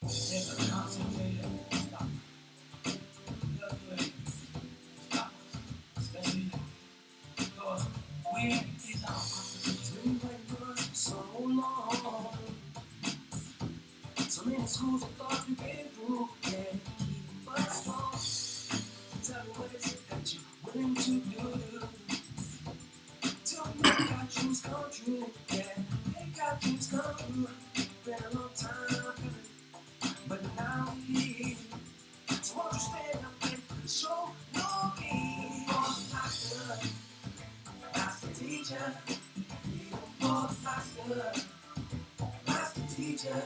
There's a concentrated stop. Stop. Especially because when these are opposites, been waiting for us for so long. So many schools of thought we've been through, yeah, keep us strong. Tell me what is it that you're willing to do? Till we make our dreams come true, yeah, make our dreams come true. Been a long time coming, but now we here. So won't you stand up and show your game? For the master, master teacher. For the master, master teacher.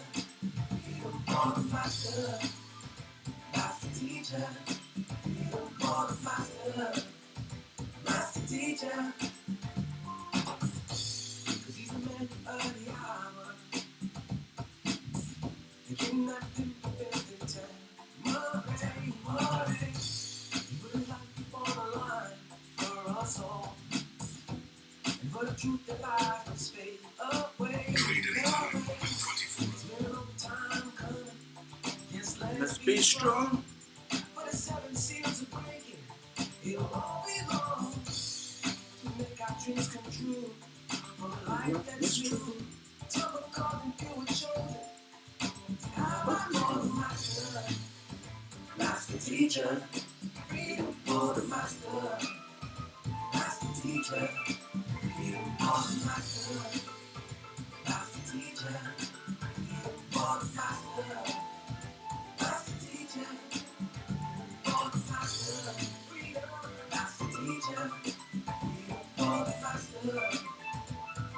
For the master, master teacher. For the master, master teacher. Cause he's the man of the hour. You cannot do the time. Money. He put his life on the line for us all. And for the truth that lies must fade away. It's been a long time coming. Yes, let's be strong. For the 7 seals are breaking. It'll all be long to make our dreams come true. For a life that's true. Tell them God and you were chosen. I'm the master. Master teacher. Freedom for the master. Master teacher. Freedom for the master. Master teacher. Freedom for the master. Master teacher. For the master. Freedom. Master teacher. Freedom for the master.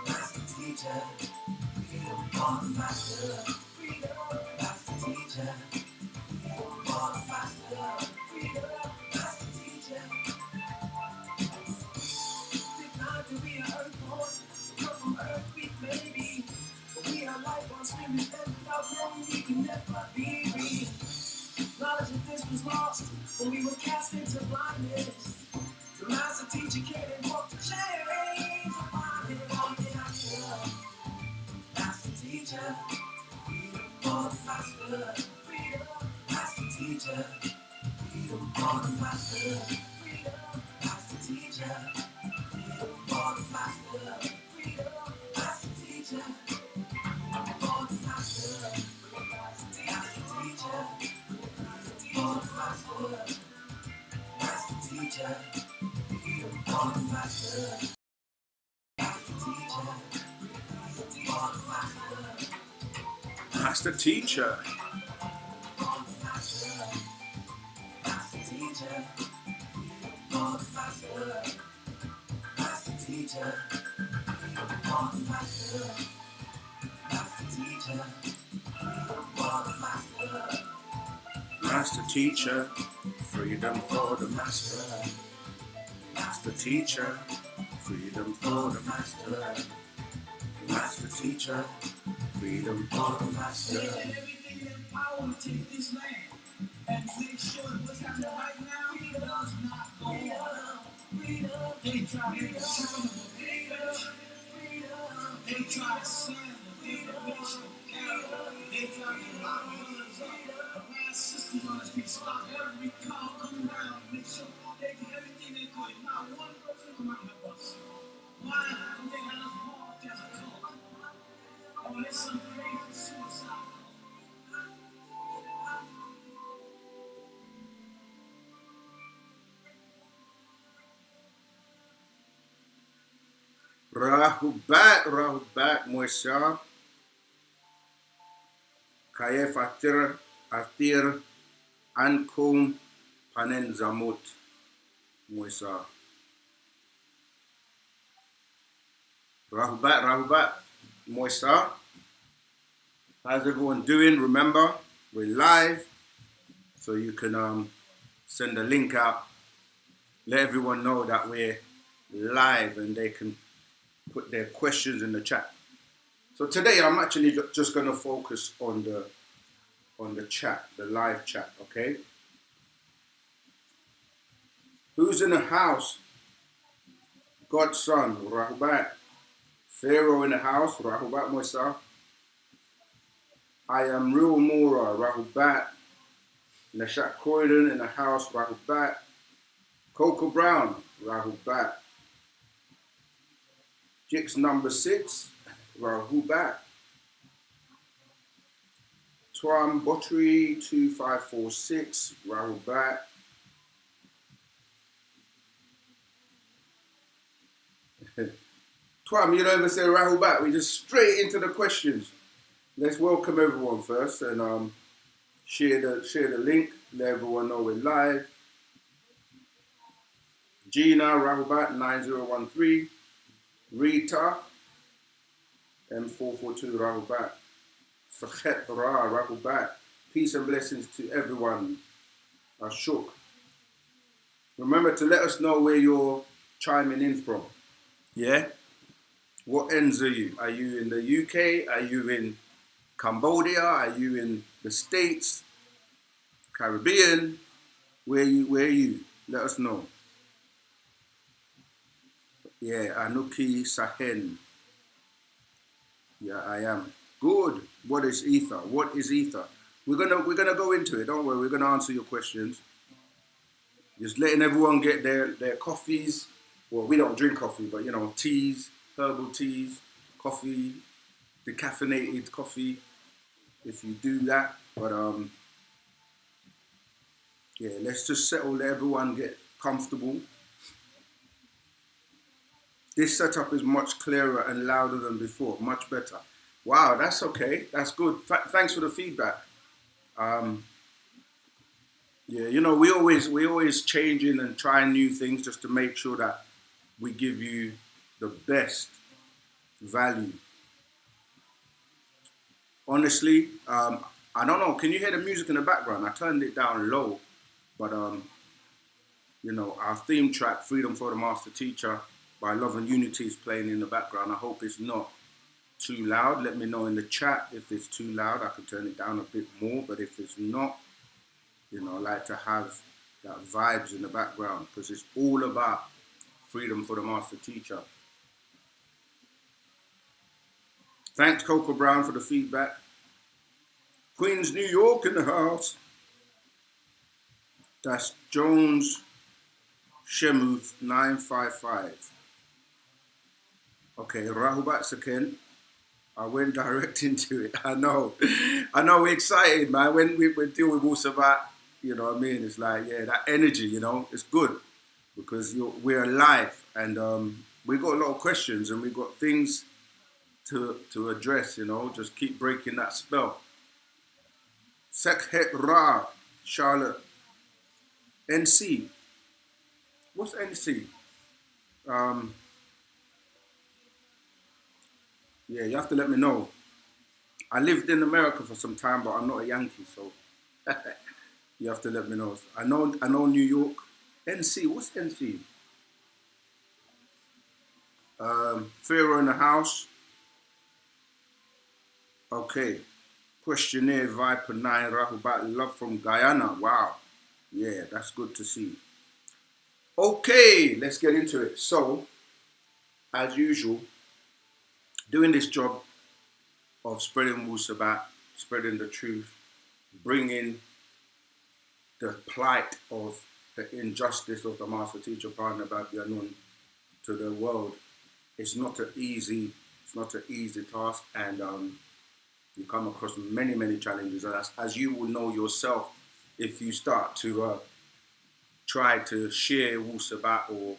Master teacher. Freedom for the master. Freedom. Master teacher. Freedom for the master. Freedom. Master teacher. Designed to be an earthborn, come from earth we may be, but we are light on spirit, and without them we can never be free. Knowledge of this was lost when we were cast into blindness. The master teacher came and broke the chains of bondage. Master teacher, freedom for the master. Freedom, master teacher, freedom for the master. Freedom, master teacher. Freedom for the master. Freedom, master teacher. For the master. Master teacher. For the master. Master teacher. Freedom for the master. Master teacher. For the master. Master teacher. For the master. Master teacher. For the master. Master teacher. For the master. Master teacher. For the master. Master teacher. Freedom for the master. Master teacher. Freedom for the master. Master teacher. Freedom for the master. Everything in power to take this land and make sure what's happening right now does not go on. They try to turn the page. They try to slam the information carrier. They try to lock us up. Harass systems on the street. Stop every car come around. Make sure they do everything they could. Not one person come out of the bus. Why? They had us marked as a cult. Oh, it's some crazy suicide. Rahubat Moisa. Kaya atir ankum panen zamut Moisa. Rahubat Moisa. How's everyone doing? Remember, we're live, so you can send a link out, let everyone know that we're live and they can put their questions in the chat. So today I'm actually just going to focus on the chat, the live chat, okay? Who's in the house? Godson, Rahubat. Pharaoh in the house, Rahubat Moisa. I am real Mora, Rahubat. Nashat Croydon in the house, Rahubat. Coco Brown, Rahubat. Jix number 6, Rahubat. Twam Bottery 2546, Rahubat. Twam, you don't even say Rahubat, we just straight into the questions. Let's welcome everyone first and share the link, let everyone know we're live. Gina, Rahubat 9013. Rita, M442, Rahubat. Fakhet Ra, Rahubat. Peace and blessings to everyone. Ashok. Remember to let us know where you're chiming in from. Yeah? What ends are you? Are you in the UK? Are you in Cambodia? Are you in the States? Caribbean? Where are you? Let us know. Yeah, Anuki Sahen. Yeah, I am. Good. What is ether? What is ether? We're gonna go into it, don't worry, we're gonna answer your questions. Just letting everyone get their coffees. Well, we don't drink coffee, but you know, teas, herbal teas, coffee, decaffeinated coffee, if you do that. But yeah, let's just settle, let everyone get comfortable. This setup is much clearer and louder than before, much better. Wow, that's okay, that's good. Thanks for the feedback. Yeah, you know, we always changing and trying new things just to make sure that we give you the best value. Honestly, I don't know. Can you hear the music in the background? I turned it down low, but you know, our theme track, "Freedom for the Master Teacher" by Love and Unity, is playing in the background. I hope it's not too loud. Let me know in the chat if it's too loud. I can turn it down a bit more, but if it's not, you know, I like to have that vibes in the background because it's all about freedom for the Master Teacher. Thanks, Coco Brown, for the feedback. Queens, New York in the house. That's Jones Shemuth 955. Okay, Rahubat Saken. I went direct into it. I know we're excited, man. When we deal with Wu-Sabat, you know what I mean? It's like, yeah, that energy, you know, it's good because we're alive and we got a lot of questions and we got things to address, you know, just keep breaking that spell. Sekhet Ra, Charlotte. NC. What's NC? Yeah, you have to let me know. I lived in America for some time, but I'm not a Yankee, so you have to let me know. I know New York. NC, what's NC? Pharaoh in the house. Okay. Questionnaire Viper 9 Rahubat, love from Guyana. Wow. Yeah, that's good to see. Okay, let's get into it. So, as usual, doing this job of spreading Wu-Sabat, spreading the truth, bringing the plight of the injustice of the Master Teacher Partner Babyanun to the world. It's not an easy task, and you come across many challenges. As you will know yourself, if you start to try to share Wu-Sabat or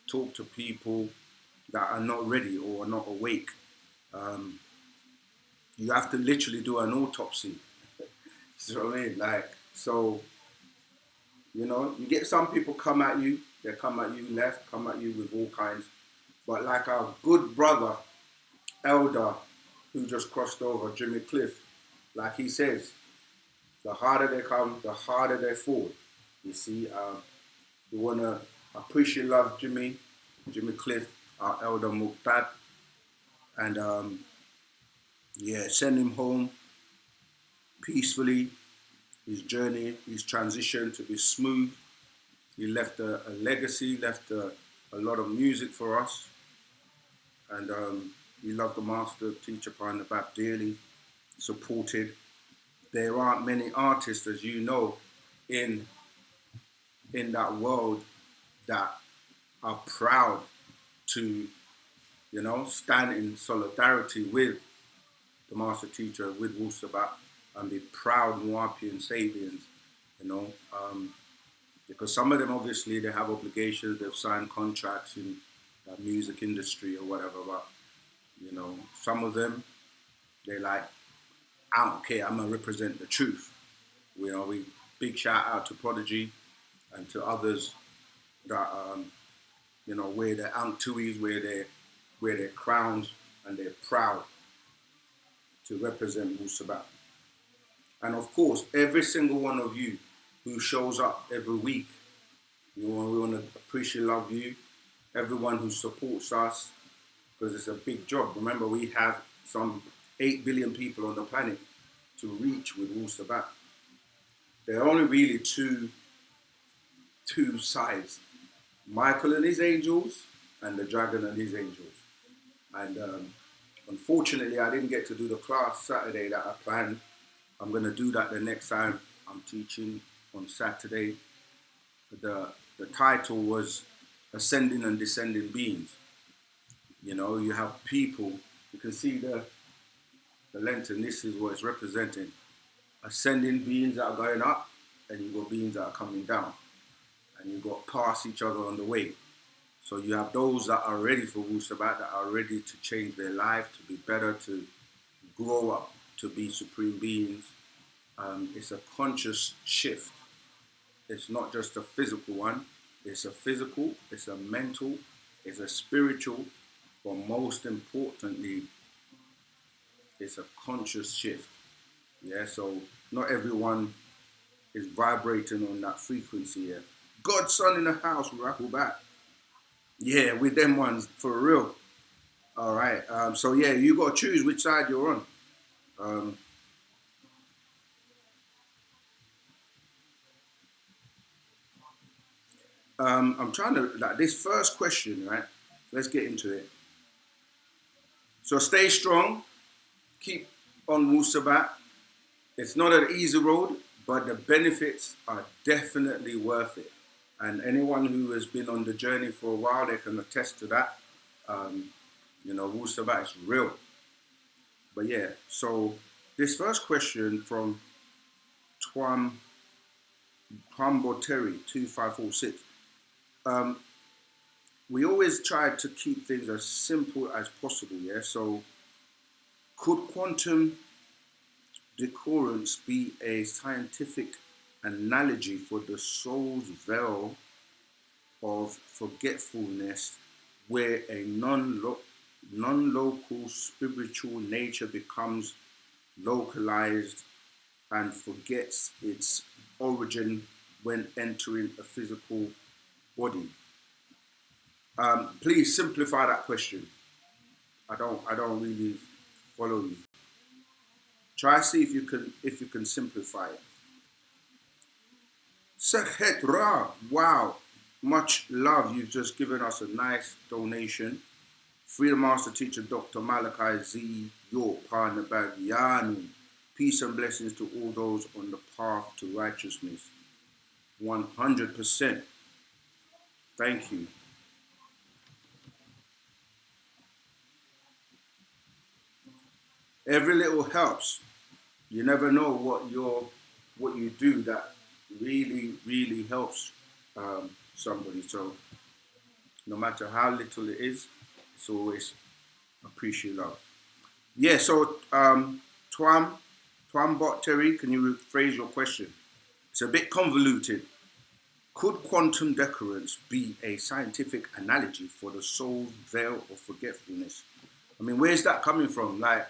talk to people that are not ready or are not awake, you have to literally do an autopsy. You know what I mean? Like, so, you know, you get some people come at you, they come at you left, come at you with all kinds. But like our good brother, elder, who just crossed over, Jimmy Cliff, like he says, the harder they come, the harder they fall. You see, we want to appreciate, love Jimmy Cliff, our elder Muqtad, and yeah, send him home peacefully. His journey, his transition to be smooth. He left a legacy, left a lot of music for us. And he loved the Master Teacher Partner Bap dearly, supported. there aren't many artists, as you know, in that world that are proud to, stand in solidarity with the master teacher, with Wu-Sabat, and be proud Nuwapi and Sabians, because some of them obviously they have obligations, they've signed contracts in the music industry or whatever, but some of them they like, I don't care, I'm gonna represent the truth. We big shout out to Prodigy and to others that wear their antuis, wear their crowns, and they're proud to represent Wu-Sabat. And of course, every single one of you who shows up every week, we want to appreciate, love you. Everyone who supports us, because it's a big job. Remember, we have some 8 billion people on the planet to reach with Wu-Sabat. There are only really two sides: Michael and his angels, and the dragon and his angels. And unfortunately, I didn't get to do the class Saturday that I planned. I'm going to do that the next time I'm teaching on Saturday. The title was Ascending and Descending Beings. You have people, you can see the length, and this is what it's representing. Ascending beings that are going up, and you've got beings that are coming down. And you've got past each other on the way. So you have those that are ready for Wu-Sabat, that are ready to change their life, to be better, to grow up, to be supreme beings. It's a conscious shift. It's not just a physical one. It's a physical, it's a mental, it's a spiritual, but most importantly, it's a conscious shift. Yeah, so not everyone is vibrating on that frequency here. God's son in the house, Rahubat. Yeah, with them ones, for real. All right, so yeah, you got to choose which side you're on. I'm trying to, like, this first question, right? Let's get into it. So stay strong, keep on Wu-Sabat. It's not an easy road, but the benefits are definitely worth it. And anyone who has been on the journey for a while, they can attest to that. Wu-Sabat is real. But yeah, so this first question from Twamboteri 2546. We always try to keep things as simple as possible, yeah? So could quantum decorrence be a scientific analogy for the soul's veil of forgetfulness, where a non-local spiritual nature becomes localized and forgets its origin when entering a physical body? Please simplify that question. I don't really follow you. Try see if you can simplify it. Sekhet Ra, wow, much love. You've just given us a nice donation. Freedom Master Teacher Dr. Malachi Z. York, partner Bagiani. Peace and blessings to all those on the path to righteousness. 100%. Thank you. Every little helps. You never know what you do that really, really helps somebody. So no matter how little it is, it's always appreciate love. Yeah, so Twambot Terry, can you rephrase your question? It's a bit convoluted. Could quantum decorrence be a scientific analogy for the soul's veil of forgetfulness? I mean, where's that coming from? Like,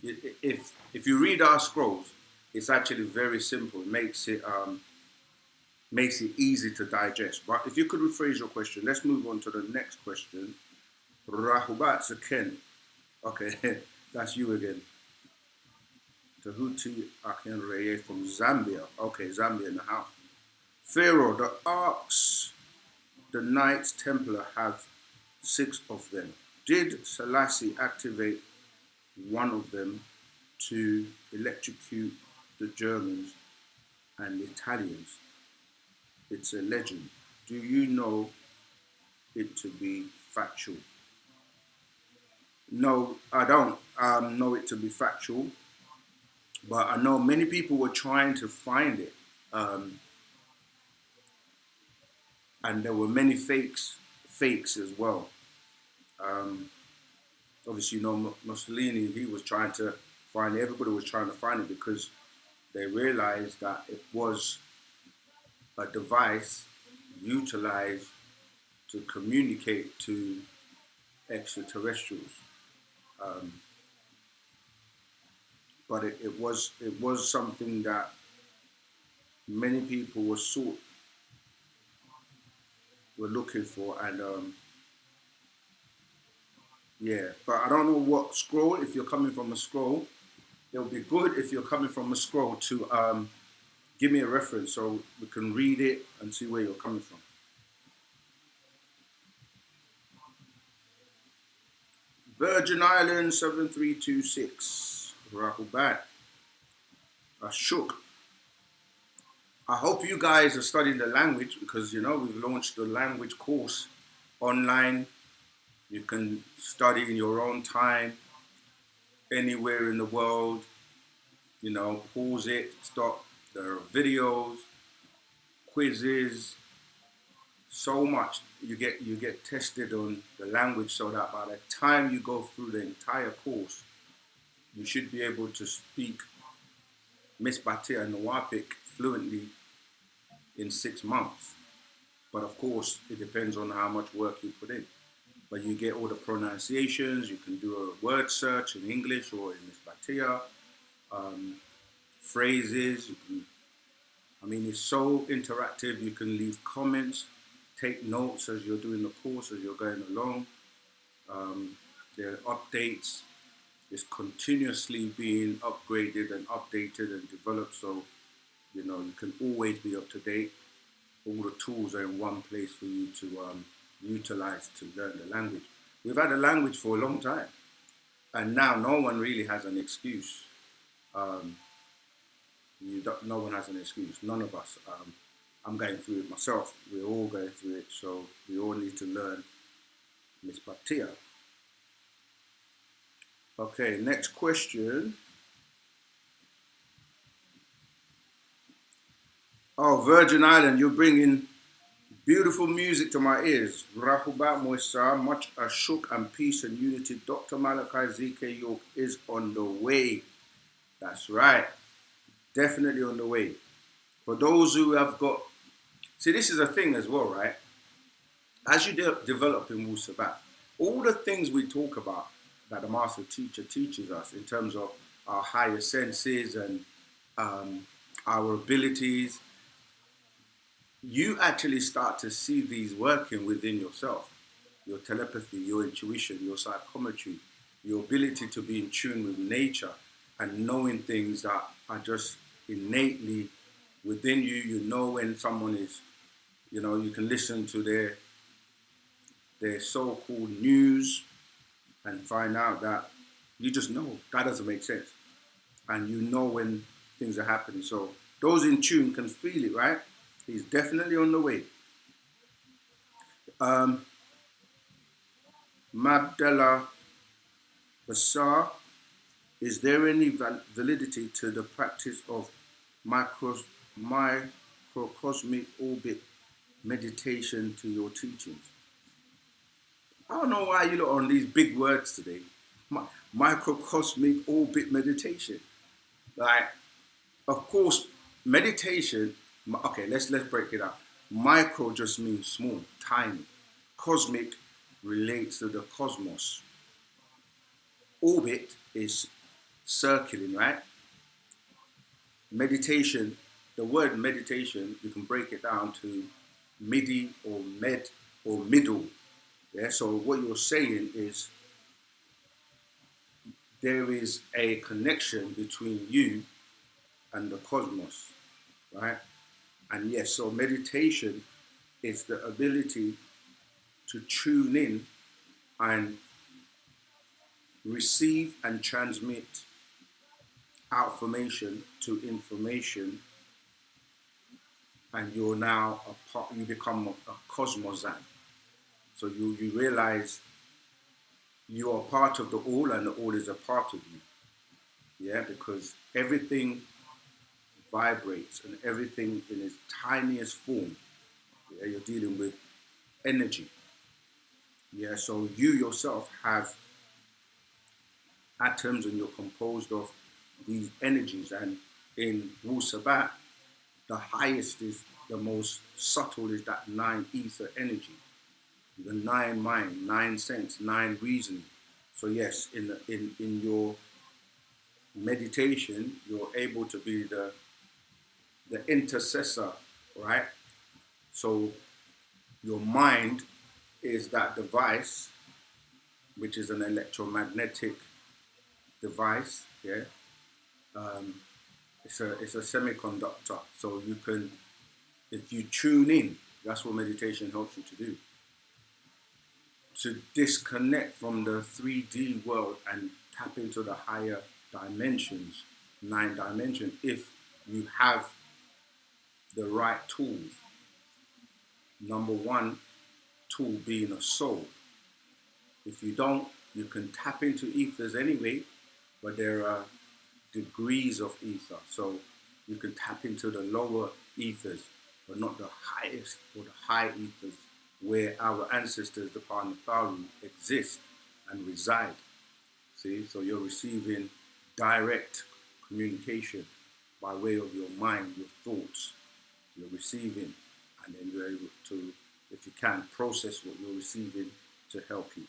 if you read our scrolls, it's actually very simple. It makes it easy to digest. But if you could rephrase your question, let's move on to the next question. Rahubat Saken. Okay, that's you again. Tahuti Akinreye from Zambia. Okay, Zambia in the house. Pharaoh, the arcs, the Knights Templar have 6 of them. Did Selassie activate one of them to electrocute the Germans and the Italians. It's a legend. Do you know it to be factual? No, I don't know it to be factual, but I know many people were trying to find it, and there were many fakes as well. Um, Obviously, you know, Mussolini, he was trying to find it. Everybody was trying to find it because they realized that it was a device utilized to communicate to extraterrestrials. Um, but it was something that many people were looking for, and yeah. But I don't know what scroll. If you're coming from a scroll, it would be good if you're coming from a scroll to give me a reference so we can read it and see where you're coming from. Virgin Islands 7326. Rahubat. Ashok. I hope you guys are studying the language because you know we've launched the language course online. You can study in your own time, anywhere in the world. You know, pause it, stop. There are videos, quizzes, so much. You get tested on the language so that by the time you go through the entire course, you should be able to speak Miss Batia and Nawapik fluently in 6 months. But of course, it depends on how much work you put in. But you get all the pronunciations, you can do a word search in English or in Miss Batia, phrases. I mean, it's so interactive. You can leave comments, take notes as you're doing the course, as you're going along. There are updates. It's continuously being upgraded and updated and developed. So, you know, you can always be up to date. All the tools are in one place for you to utilize to learn the language. We've had a language for a long time, and now no one really has an excuse. No one has an excuse. None of us. I'm going through it myself. We're all going through it, so we all need to learn Miss Batia. Okay, next question. Oh, Virgin Island, you're bringing beautiful music to my ears. Rahubat Moisa, much ashuk and peace and unity. Dr. Malachi ZK York is on the way. That's right. Definitely on the way. For those who have got... See, this is a thing as well, right? As you develop in Wu-Sabat, all the things we talk about that the master teacher teaches us in terms of our higher senses and our abilities, you actually start to see these working within yourself. Your telepathy, your intuition, your psychometry, your ability to be in tune with nature and knowing things that are just innately within you. You know when someone is, you know, you can listen to their so-called news and find out that you just know that doesn't make sense. And you know when things are happening. So those in tune can feel it, right? He's definitely on the way. Mabdallah Basar, is there any validity to the practice of microcosmic orbit meditation to your teachings? I don't know why you look on these big words today. Microcosmic orbit meditation. Like, of course, meditation, okay, let's break it up. Micro just means small, tiny. Cosmic relates to the cosmos. Orbit is circling, right? Meditation, the word meditation, you can break it down to midi or med or middle. Yeah, so what you're saying is there is a connection between you and the cosmos, right? And yes, so meditation is the ability to tune in and receive and transmit outformation to information, and you're now a part, you become a cosmosan. So you realize you are part of the all, and the all is a part of you. Yeah, because everything vibrates and everything in its tiniest form. Yeah, you're dealing with energy. Yeah, so you yourself have atoms and you're composed of these energies. And in Wu-Sabat, the highest is the most subtle is that nine ether energy, the nine mind, nine sense, nine reasoning. So yes, in your meditation, you're able to be the intercessor, right? So your mind is that device, which is an electromagnetic device, yeah. It's a semiconductor. So you can, if you tune in, that's what meditation helps you to do. To disconnect from the 3D world and tap into the higher dimensions, 9 dimension, if you have the right tools. Number one tool being a soul. If you don't, you can tap into ethers anyway, but there are degrees of ether. So you can tap into the lower ethers, but not the highest or the high ethers where our ancestors, the Panatharu, exist and reside. See, so you're receiving direct communication by way of your mind, your thoughts. You're receiving, and then you're able to, if you can, process what you're receiving to help you.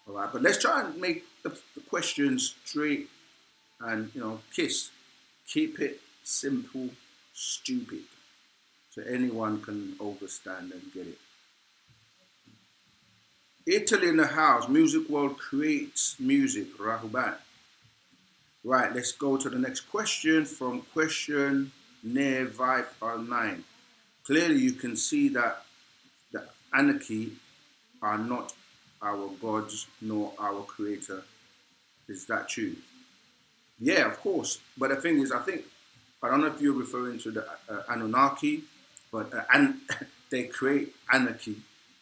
All right, but let's try and make the questions straight and, kiss. Keep it simple, stupid, so anyone can understand and get it. Italy in the house. Music world creates music. Rahubat. Right, let's go to the next question from question near Viper 9. Clearly you can see that the anarchy are not our gods nor our creator. Is that true? Yeah, of course. But the thing is, I don't know if you're referring to the Anunnaki, but they create anarchy.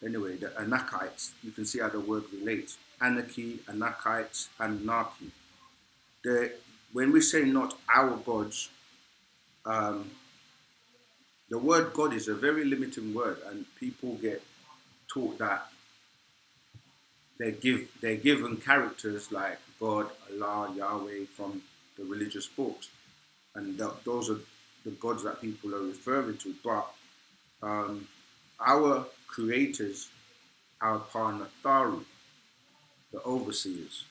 Anyway, the Anakites, you can see how the word relates. Anarchy, Anakites, Anunnaki. When we say not our gods, the word God is a very limiting word, and people get taught that they're given characters like God, Allah, Yahweh from the religious books, and those are the gods that people are referring to. But our creators, our Panatharu, the overseers.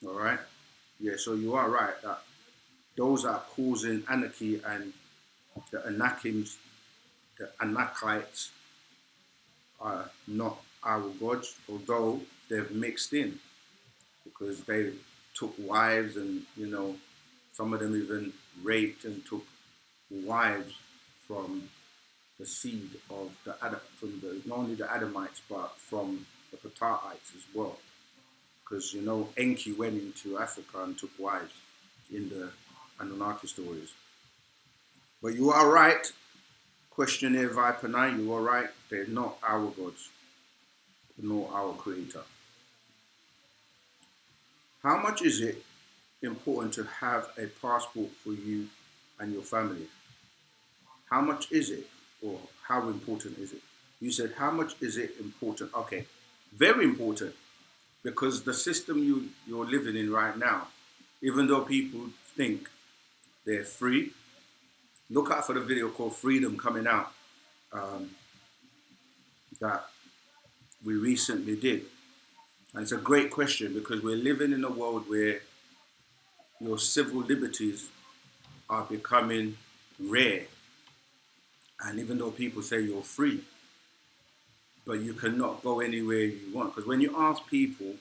All right, yeah. So you are right that those are causing anarchy, and the Anakims, the Anakites, are not our gods, although they've mixed in because they took wives, and some of them even raped and took wives from the seed of not only the Adamites but from the Pataites as well, because Enki went into Africa and took wives in the Anunnaki stories. But you are right, questionnaire Viper 9, you are right, they're not our gods, nor our creator. How much is it important to have a passport for you and your family? How much is it, or how important is it? You said, how much is it important? Okay, very important, because the system you're living in right now, even though people think they're free, look out for the video called Freedom coming out that we recently did. And it's a great question, because we're living in a world where your civil liberties are becoming rare. And even though people say you're free, but you cannot go anywhere you want. Because when you ask people,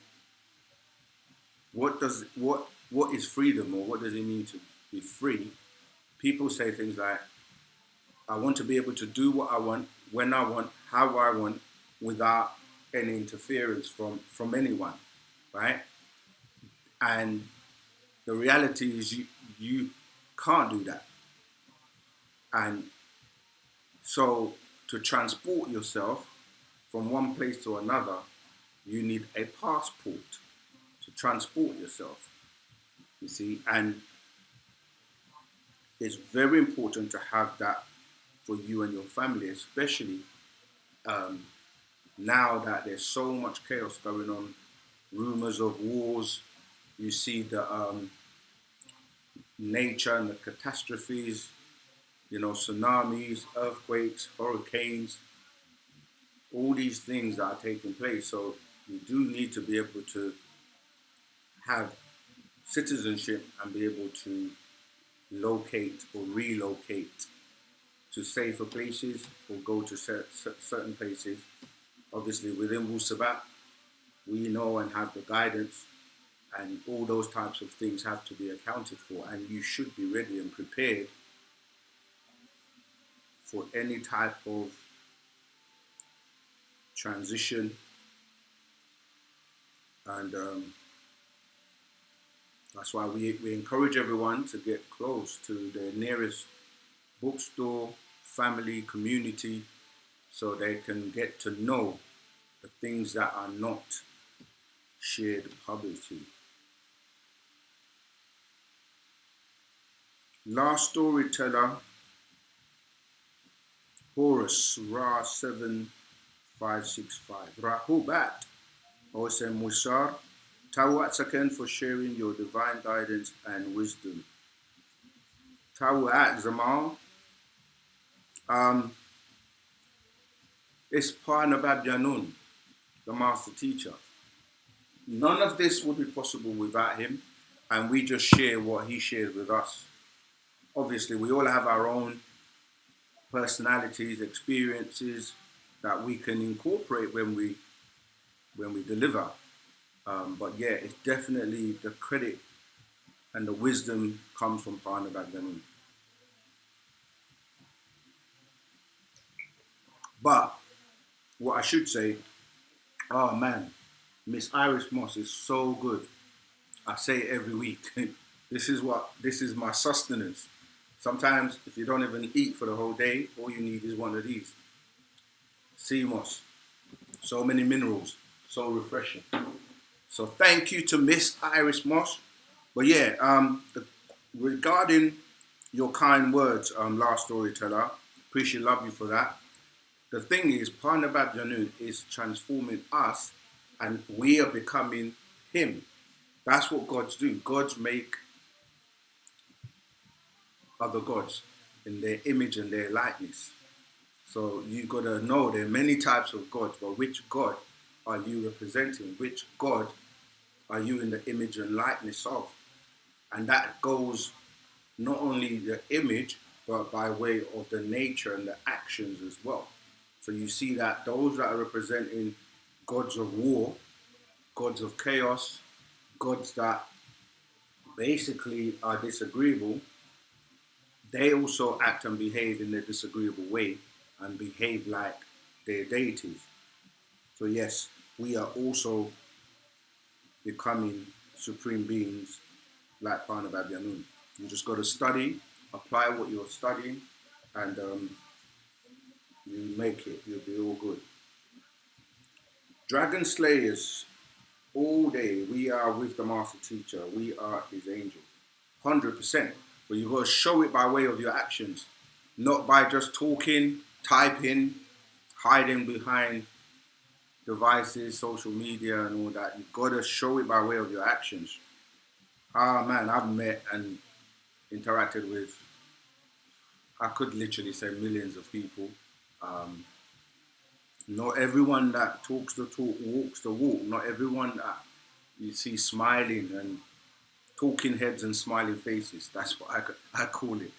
what is freedom, or what does it mean to be free? People say things like, I want to be able to do what I want, when I want, how I want, without any interference from anyone, right? And the reality is you can't do that. And so to transport yourself from one place to another, you need a passport to transport yourself, you see. And it's very important to have that for you and your family, especially now that there's so much chaos going on, rumors of wars, you see the nature and the catastrophes, you know, tsunamis, earthquakes, hurricanes, all these things that are taking place. So you do need to be able to have citizenship and be able to locate or relocate to safer places or go to certain places. Obviously within Wu-Sabat, we know and have the guidance, and all those types of things have to be accounted for, and you should be ready and prepared for any type of transition. And that's why we encourage everyone to get close to their nearest bookstore, family, community, so they can get to know the things that are not shared publicly. Last storyteller, Horus, Ra 7565. Rahubat, OSM Vision. Tawat Saken for sharing your divine guidance and wisdom. Tawat Zamal. It's Parnabab Janun, the master teacher. None of this would be possible without him, and we just share what he shared with us. Obviously, we all have our own personalities, experiences that we can incorporate when we deliver. But yeah, it's definitely the credit and the wisdom comes from Parnabab Janun. But what I should say, oh man, Miss Iris Moss is so good. I say it every week. This is my sustenance. Sometimes if you don't even eat for the whole day, all you need is one of these. Sea moss. So many minerals. So refreshing. So thank you to Miss Iris Moss. But yeah, regarding your kind words, last storyteller, appreciate, love you for that. The thing is, Parnabab Janun is transforming us, and we are becoming him. That's what gods do. Gods make other gods in their image and their likeness. So you gotta know there are many types of gods, but which God are you representing? Which God are you in the image and likeness of? And that goes not only the image, but by way of the nature and the actions as well. So you see that those that are representing gods of war, gods of chaos, gods that basically are disagreeable, they also act and behave in a disagreeable way and behave like their deities. So yes, we are also becoming supreme beings like Parnabab Janun. You just got to study, apply what you're studying, and you make it. You'll be all good. Dragon Slayers, all day we are with the Master Teacher. We are his angels, 100%. But you got to show it by way of your actions, not by just talking, typing, hiding behind devices, social media, and all that. You've got to show it by way of your actions. Ah man, I've met and interacted with, I could literally say, millions of people. Not everyone that talks the talk walks the walk. Not everyone that you see smiling and talking heads and smiling faces. That's what I call it.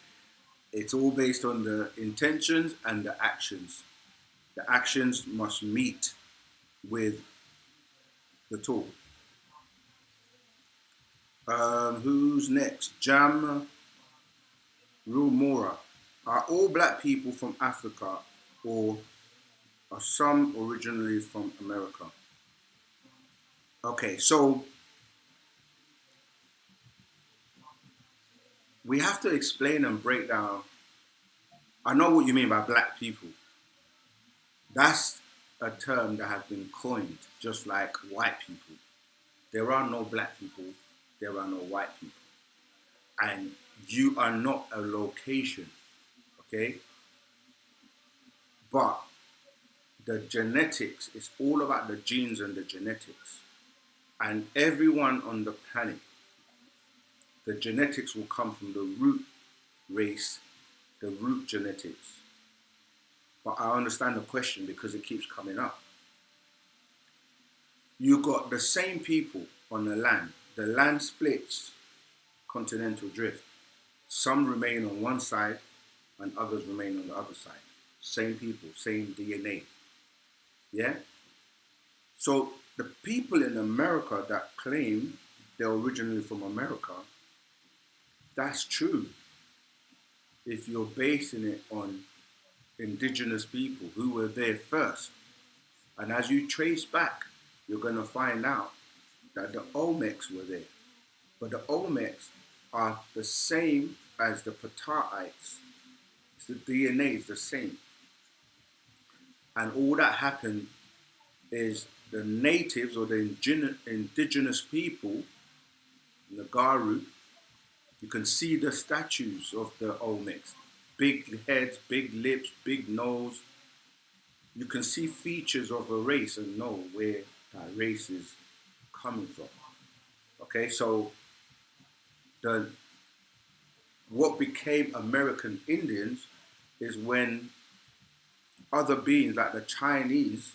It's all based on the intentions and the actions. The actions must meet with the talk. Who's next? Jam Rumora. Are all black people from Africa, or are some originally from America? Okay, so we have to explain and break down. I know what you mean by black people. That's a term that has been coined, just like white people. There are no black people, there are no white people. And you are not a location, okay? But the genetics, it's all about the genes and the genetics. And everyone on the planet, the genetics will come from the root race, the root genetics. But I understand the question because it keeps coming up. You got the same people on the land. The land splits, continental drift. Some remain on one side and others remain on the other side. Same people, same DNA. Yeah? So the people in America that claim they're originally from America, that's true. If you're basing it on indigenous people who were there first. And as you trace back, you're going to find out that the Olmecs were there. But the Olmecs are the same as the Pataites. The DNA is the same. And all that happened is the natives or the indigenous people, the Garu, you can see the statues of the Olmecs. Big heads, big lips, big nose. You can see features of a race and know where that race is coming from. Okay, so what became American Indians is when other beings like the Chinese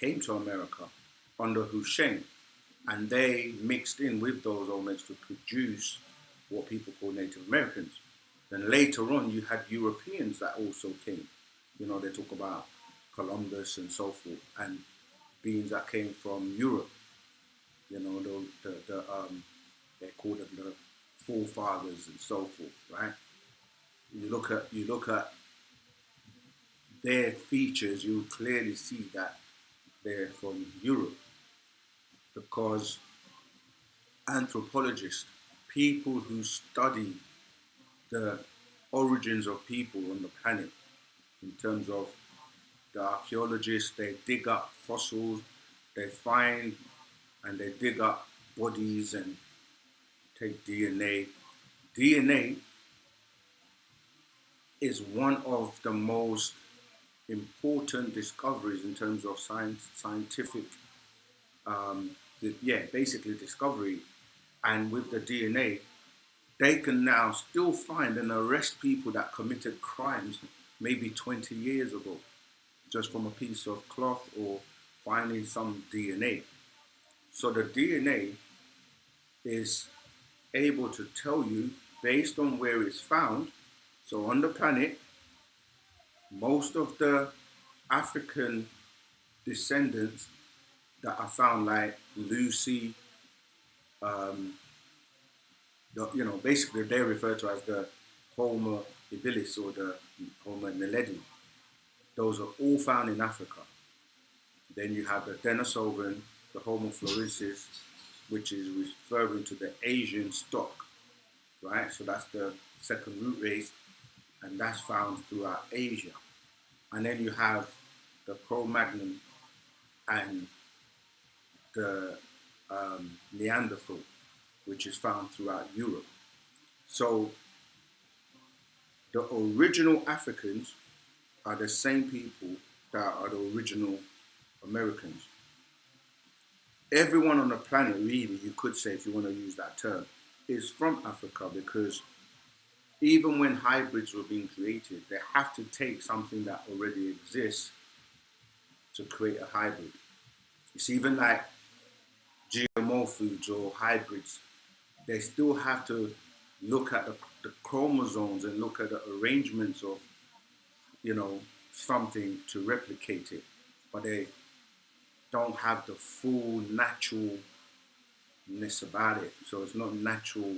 came to America under Husheng, and they mixed in with those Olmecs to produce what people call Native Americans. Then later on, you had Europeans that also came. You know, they talk about Columbus and so forth, and beings that came from Europe. You know, they call them the forefathers and so forth, right? You look at their features, you clearly see that they're from Europe, because anthropologists, people who study the origins of people on the planet, in terms of the archaeologists, they dig up fossils, they find and they dig up bodies and take DNA. DNA is one of the most important discoveries in terms of scientific, basically discovery. And with the DNA, they can now still find and arrest people that committed crimes maybe 20 years ago, just from a piece of cloth or finding some DNA. So the DNA is able to tell you, based on where it's found. So on the planet, most of the African descendants that are found, like Lucy, basically they're referred to as the Homo habilis or the Homo naledi. Those are all found in Africa. Then you have the Denisovan, the Homo florensis, which is referring to the Asian stock, right? So that's the second root race, and that's found throughout Asia. And then you have the Cro-Magnon and the Neanderthal, which is found throughout Europe. So the original Africans are the same people that are the original Americans. Everyone on the planet, really, you could say, if you want to use that term, is from Africa, because even when hybrids were being created, they have to take something that already exists to create a hybrid. It's even like GMO foods or hybrids, they still have to look at the chromosomes and look at the arrangements of, something to replicate it. But they don't have the full naturalness about it. So it's not natural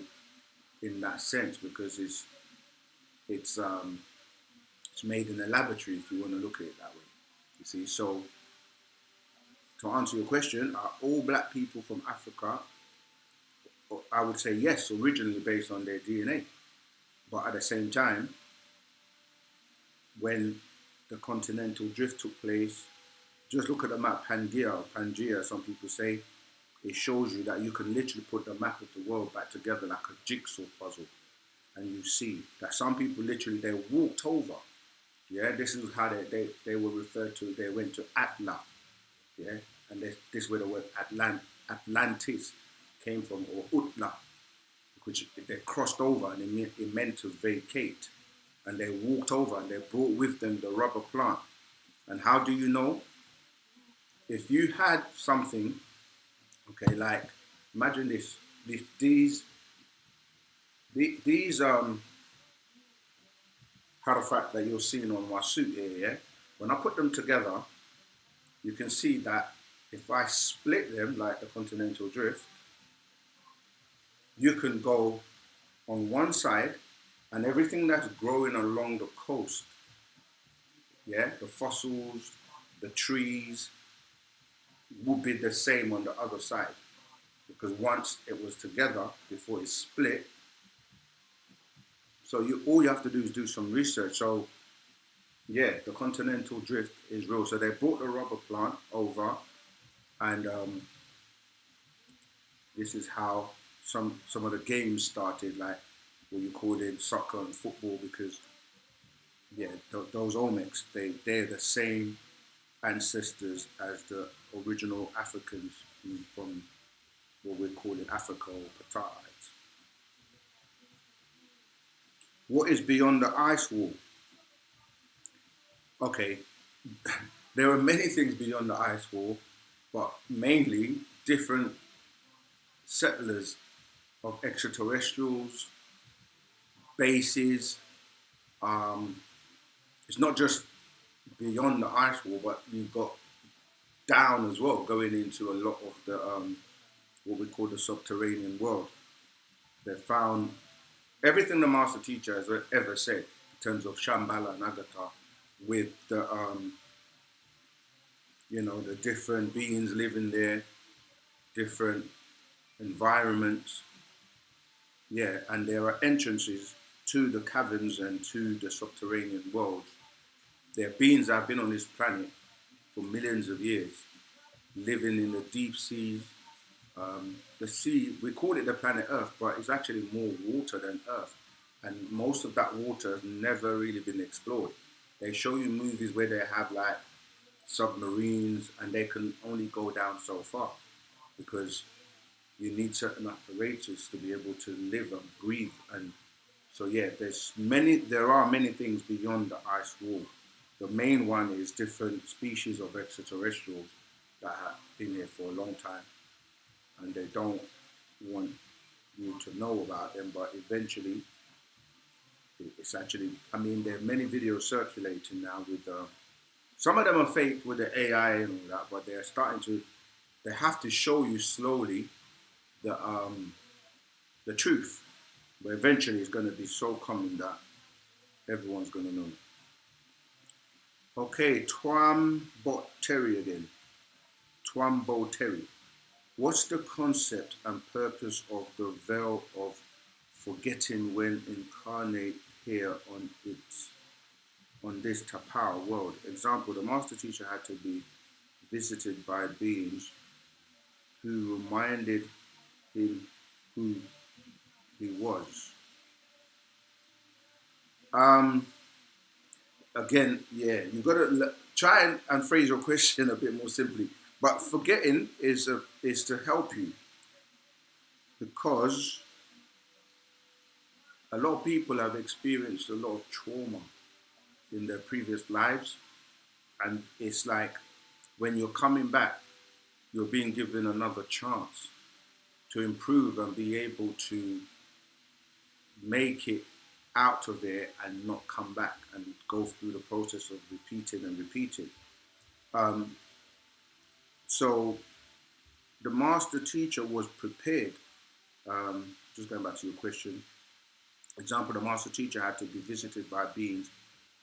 in that sense, because it's made in a laboratory, if you want to look at it that way. You see, so to answer your question, are all black people from Africa? I would say yes, originally based on their DNA. But at the same time, when the continental drift took place, just look at the map, Pangea, some people say, it shows you that you can literally put the map of the world back together like a jigsaw puzzle. And you see that some people literally, they walked over. Yeah, this is how they were referred to. They went to Atla. Yeah, and this is where the word Atlantis came from, or Utla, which they crossed over, and it meant to vacate. And they walked over and they brought with them the rubber plant. And how do you know? If you had something, okay, like imagine this, these artifacts that you're seeing on my suit here, yeah. When I put them together, you can see that if I split them like the continental drift, you can go on one side and everything that's growing along the coast, yeah, the fossils, the trees, will be the same on the other side. Because once it was together, before it split, so all you have to do is do some research. So yeah, the continental drift is real. So they brought the rubber plant over, and this is how some of the games started, like what you call it soccer and football, because yeah, those Olmecs, they're the same ancestors as the original Africans from what we call in Africa, or Pataites. What is beyond the ice wall? Okay, there are many things beyond the ice wall, but mainly different settlers of extraterrestrials, bases. It's not just beyond the ice wall, but you've got down as well, going into a lot of the what we call the subterranean world. They found everything the master teacher has ever said in terms of Shambhala and Agatha, with the you know, the different beings living there, different environments. Yeah, and there are entrances to the caverns and to the subterranean world. There are beings that have been on this planet for millions of years, living in the deep seas. The sea, we call it the planet Earth, but it's actually more water than Earth. And most of that water has never really been explored. They show you movies where they have like submarines and they can only go down so far because you need certain apparatus to be able to live and breathe. And so yeah, there are many things beyond the ice wall. The main one is different species of extraterrestrials that have been here for a long time, and they don't want you to know about them, but eventually it's actually, I mean, there are many videos circulating now with, some of them are fake with the AI and all that, but they're starting to, they have to show you slowly the truth, but eventually it's going to be so common that everyone's going to know. Okay, Twambot Terry again. Twambo Terry. What's the concept and purpose of the veil of forgetting when incarnate here on this Tapao world? Example, the master teacher had to be visited by beings who reminded him who he was. Again, yeah, you got to try and phrase your question a bit more simply. But forgetting is to help you, because a lot of people have experienced a lot of trauma in their previous lives, and it's like when you're coming back, you're being given another chance to improve and be able to make it out of there and not come back and go through the process of repeating and repeating. So the master teacher was prepared. Just going back to your question. Example, the master teacher had to be visited by beings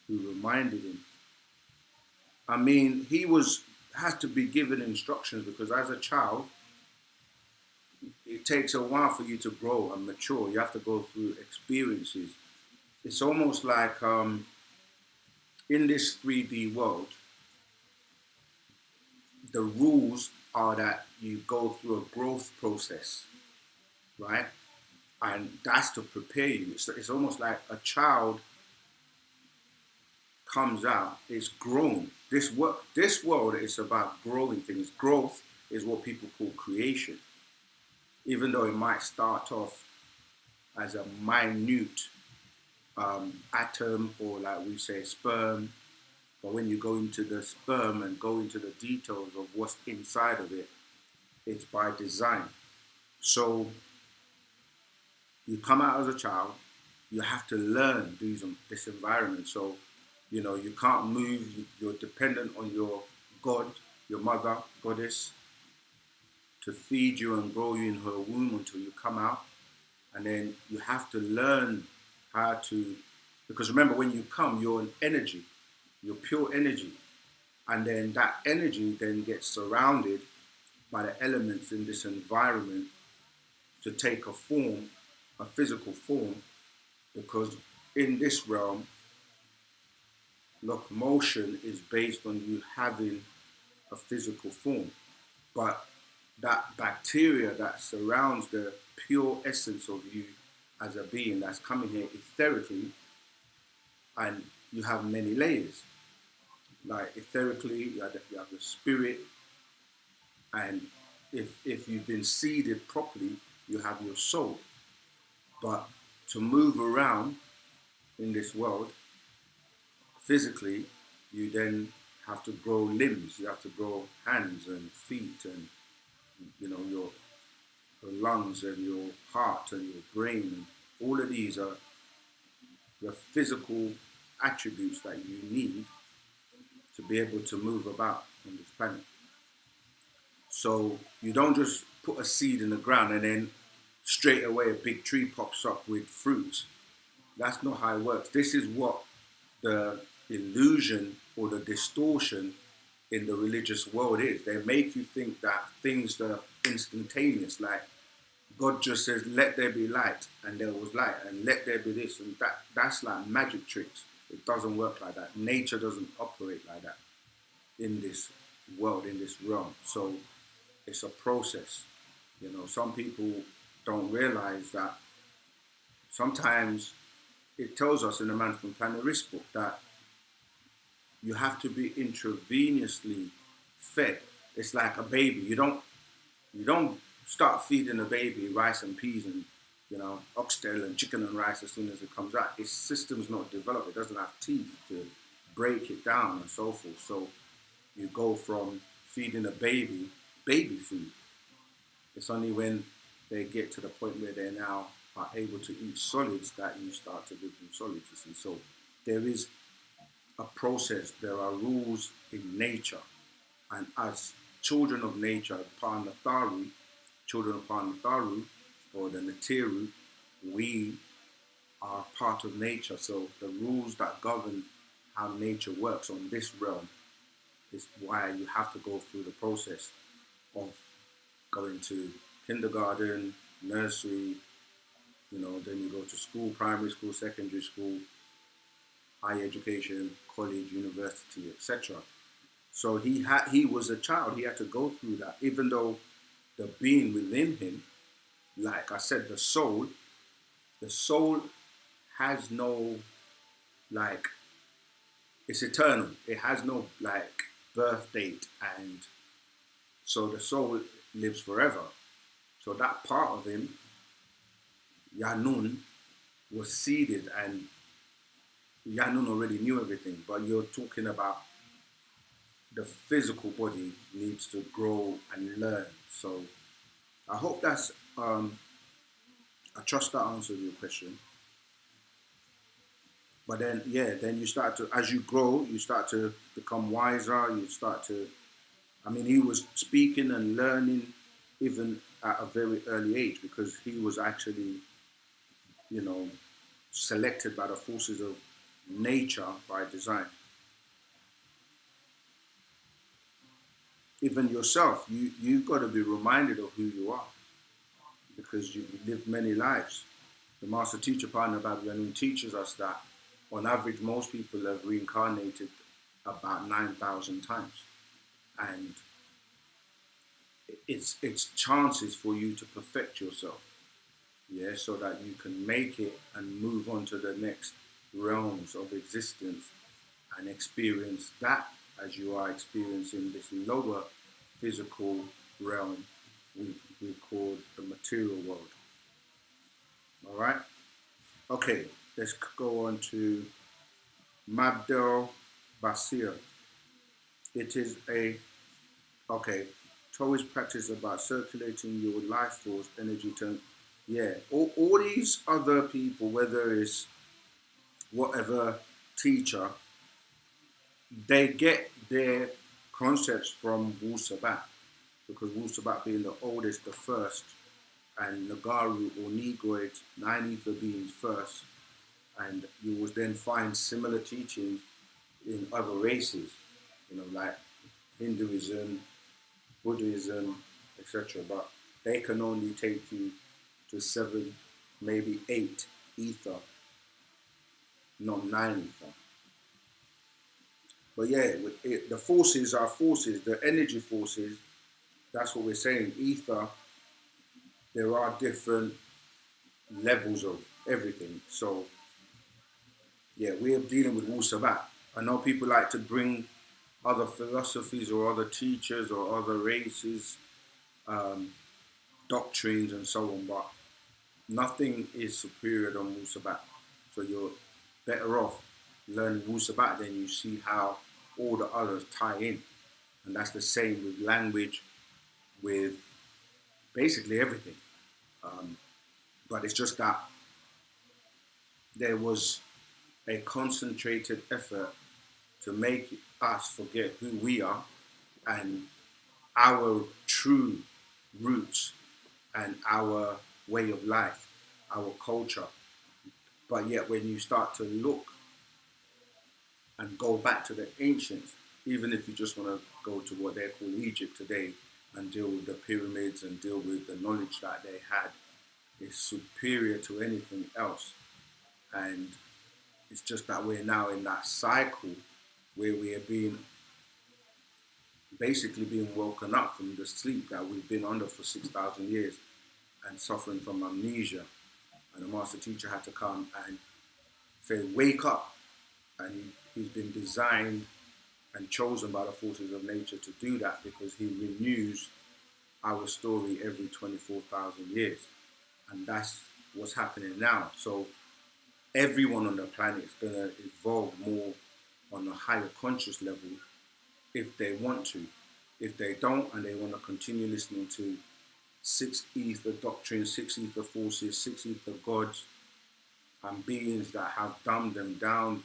who reminded him. I mean, he had to be given instructions, because as a child, it takes a while for you to grow and mature. You have to go through experiences it's almost like in this 3D world, the rules are that you go through a growth process, right? And that's to prepare you. It's almost like a child comes out, is grown. This world is about growing things. Growth is what people call creation, even though it might start off as a minute atom, or like we say sperm. But when you go into the sperm and go into the details of what's inside of it, it's by design. So you come out as a child, you have to learn this environment. So, you can't move, you're dependent on your God, your mother, goddess, to feed you and grow you in her womb until you come out. And then you have to learn how to, because remember, when you come, you're an energy, you're pure energy. And then that energy then gets surrounded by the elements in this environment to take a form, a physical form, because in this realm, locomotion is based on you having a physical form. But that bacteria that surrounds the pure essence of you as a being that's coming here etherically, and you have many layers. Like etherically, you have the spirit, and if you've been seeded properly, you have your soul. But to move around in this world physically, you then have to grow limbs, you have to grow hands and feet, and your lungs and your heart and your brain. And all of these are the physical attributes that you need to be able to move about on this planet. So you don't just put a seed in the ground and then straight away a big tree pops up with fruits. That's not how it works. This is what the illusion or the distortion in the religious world is. They make you think that things are instantaneous, like God just says, let there be light, and there was light, and let there be this and that. That's like magic tricks. It doesn't work like that. Nature doesn't operate like that in this world, in this realm. So it's a process. Some people don't realize that sometimes it tells us in the Man from Planet Risk book that you have to be intravenously fed. It's like a baby. You don't start feeding a baby rice and peas and oxtail and chicken and rice as soon as it comes out. Its system's not developed. It doesn't have teeth to break it down and so forth. So you go from feeding a baby food. It's only when they get to the point where they now are able to eat solids that you start to give them solids, you see. So there is a process, there are rules in nature. And as children of nature, children of Panatharu, or the Natiru, we are part of nature. So the rules that govern how nature works on this realm is why you have to go through the process of going to kindergarten, nursery, then you go to school, primary school, secondary school, higher education, college, university, etc. So he was a child. He had to go through that, even though the being within him, like I said, the soul has no, like, it's eternal. It has no like birth date, and so the soul lives forever. So that part of him, Yanun, was seeded, and Yanun already knew everything. But you're talking about the physical body needs to grow and learn. So I hope I trust that answers your question. But then, yeah, then you start to, as you grow, you start to become wiser. He was speaking and learning even at a very early age, because he was actually, selected by the forces of nature by design. Even yourself, you've got to be reminded of who you are, because you've lived many lives. the master teacher partner Babylon teaches us that on average most people have reincarnated about 9,000 times, and it's chances for you to perfect yourself, yeah, so that you can make it and move on to the next realms of existence and experience that as you are experiencing this lower physical realm we call the material world. All right. Okay, let's go on to Mabdel Basir. It is a, okay, Taoist practice about circulating your life force energy to, yeah, all these other people, whether it's whatever teacher, they get their concepts from Wu-Sabat, because Wu-Sabat being the oldest, the first, and Nagaru or Negroid, 9 ether beings first, and you will then find similar teachings in other races, you know, like Hinduism, Buddhism, etc. But they can only take you to 7, maybe 8 ether, not 9 ether. But yeah, the forces are forces, the energy forces, that's what we're saying. Ether, there are different levels of everything. So yeah, we're dealing with Wu-Sabat. I know people like to bring other philosophies or other teachers or other races, doctrines and so on, but nothing is superior than Wu-Sabat. So you're better off learning Wu-Sabat, then you see how all the others tie in. And that's the same with language, with basically everything. But it's just that there was a concentrated effort to make us forget who we are and our true roots and our way of life, our culture. But yet when you start to look and go back to the ancients, even if you just want to go to what they call Egypt today and deal with the pyramids and deal with the knowledge that they had, is superior to anything else. And it's just that we're now in that cycle where we are being basically being woken up from the sleep that we've been under for 6,000 years and suffering from amnesia. And the master teacher had to come and say, wake up. And he's been designed and chosen by the forces of nature to do that, because he renews our story every 24,000 years. And that's what's happening now. So everyone on the planet is going to evolve more on a higher conscious level if they want to. If they don't and they want to continue listening to 6 ether doctrines, 6 ether forces, 6 ether gods and beings that have dumbed them down,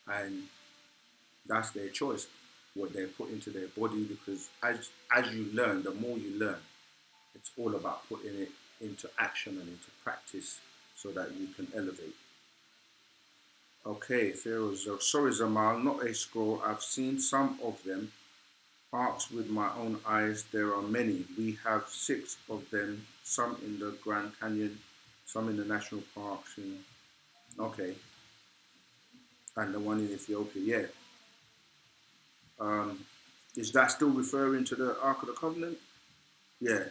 and that's their choice, what they put into their body, because as you learn, the more you learn, it's all about putting it into action and into practice so that you can elevate. Okay, Pharaoh, sorry Zamal, not a scroll. I've seen some of them. Arcs with my own eyes, there are many. We have 6 of them, some in the Grand Canyon, some in the national parks. Okay. And the one in Ethiopia, yeah. Is that still referring to the Ark of the Covenant? Yeah.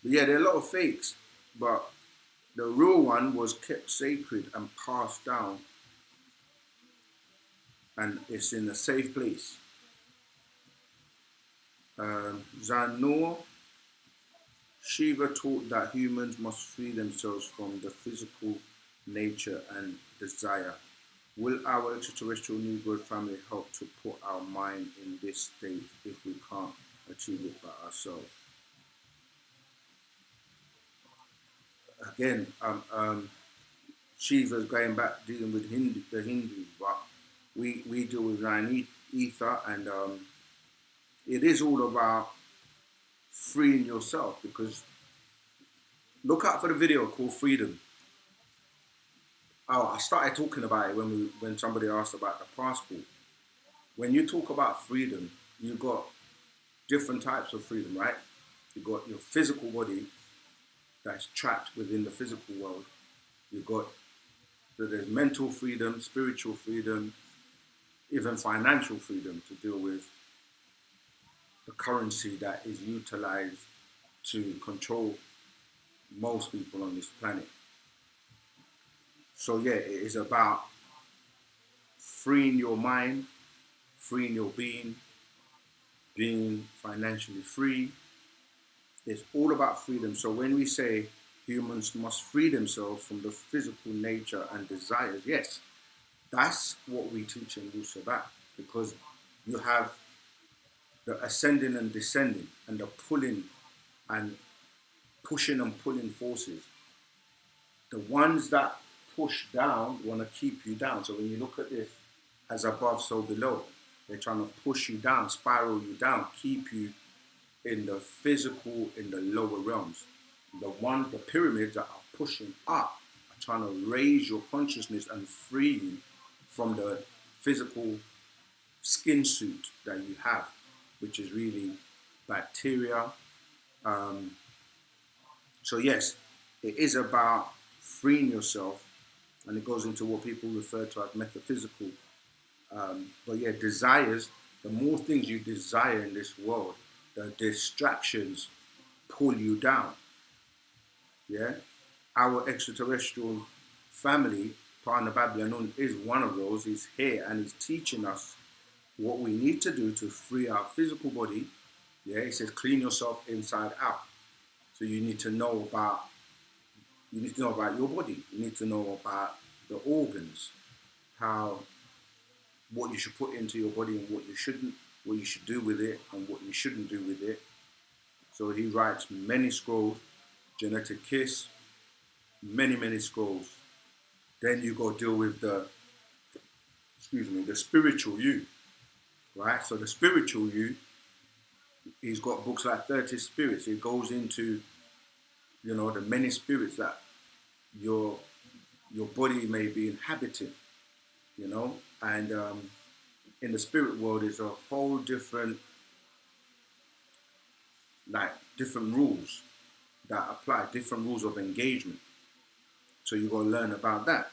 But yeah, there are a lot of fakes, but the real one was kept sacred and passed down, and it's in a safe place. Zanur, Shiva taught that humans must free themselves from the physical nature and desire. Will our extraterrestrial Negroid family help to put our mind in this state if we can't achieve it by ourselves? Again, Shiva's going back dealing with the Hindus, but we deal with 9 ether, and it is all about freeing yourself, because look out for the video called Freedom. Oh, I started talking about it when somebody asked about the passport. When you talk about freedom, you got different types of freedom, right? You got your physical body that's trapped within the physical world. You got So there's mental freedom, spiritual freedom, even financial freedom to deal with the currency that is utilized to control most people on this planet. So yeah, it is about freeing your mind, freeing your being financially free. It's all about freedom. So when we say humans must free themselves from the physical nature and desires, yes, that's what we teach in Wu-Sabat, because you have the ascending and descending and the pulling and pushing and pulling forces. The ones that push down want to keep you down. So when you look at this, as above, so below, they're trying to push you down, spiral you down, keep you in the physical, in the lower realms. The pyramids that are pushing up are trying to raise your consciousness and free you from the physical skin suit that you have, which is really bacteria. So yes, it is about freeing yourself, and it goes into what people refer to as metaphysical. But yeah, desires, the more things you desire in this world, the distractions pull you down. Yeah, our extraterrestrial family, Partner Babylon, is one of those. He's here and he's teaching us what we need to do to free our physical body. Yeah, he says clean yourself inside out. So you need to know about your body. You need to know about the organs, how what you should put into your body and what you shouldn't, what you should do with it and what you shouldn't do with it. So he writes many scrolls, genetic kiss, many scrolls. Then you go deal with the spiritual you, right? So the spiritual you, he's got books like 30 Spirits. It goes into, the many spirits that your body may be inhabiting, and in the spirit world is a whole different, different rules that apply, different rules of engagement. So you got to learn about that.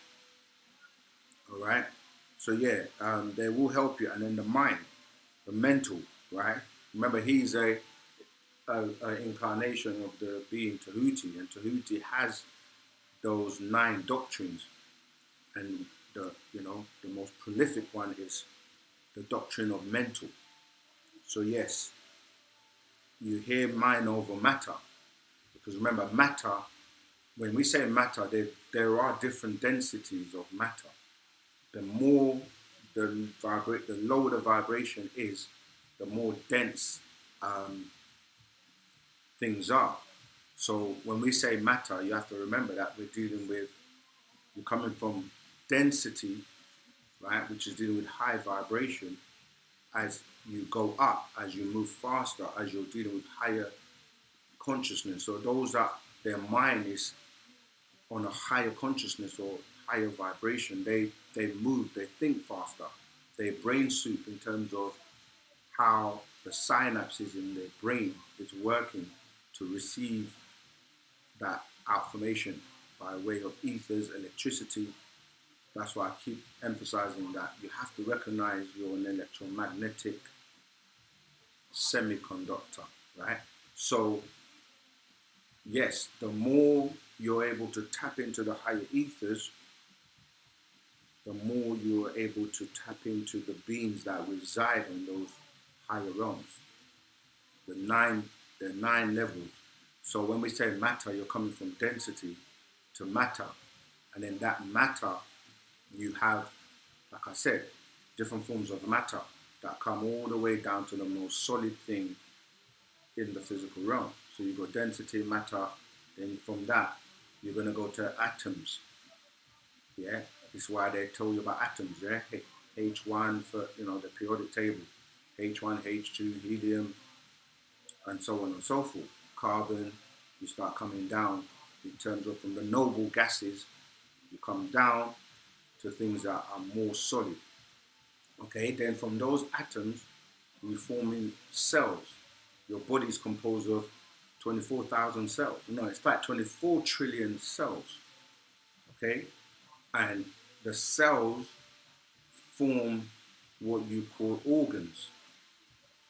All right. So yeah, they will help you. And then the mind, the mental, right? Remember, he's a incarnation of the being Tahuti, and Tahuti has those 9 doctrines, and the most prolific one is the doctrine of mental. So yes, you hear mind over matter, because remember, matter. When we say matter, there are different densities of matter. The more the lower the vibration is, the more dense things are. So when we say matter, you have to remember that we're coming from density, right, which is dealing with high vibration. As you go up, as you move faster, as you're dealing with higher consciousness. So those that their mind is on a higher consciousness or higher vibration, they move, they think faster. Their brain soup in terms of how the synapses in their brain is working to receive that information by way of ethers, electricity. That's why I keep emphasizing that you have to recognize you're an electromagnetic semiconductor, right? So yes, the more you're able to tap into the higher ethers, the more you're able to tap into the beings that reside in those higher realms, the nine levels. So when we say matter, you're coming from density to matter, and in that matter, you have, like I said, different forms of matter that come all the way down to the most solid thing in the physical realm. So you've got density, matter, then from that, you're going to go to atoms. Yeah, this is why they told you about atoms, yeah? H1 for, the periodic table, H1, H2, helium, and so on and so forth. Carbon, you start coming down in terms of from the noble gases, you come down to things that are more solid. Okay, then from those atoms, we form in cells. Your body is composed of 24,000 cells. No, it's like 24 trillion cells. Okay, and the cells form what you call organs.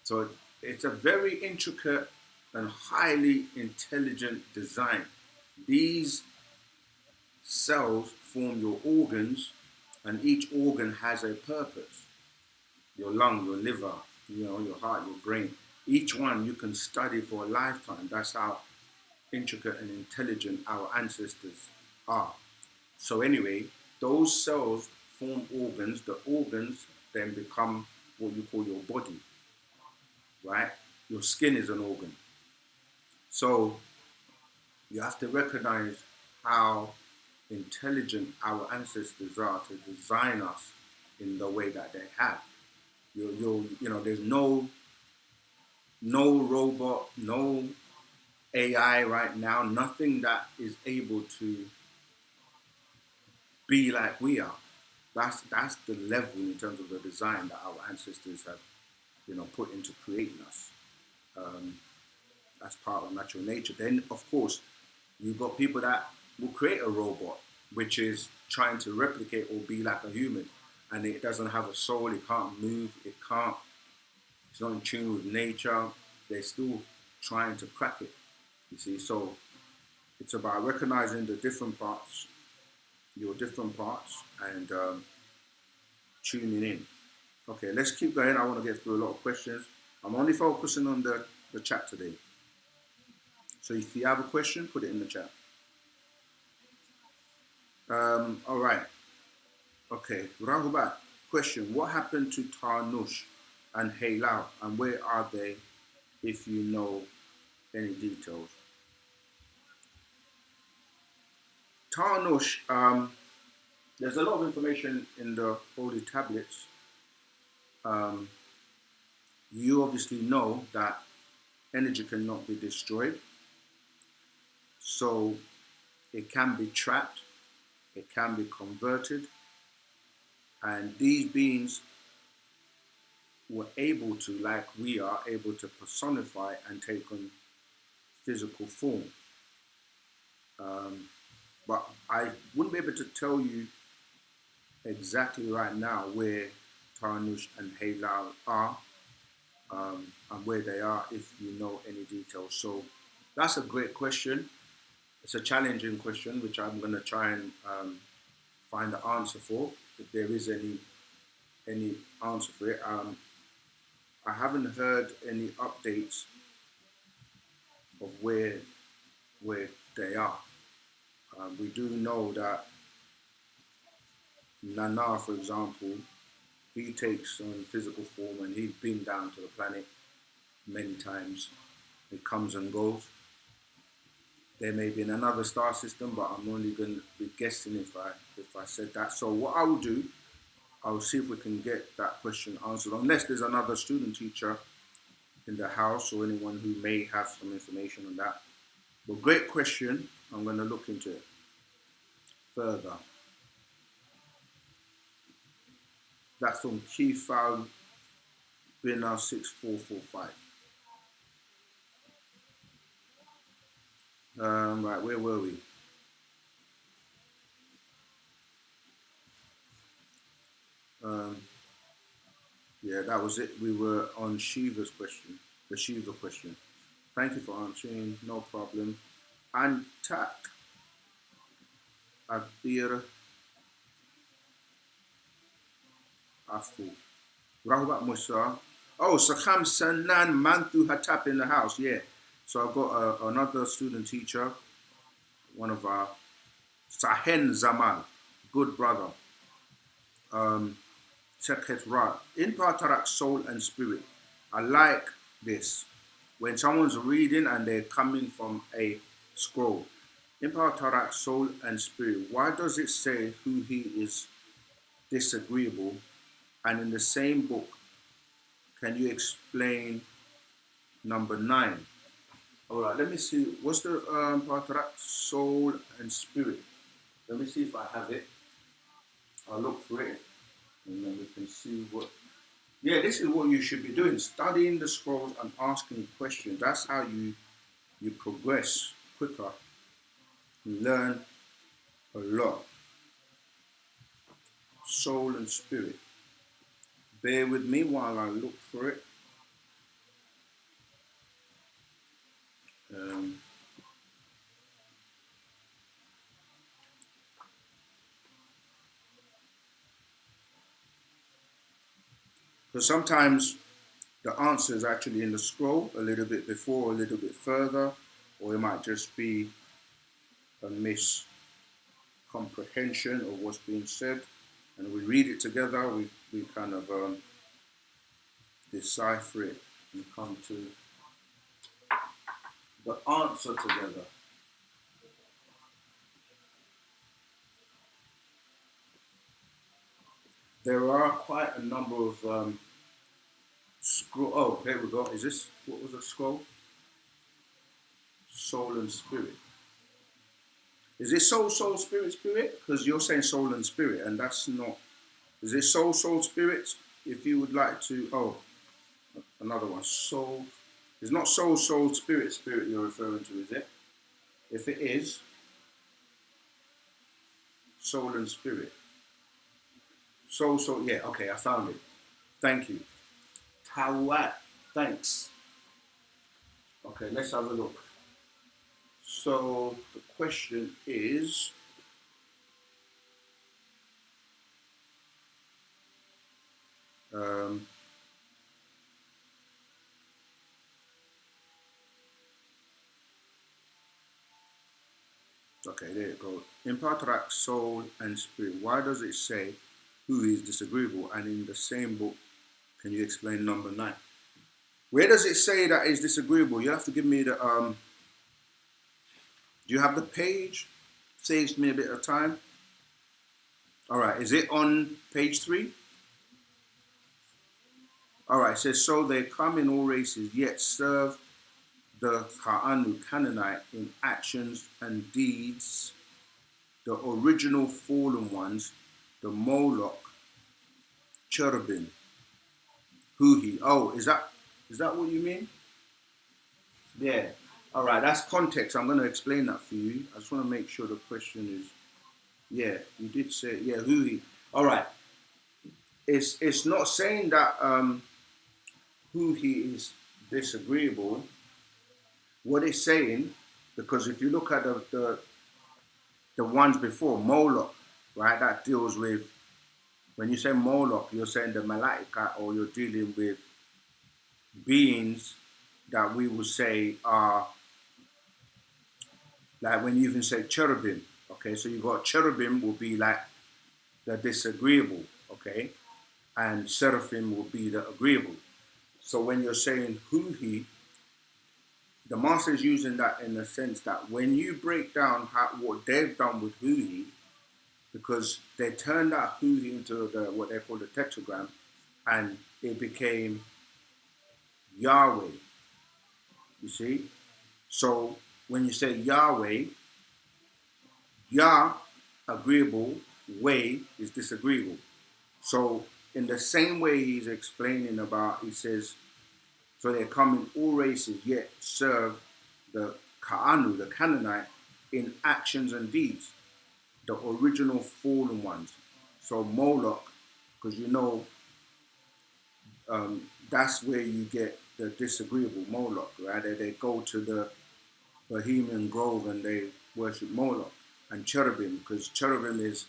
So it's a very intricate and highly intelligent design. These cells form your organs, and each organ has a purpose. Your lung, your liver, your heart, your brain. Each one you can study for a lifetime. That's how intricate and intelligent our ancestors are. So anyway, those cells form organs. The organs then become what you call your body, right? Your skin is an organ. So you have to recognize how intelligent our ancestors are to design us in the way that they have. There's no robot, no AI right now, nothing that is able to be like we are. That's the level in terms of the design that our ancestors have, put into creating us. Um, that's part of natural nature. Then, of course, you've got people that will create a robot, which is trying to replicate or be like a human, and it doesn't have a soul. It can't move. It's not in tune with nature. They're still trying to crack it. You see, so it's about recognizing the different parts, your different parts, and tuning in. Okay, let's keep going. I want to get through a lot of questions. I'm only focusing on the chat today. So if you have a question, put it in the chat. All right. Okay, Rahubat, question. What happened to Tarnush and Heilau, and where are they, if you know any details? Tarnush, there's a lot of information in the holy tablets. You obviously know that energy cannot be destroyed. So it can be trapped, it can be converted, and these beings were able to, like we are, able to personify and take on physical form. But I wouldn't be able to tell you exactly right now where Tarnush and Halal are, and where they are, if you know any details. So that's a great question. It's a challenging question, which I'm going to try and find the answer for, if there is any answer for it. I haven't heard any updates of where they are. We do know that Nana, for example, he takes on physical form, and he's been down to the planet many times. It comes and goes. There may be in another star system, but I'm only going to be guessing if I said that. So what I will do, I'll see if we can get that question answered, unless there's another student teacher in the house or anyone who may have some information on that. But great question. I'm going to look into it further. That's from Keyfile Bina 6445. Right, where were we? Yeah, that was it. We were on Shiva's question, the Shiva question. Thank you for answering, no problem. Antak Abir Afu. Rahubat Musa. Oh, Sakham Sanan Manthu Hatap in the house, yeah. So I've got another student teacher, one of our Sahen Zaman, good brother. Sekhet Ra. In Patarak Soul and Spirit. I like this. When someone's reading and they're coming from a scroll. In Patarak Soul and Spirit. Why does it say who he is disagreeable? And in the same book, can you explain number 9? All right, let me see. What's the Patarak Soul and Spirit? Let me see if I have it. I'll look for it, and then we can see what. Yeah, this is what you should be doing: studying the scrolls and asking questions. That's how you progress quicker, and learn a lot. soul and spirit. Bear with me while I look for it. Because sometimes the answer is actually in the scroll, a little bit before, a little bit further, or it might just be a miscomprehension of what's being said. And we read it together, we kind of decipher it and come to the answer together. There are quite a number of scroll. Oh, here we go. Is this, what was the scroll? Soul and spirit. Is it soul, soul, spirit, spirit? Because you're saying soul and spirit, and that's not. Is it soul, soul, spirit? If you would like to, oh, another one. Soul. It's not soul, soul, spirit, spirit you're referring to, is it? If it is, soul and spirit. Soul, soul, yeah, okay, I found it. Thank you. Tawat, thanks. Okay, let's have a look. So the question is, okay, there you go. In Patrak, soul and spirit, why does it say who is disagreeable? And in the same book, can you explain number 9? Where does it say that is disagreeable? You have to give me the, do you have the page? Saves me a bit of time. All right, is it on page 3? All right, it says, so they come in all races, yet serve the Canaanite in actions and deeds, the original fallen ones, the Moloch, cherubim, Huhi. Oh, is that what you mean? Yeah. All right, that's context. I'm going to explain that for you. I just want to make sure the question is, yeah, you did say, yeah, Huhi. All right. It's not saying that Huhi is disagreeable. What it's saying, because if you look at the ones before, Moloch, right, that deals with, when you say Moloch, you're saying the Malaika, or you're dealing with beings that we would say are, like when you even say cherubim, okay, so you got cherubim will be like the disagreeable, okay, and seraphim will be the agreeable. So when you're saying Huhi, the master is using that in the sense that when you break down what they've done with Huhi, because they turned that Huhi into what they call the tetragram, and it became Yahweh. You see? So when you say Yahweh, Yah, agreeable, way is disagreeable. So in the same way he's explaining about, he says, so they come in all races, yet serve the Ka'anu, the Canaanite, in actions and deeds, the original fallen ones. So Moloch, because you know, that's where you get the disagreeable Moloch, right? They go to the Bohemian Grove and they worship Moloch. And cherubim, because cherubim is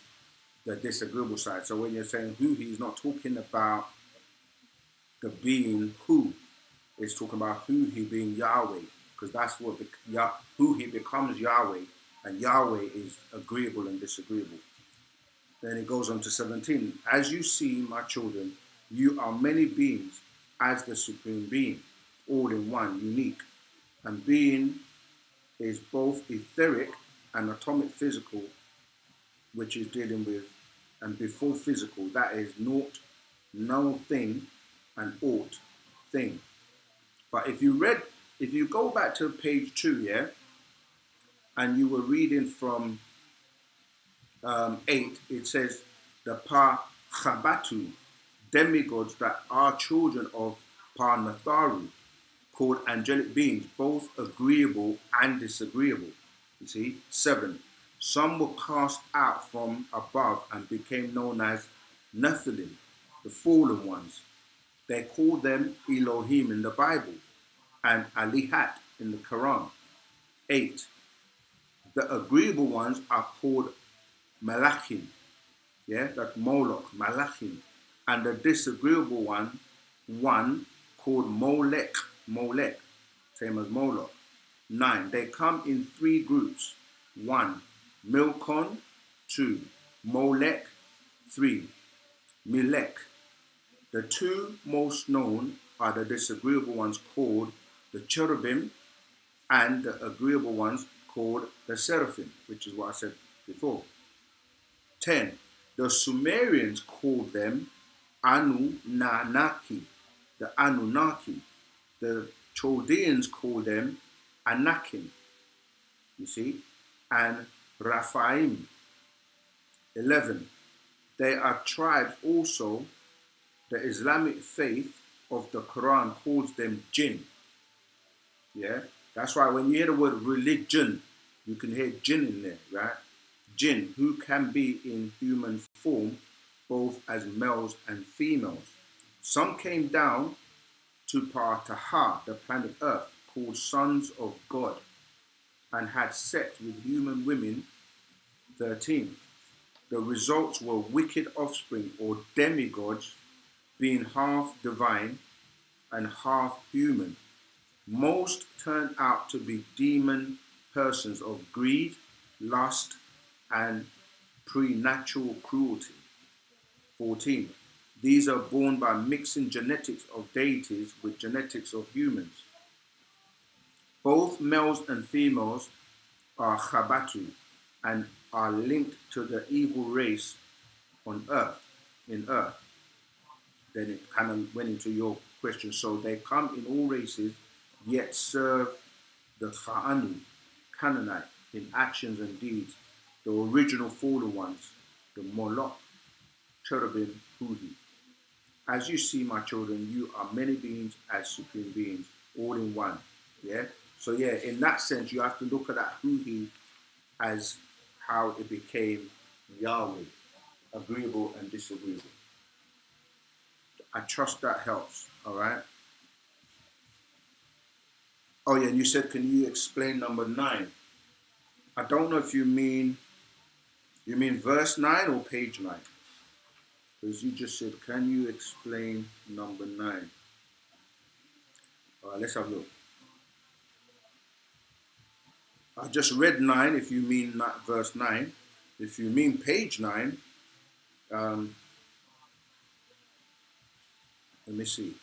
the disagreeable side. So when you're saying who, he's not talking about the being who. It's talking about who he being Yahweh, because that's what who he becomes Yahweh, and Yahweh is agreeable and disagreeable. Then it goes on to 17. As you see, my children, you are many beings as the supreme being, all in one, unique. And being is both etheric and atomic physical, which is dealing with, and before physical, that is naught, no thing, and ought, thing. But if you go back to page 2, yeah, and you were reading from 8, it says, the Pa-Chabatu, demigods that are children of Pa-Natharu, called angelic beings, both agreeable and disagreeable. You see, 7, some were cast out from above and became known as Nephilim, the fallen ones. They call them Elohim in the Bible and Alihat in the Quran. 8. The agreeable ones are called Malachim. Yeah, like Moloch, Malachim. And the disagreeable one called Molech, same as Moloch. 9. They come in 3 groups. 1. Milcon. 2. Molech. 3. Milech. The 2 most known are the disagreeable ones called the cherubim and the agreeable ones called the seraphim, which is what I said before. 10. The Sumerians called them Anunnaki, the Anunnaki. The Chaldeans called them Anakim, you see, and Raphaim. 11. They are tribes also. The Islamic faith of the Quran calls them jinn. Yeah, that's why when you hear the word religion, you can hear jinn in there, right? Jinn, who can be in human form, both as males and females. Some came down to Partaha, the planet Earth, called sons of God, and had sex with human women. 13. The results were wicked offspring or demigods, being half divine and half human. Most turned out to be demon persons of greed, lust, and preternatural cruelty. 14. These are born by mixing genetics of deities with genetics of humans. Both males and females are Chabatu and are linked to the evil race on Earth, in Earth. Then it kind of went into your question. So they come in all races, yet serve the Kha'anu, Canaanite, in actions and deeds, the original fallen ones, the Moloch, cherubim, Hudi. As you see, my children, you are many beings as supreme beings, all in one. Yeah? So yeah, in that sense, you have to look at that Hudi as how it became Yahweh, agreeable and disagreeable. I trust that helps, all right? Oh yeah, and you said, can you explain number 9? I don't know if you mean verse 9 or page 9? Because you just said, can you explain number 9? All right, let's have a look. I just read 9 if you mean verse 9. If you mean page 9, let me see.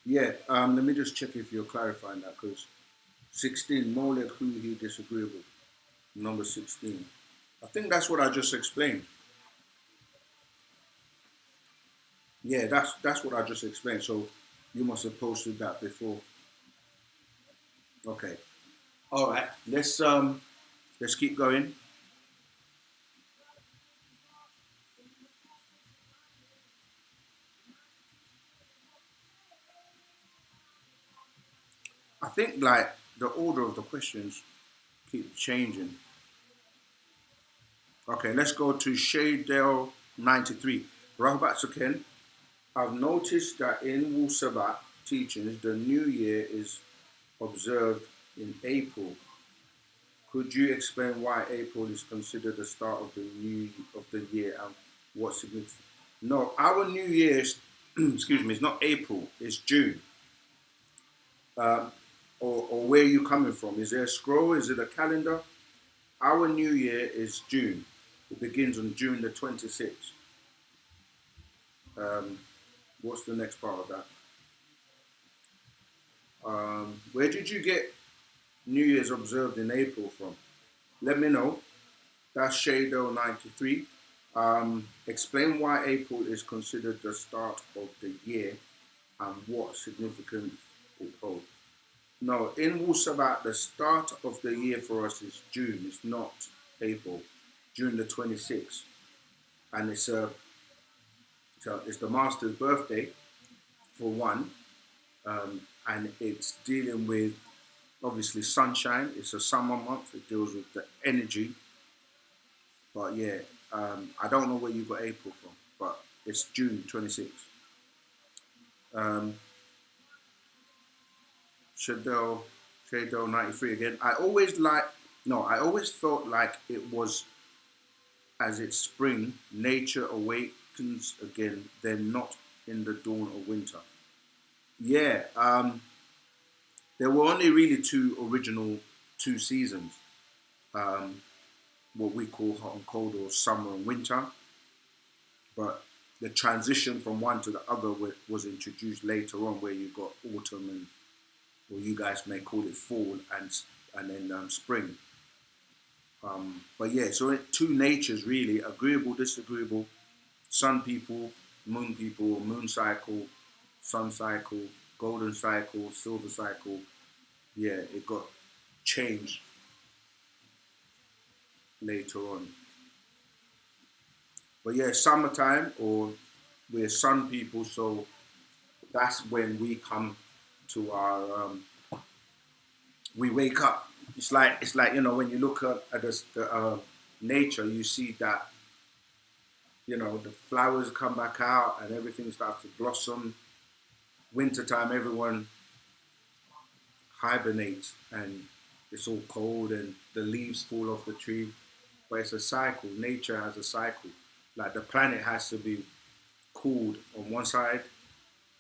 Yeah, let me just check if you're clarifying that, because 16, Molech, who he disagreeable. Number 16. I think that's what I just explained. Yeah, that's what I just explained. So you must have posted that before. Okay. All right. Let's keep going. I think like the order of the questions keep changing. Okay, let's go to Shaydale 93. Rahabat Suken, I've noticed that in Wu-Sabat teachings, the new year is observed in April. Could you explain why April is considered the start of the year and what significance? No, our new year is, excuse me, it's not April, it's June. Or where are you coming from? Is there a scroll? Is it a calendar? Our new year is June. It begins on June the 26th. What's the next part of that? Where did you get New Year's observed in April from? Let me know. That's Shado 93. Explain why April is considered the start of the year and what significance it holds. No, in Wu-Sabat, the start of the year for us is June. It's not April. June the 26th. And it's the Master's birthday, for one. And it's dealing with obviously sunshine. It's a summer month. It deals with the energy. But yeah, I don't know where you got April from, but it's June 26th. Um, Shadell 93 again. I always felt like it was as it's spring, nature awakens again, then not in the dawn of winter. Yeah, there were only really two seasons, um, what we call hot and cold or summer and winter. But the transition from one to the other was introduced later on, where you got autumn and, or you guys may call it fall and then spring. But yeah, so two natures really, agreeable, disagreeable, sun people, moon cycle, sun cycle, golden cycle, silver cycle. Yeah, it got changed later on. But yeah, summertime, or we're sun people, so that's when we come to our we wake up. It's like when you look at the nature, you see that the flowers come back out and everything starts to blossom. Wintertime, everyone hibernates and it's all cold and the leaves fall off the tree. But it's a cycle. Nature has a cycle. Like the planet has to be cooled on one side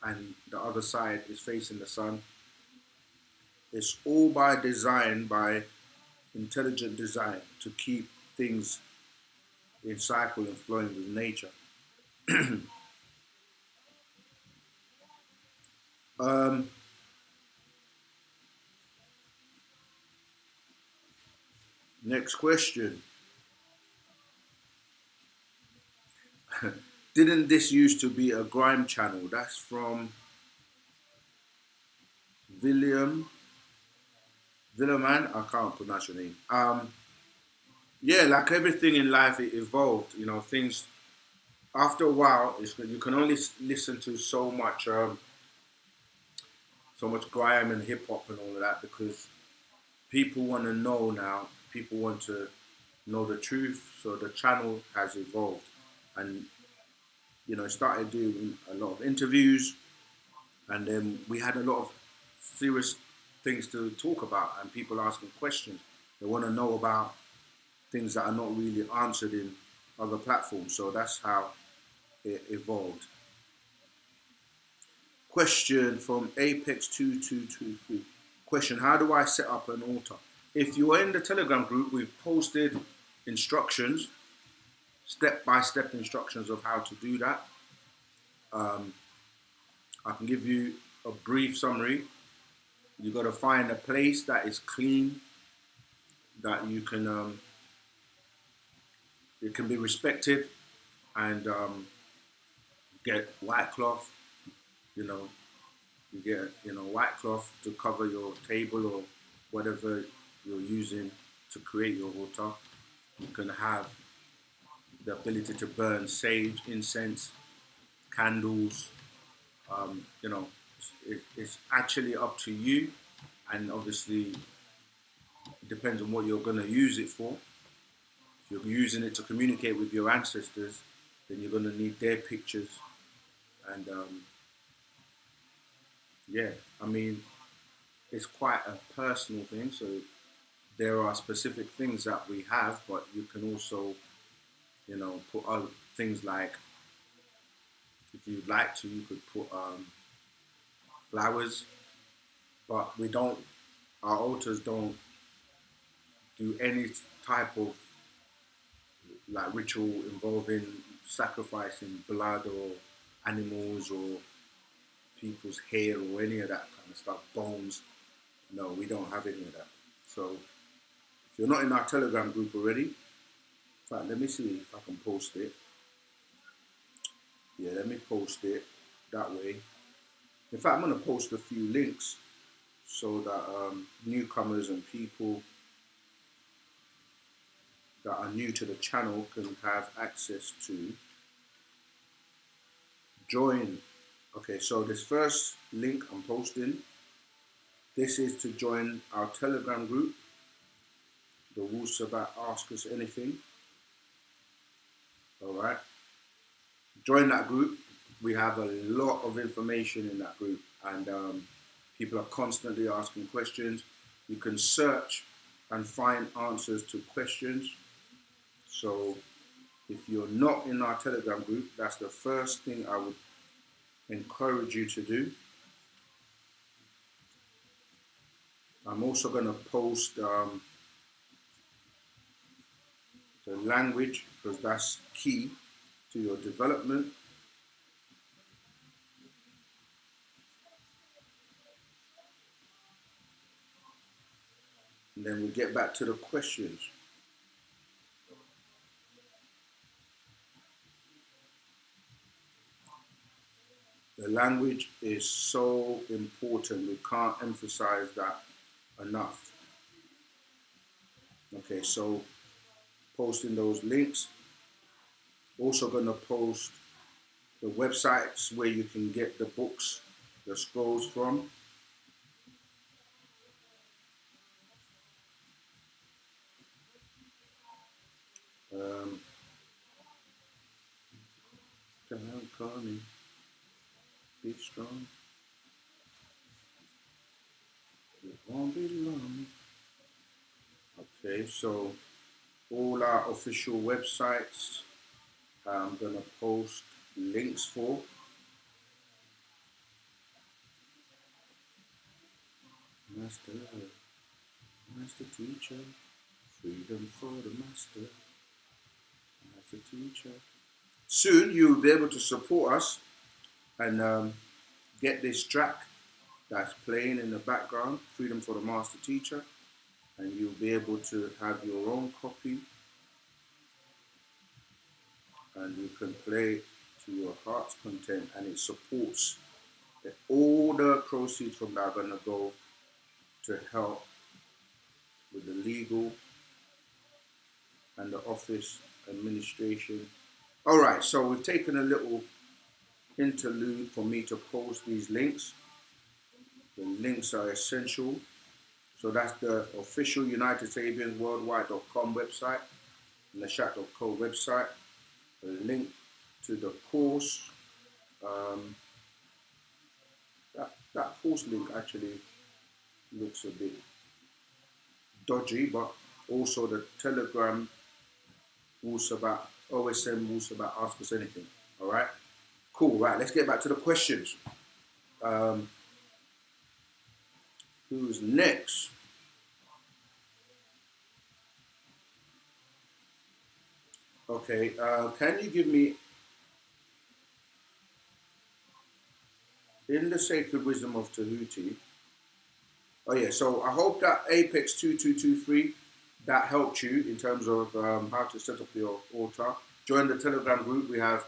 and the other side is facing the sun. It's all by design, by intelligent design, to keep things in cycle and flowing with nature. um, Next question. Didn't this used to be a grime channel? That's from William Villaman. I can't pronounce your name. Yeah, like everything in life, it evolved. Things after a while, you can only listen to so much grime and hip hop and all of that because people want to know now. People want to know the truth. So the channel has evolved, and started doing a lot of interviews, and then we had a lot of serious things to talk about, and people asking questions. They want to know about things that are not really answered in other platforms. So that's how it evolved. Question from Apex2223. Question: how do I set up an altar? If you are in the Telegram group, we've posted instructions, step-by-step instructions of how to do that. I can give you a brief summary. You got to find a place that is clean, that you can it can be respected, and get white cloth. You get white cloth to cover your table or whatever you're using to create your altar. You can have the ability to burn sage, incense, candles. It's actually up to you, and obviously it depends on what you're going to use it for. If you're using it to communicate with your ancestors, then you're going to need their pictures. And yeah, I mean, it's quite a personal thing. So there are specific things that we have, but you can also, put other things like, if you'd like to, you could put flowers, but we don't, our altars don't do any type of like ritual involving sacrificing blood or animals or people's hair or any of that kind of stuff, bones. No, we don't have any of that. So if you're not in our Telegram group already, in fact, let me see if I can post it. Yeah, let me post it that way. In fact, I'm going to post a few links so that newcomers and people that are new to the channel can have access to join. Okay, so this first link I'm posting This is to join our Telegram group, the Wu-Sabat Ask Us Anything. All right. Join that group. We have a lot of information in that group, and people are constantly asking questions. You can search and find answers to questions. So if you're not in our Telegram group, that's the first thing I would encourage you to do. I'm also going to post the language, because that's key to your development. And then we get back to the questions. The language is so important. We can't emphasize that enough. Okay, so posting those links. Also going to post the websites where you can get the books, the scrolls from. Coming, be strong. It won't be long. Okay, so all our official websites, I'm gonna post links for. Master, master teacher, freedom for the master, master teacher. Soon you'll be able to support us and get this track that's playing in the background, Freedom for the Master Teacher, and you'll be able to have your own copy and you can play to your heart's content, and it supports that all the proceeds from that are going to go to help with the legal and the office administration. All right, so we've taken a little interlude for me to post these links. The links are essential. So that's the official UnitedSabiansWorldwide.com website and the Chat.co website. The link to the course. That course link actually looks a bit dodgy, but also the Telegram Wu-Sabat, OSM Wu-Sabat Ask Us Anything. All right, cool. Right, let's get back to the questions. Who's next? Okay, can you give me, in the sacred wisdom of Tahuti? Oh yeah, so I hope that Apex 2223, that helped you in terms of how to set up your altar. Join the Telegram group. We have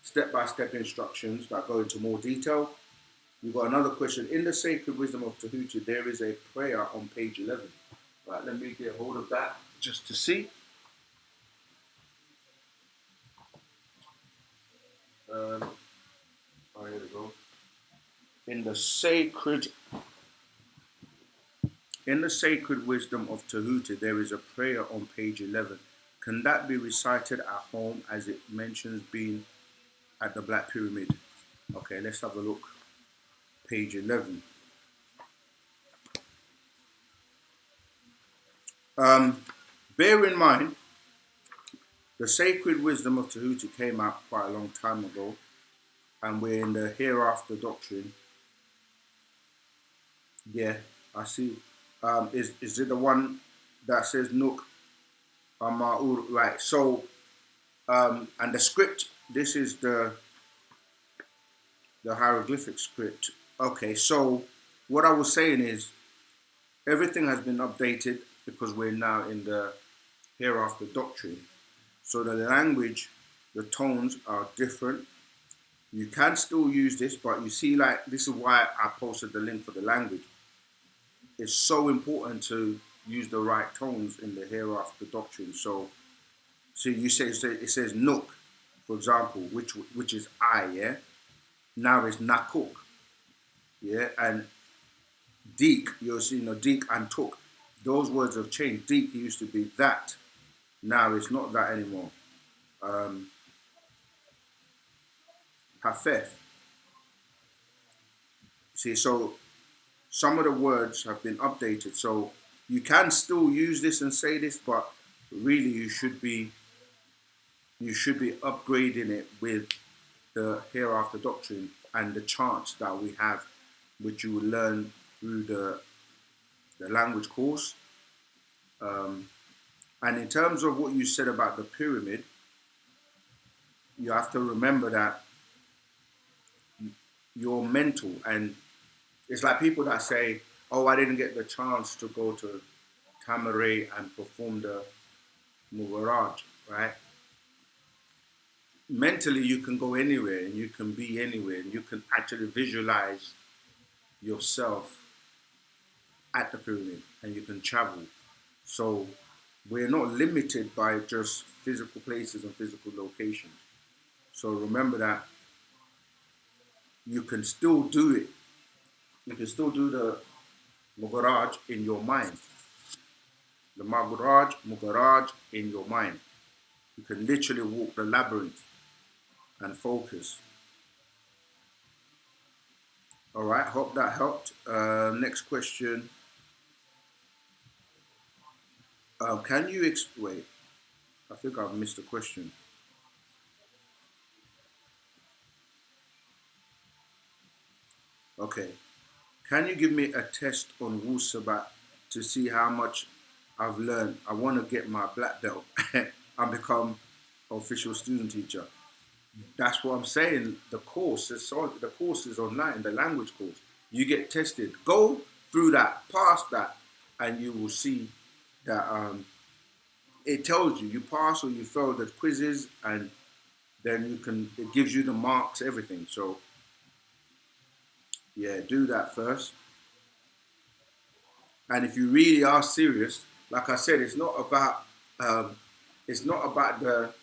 step-by-step instructions that go into more detail. You've got another question. In the sacred wisdom of Tahuti, there is a prayer on page 11. Right, let me get hold of that just to see. Oh, here we go. In the sacred wisdom of Tahuti, there is a prayer on page 11. Can that be recited at home as it mentions being at the Black Pyramid? Okay, let's have a look. Page 11. Bear in mind, the sacred wisdom of Tahuti came out quite a long time ago, and we're in the hereafter doctrine. Yeah, I see. Is it the one that says Nuk Ama'ur? Right, so, and the script, this is the hieroglyphic script. Okay, so what I was saying is everything has been updated because we're now in the hereafter doctrine. So the language, the tones are different. You can still use this, but you see, like, this is why I posted the link for the language. It's so important to use the right tones in the hereafter doctrine. So you say it says Nuk, for example, which is I, yeah? Now it's Nakuk, yeah? And Deek, you're seeing Deek and took. Those words have changed. Deek used to be that. Now it's not that anymore. Hafeth. See, so some of the words have been updated. So you can still use this and say this, but really you should be upgrading it with the hereafter doctrine and the chants that we have, which you will learn through the language course. And in terms of what you said about the pyramid, you have to remember that you're mental. And it's like people that say, oh, I didn't get the chance to go to Tamaray and perform the Mugaraj, right? Mentally, you can go anywhere and you can be anywhere and you can actually visualize yourself at the pyramid and you can travel. So we're not limited by just physical places and physical locations. So remember that you can still do it. You can still do the Mugaraj in your mind. The Mugaraj in your mind. You can literally walk the labyrinth and focus. All right, hope that helped. Next question. Can you wait? I think I've missed a question. Okay. Can you give me a test on Wu-Sabat to see how much I've learned? I want to get my black belt and become official student teacher. That's what I'm saying. The course is online, the language course. You get tested. Go through that, pass that, and you will see that it tells you pass or you fail the quizzes, and then it gives you the marks, everything. So yeah, do that first. And if you really are serious, like I said, it's not about the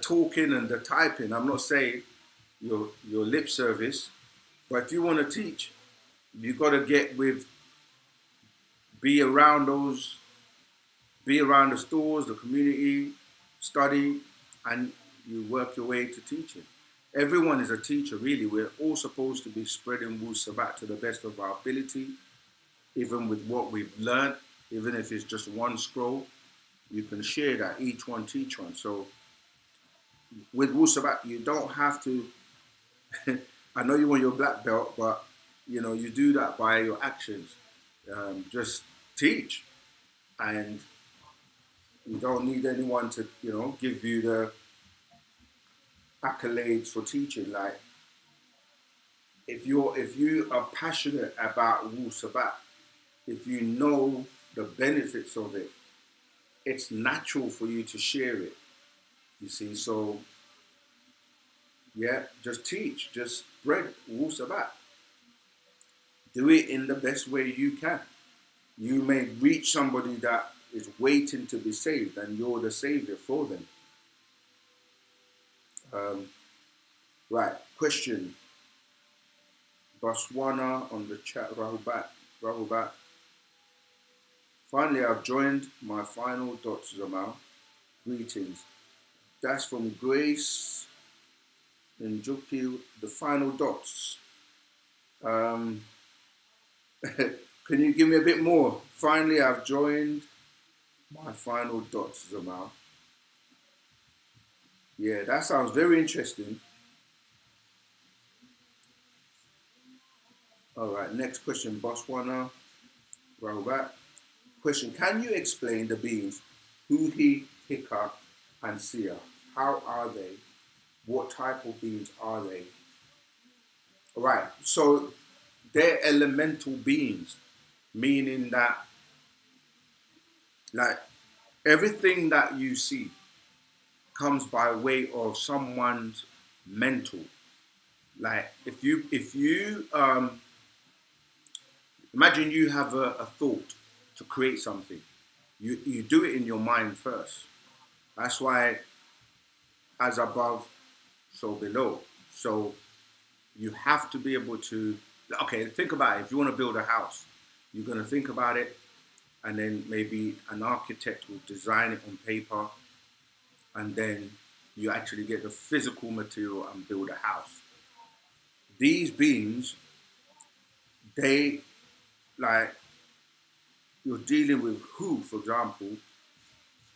talking and the typing. I'm not saying your lip service, but if you want to teach, you got to be around the stores, the community, study, and you work your way to teaching. Everyone is a teacher, really. We're all supposed to be spreading Wu-Sabat to the best of our ability, even with what we've learned, even if it's just one scroll. You can share that, each one teach one. So with Wu-Sabat, you don't have to, I know you want your black belt, but you do that by your actions. Just teach. And you don't need anyone to, give you the accolades for teaching. Like, if you are passionate about Wu-Sabat, if you know the benefits of it, it's natural for you to share it. You see, so yeah, just teach, just spread Wu-Sabat. Do it in the best way you can. You may reach somebody that is waiting to be saved, and you're the savior for them. Right, question. Botswana on the chat, Rahubat. Finally, I've joined my final dots, Zamal. Greetings. That's from Grace and Juki, the final dots. Can you give me a bit more? Finally, I've joined my final dots, Zamal. Yeah, that sounds very interesting. All right, next question, Botswana, Rahubat. Question, can you explain the beans Huhi, Hika, and Sia? How are they? What type of beings are they? All right, so they're elemental beings, meaning that, like, everything that you see comes by way of someone's mental. Like, if you imagine you have a thought to create something, you do it in your mind first. That's why, as above, so below. So you have to be able to, okay, think about it. If you want to build a house, You're going to think about it, and then maybe an architect will design it on paper, and then you actually get the physical material and build a house. These beings, they, like, you're dealing with who, for example,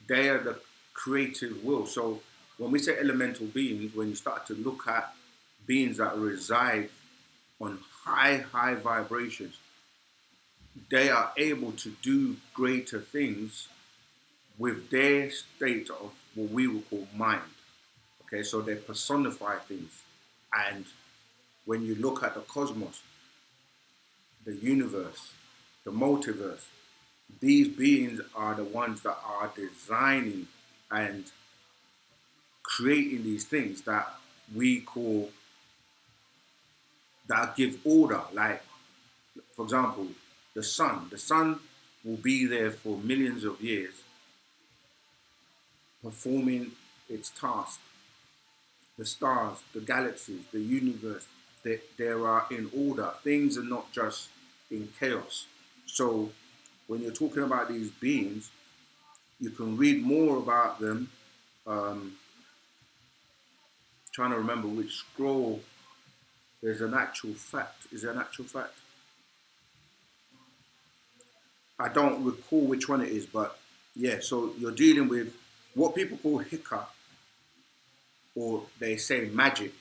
they are the creative will. So when we say elemental beings, when you start to look at beings that reside on high vibrations, they are able to do greater things with their state of what we would call mind. Okay, so they personify things. And when you look at the cosmos, the universe, the multiverse, these beings are the ones that are designing and creating these things that we call, that give order. Like, for example, the sun. The sun will be there for millions of years performing its task. The stars, the galaxies, the universe, they are in order. Things are not just in chaos. So when you're talking about these beings, you can read more about them. Trying to remember which scroll. There's an actual fact. Is there an actual fact? I don't recall which one it is, but yeah. So you're dealing with what people call hika, or they say magic.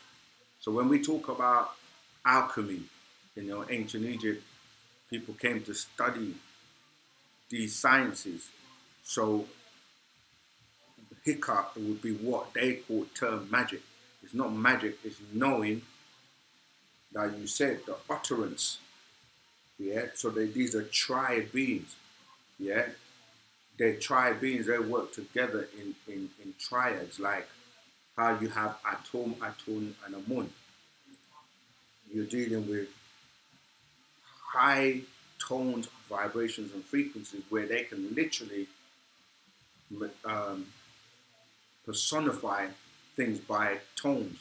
So when we talk about alchemy, ancient Egypt, people came to study these sciences. So hika, it would be what they call term magic. It's not magic, it's knowing that you said the utterance. Yeah. So these are triad beings. Yeah. They're triad beings, they work together in triads, like how you have atom, and a moon. You're dealing with high toned vibrations and frequencies where they can literally um, personify things by tones.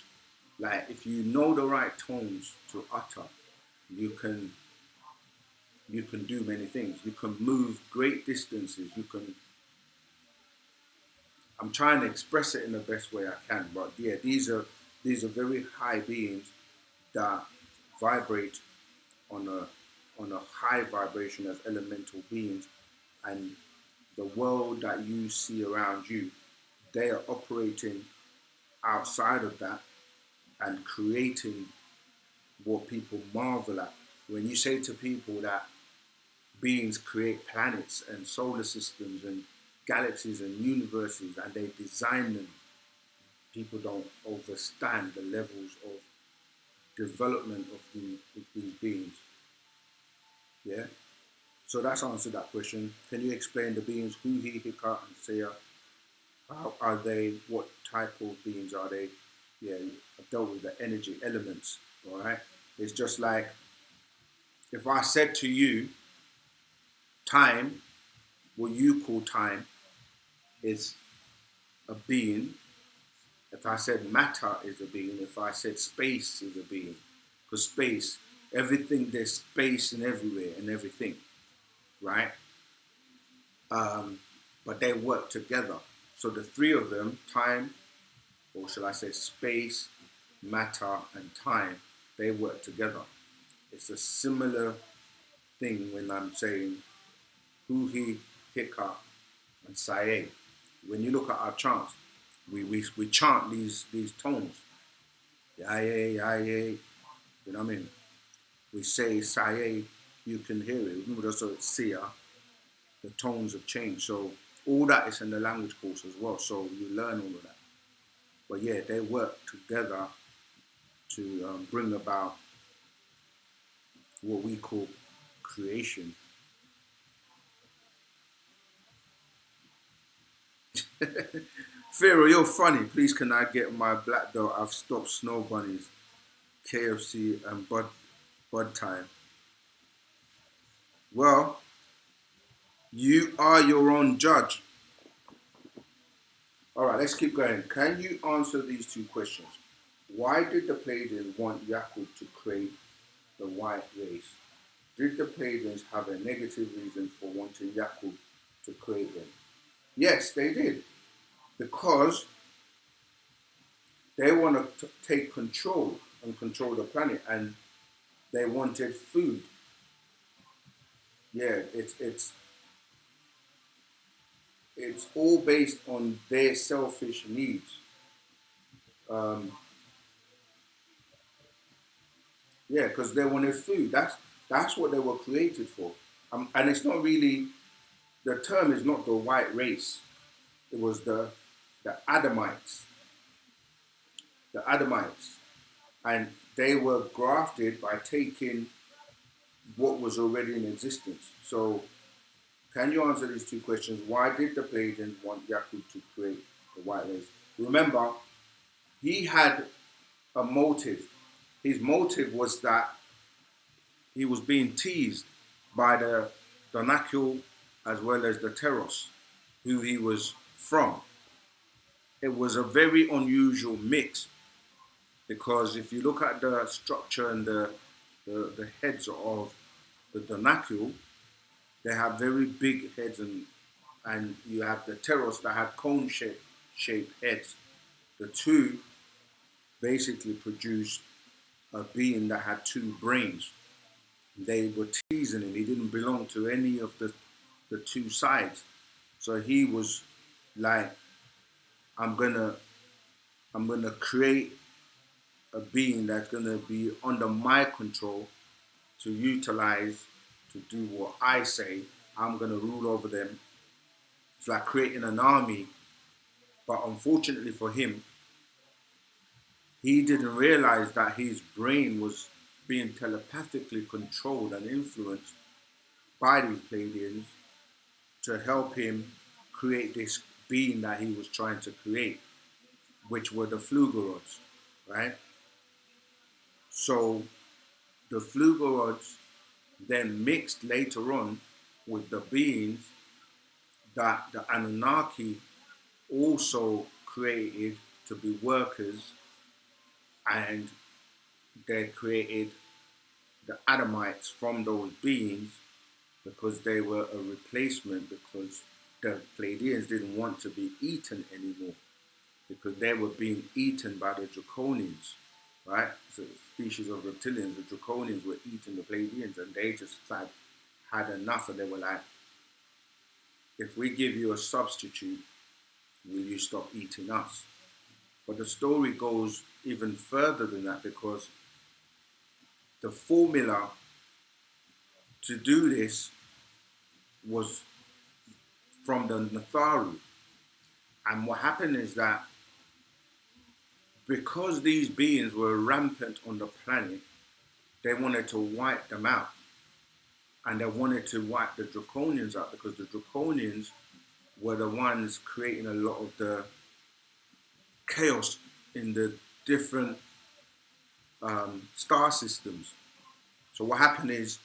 Like if you know the right tones to utter, you can do many things. You can move great distances. I'm trying to express it in the best way I can, but yeah, these are very high beings that vibrate on a high vibration as elemental beings, and the world that you see around you, they are operating outside of that and creating what people marvel at. When you say to people that beings create planets and solar systems and galaxies and universes and they design them, people don't understand the levels of development of these beings. Yeah? So that's answered that question. Can you explain the beings Huhi, Hika, and Seya? How are they? What type of beings are they? Yeah, I've dealt with the energy elements, all right? It's just like if I said to you, time, what you call time, is a being. If I said matter is a being, if I said space is a being, because space, everything, there's space in everywhere and everything, right? But they work together. So the three of them, time, or shall I say space, matter, and time, they work together. It's a similar thing when I'm saying Huhi, Hika, and Saye. When you look at our chants, we chant these tones. Yaye, yaye, you know what I mean? We say Saye, you can hear it. Remember also Sia, the tones have changed. So all that is in the language course as well. So you learn all of that. But yeah, they work together to bring about what we call creation. Pharaoh, you're funny. Please can I get my black belt? I've stopped snow bunnies, KFC and Bud time. Well, you are your own judge. All right, let's keep going. Can you answer these two questions? Why did the Pleiadians want Yakub to create the white race? Did the Pleiadians have a negative reason for wanting Yakub to create them? Yes, they did. Because they want to take control and control the planet, and they wanted food. Yeah, it's all based on their selfish needs. Um, yeah, because they wanted food. That's what they were created for. And it's not really, the term is not the white race. It was the Adamites, the Adamites, and they were grafted by taking what was already in existence. So, can you answer these two questions? Why did the Pleiadians want Yakub to create the white race? Remember, he had a motive. His motive was that he was being teased by the Donakil as well as the Teros, who he was from. It was a very unusual mix because if you look at the structure and the heads of the Donakil, they have very big heads, and you have the Teros that had cone shaped heads. The two basically produced a being that had two brains. They were teasing him. He didn't belong to any of the two sides. So he was like, I'm gonna create a being that's gonna be under my control to utilize to do what I say. I'm gonna rule over them. It's like creating an army. But unfortunately for him, he didn't realize that his brain was being telepathically controlled and influenced by these Pleiadians to help him create this being that he was trying to create, which were the Flugorods, right? So the Flugorods then mixed later on with the beings that the Anunnaki also created to be workers, and they created the Adamites from those beings because they were a replacement, because the Pleiadians didn't want to be eaten anymore because they were being eaten by the Draconians, right? So species of reptilians, the Draconians were eating the Pleiadians, and they just had enough, and they were like, if we give you a substitute, will you stop eating us? But the story goes even further than that, because the formula to do this was from the Natharu. And what happened is that because these beings were rampant on the planet, they wanted to wipe them out. And they wanted to wipe the Draconians out because the Draconians were the ones creating a lot of the chaos in the different star systems. So what happened is,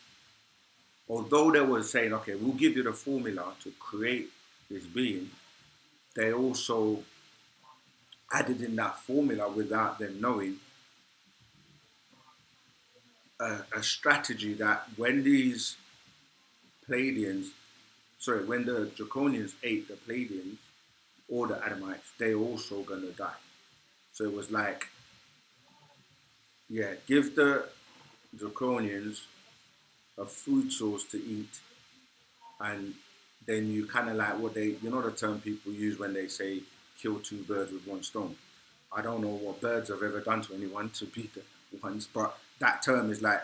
although they were saying, okay, we'll give you the formula to create this being, they also added in that formula, without them knowing, a strategy that when these Pleiadians, when the Draconians ate the Pleiadians or the Adamites, they also gonna die. So it was like, yeah, give the Draconians a food source to eat, and then you kind of like what they, you know, the term people use when they say kill two birds with one stone. I don't know what birds have ever done to anyone to be the ones, but that term is like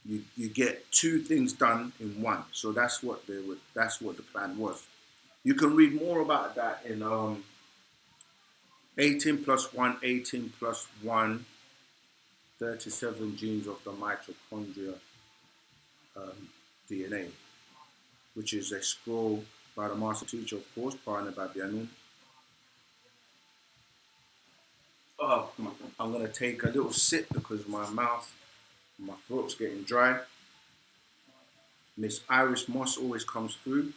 you get two things done in one. So that's what that's what the plan was. You can read more about that in 18 plus 1, 18 plus 1, 37 genes of the mitochondria DNA, which is a scroll by the master teacher, of course, Parana Babianu. Oh, I'm going to take a little sip because my throat's getting dry. Miss Iris Moss always comes through.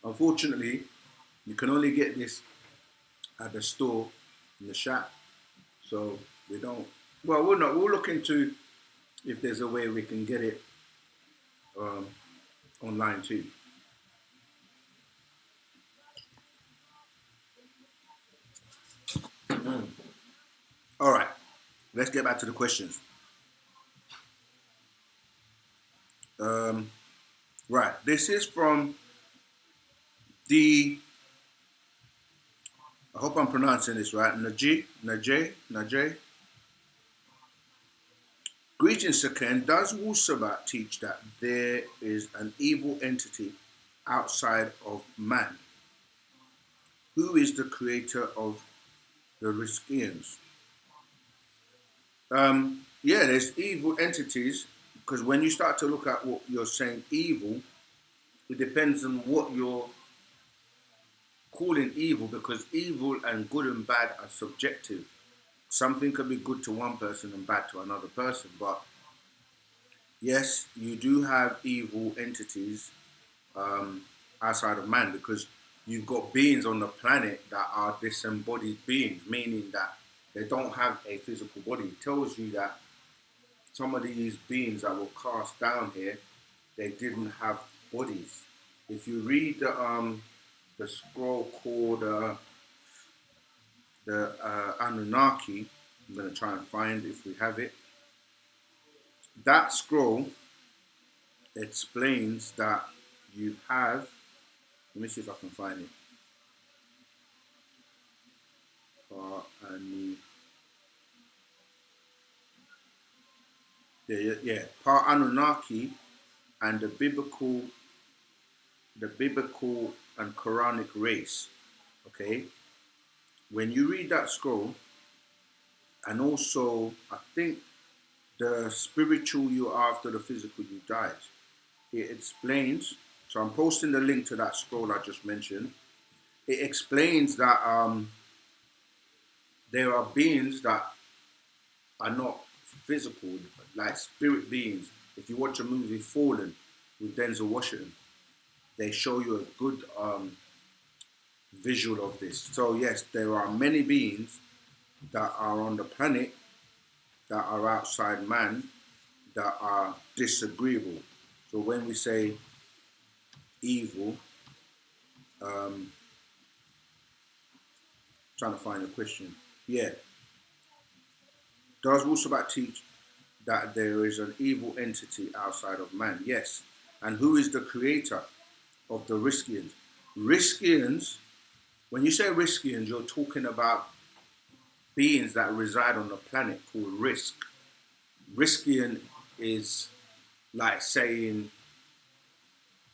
Unfortunately, you can only get this at the store in the shop. So We don't. Well, we're not. We'll look into if there's a way we can get it um, online too. All right. Let's get back to the questions. Um, right. This is from the. I hope I'm pronouncing this right. Najee. Greetings, Saken. Does Wu-Sabat teach that there is an evil entity outside of man? Who is the creator of the Riskians? Yeah, there's evil entities because when you start to look at what you're saying evil, it depends on what you're calling evil because evil and good and bad are subjective. Something can be good to one person and bad to another person, but yes, you do have evil entities um, outside of man because you've got beings on the planet that are disembodied beings, meaning that they don't have a physical body. It tells you that some of these beings that were cast down here, they didn't have bodies. If you read the scroll called the Anunnaki, I'm going to try and find if we have it. That scroll explains that you have, let me see if I can find it. Part Anunnaki and the biblical and Quranic race. Okay, when you read that scroll, and also I think the spiritual you are after the physical you dies. It explains. So I'm posting the link to that scroll I just mentioned. It explains that there are beings that are not physical, like spirit beings. If you watch a movie Fallen with Denzel Washington, they show you a good visual of this. So yes, there are many beings that are on the planet that are outside man that are disagreeable. So when we say evil, trying to find a question. Yeah. Does Wu-Sabat teach that there is an evil entity outside of man? Yes. And who is the creator of the Riskians? Riskians, when you say Riskians, you're talking about beings that reside on the planet called Risk. Riskian is like saying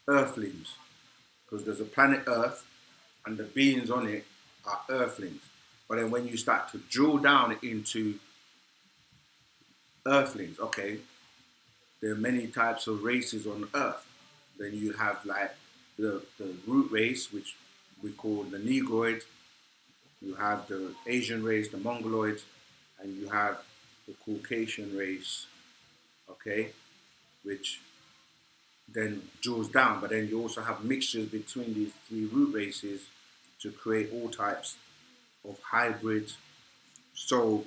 earthlings, because there's a planet Earth and the beings on it are earthlings. But then when you start to drill down into earthlings, okay, there are many types of races on Earth. Then you have like the root race, which we call the Negroid. You have the Asian race, the Mongoloid, and you have the Caucasian race, okay, which then drills down. But then you also have mixtures between these three root races to create all types of hybrids. So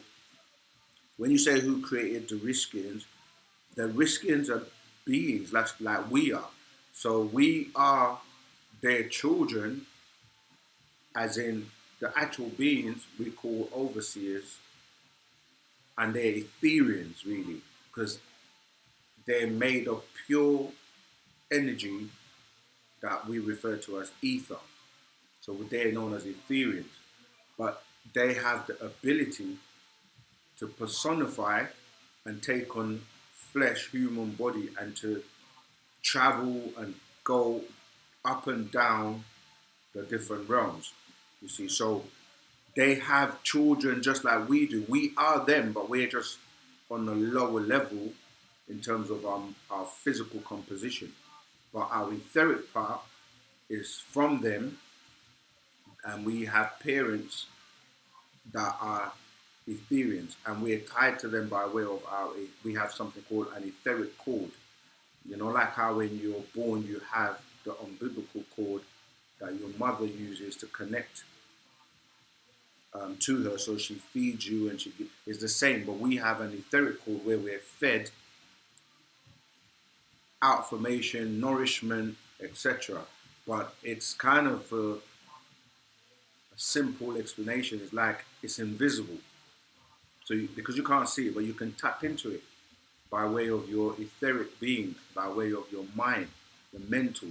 when you say who created the Riskians are beings like we are. So we are their children, as in the actual beings we call overseers, and they're Etherians really, because they're made of pure energy that we refer to as ether. So they're known as Etherians. But they have the ability to personify and take on flesh, human body, and to travel and go up and down the different realms. You see, so they have children just like we do. We are them, but we're just on a lower level in terms of our physical composition. But our etheric part is from them, and we have parents that are Etherians, and we're tied to them by way of we have something called an etheric cord. You know, like how when you're born, you have the umbilical cord that your mother uses to connect to her, so she feeds you and it's the same. But we have an etheric cord where we're fed outformation, nourishment, etc. But it's kind of a simple explanation. It's like it's invisible, so because you can't see it, but you can tap into it by way of your etheric being, by way of your mind, the mental,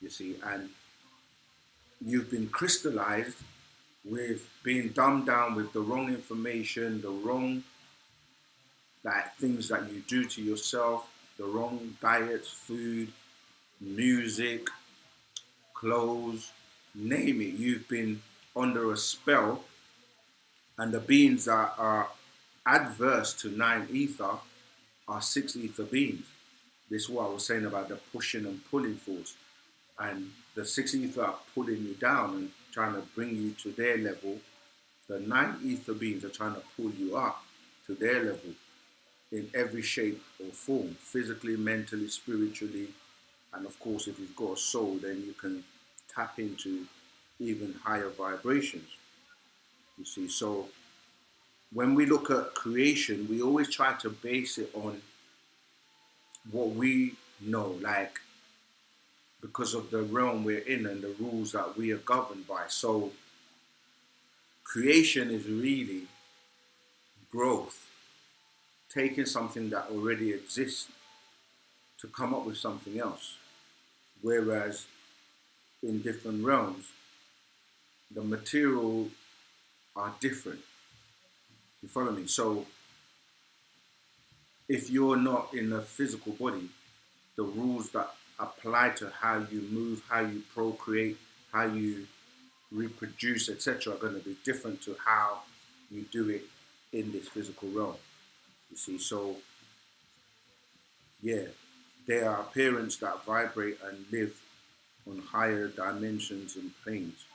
you see, and you've been crystallized with being dumbed down with the wrong information, the wrong things that you do to yourself, the wrong diets, food, music, clothes, name it. You've been under a spell, and the beings that are adverse to 9 ether are 6 ether beings. This is what I was saying about the pushing and pulling force. And the 6 ether are pulling you down and trying to bring you to their level. The 9 ether beings are trying to pull you up to their level in every shape or form, physically, mentally, spiritually. And of course, if you've got a soul, then you can tap into even higher vibrations. You see, so when we look at creation, we always try to base it on what we know, like because of the realm we're in and the rules that we are governed by. So creation is really growth, taking something that already exists to come up with something else. Whereas in different realms, the material are different. You follow me? So if you're not in a physical body, the rules that apply to how you move, how you procreate, how you reproduce, etc., are going to be different to how you do it in this physical realm. You see, so yeah, there are parents that vibrate and live on higher dimensions and planes.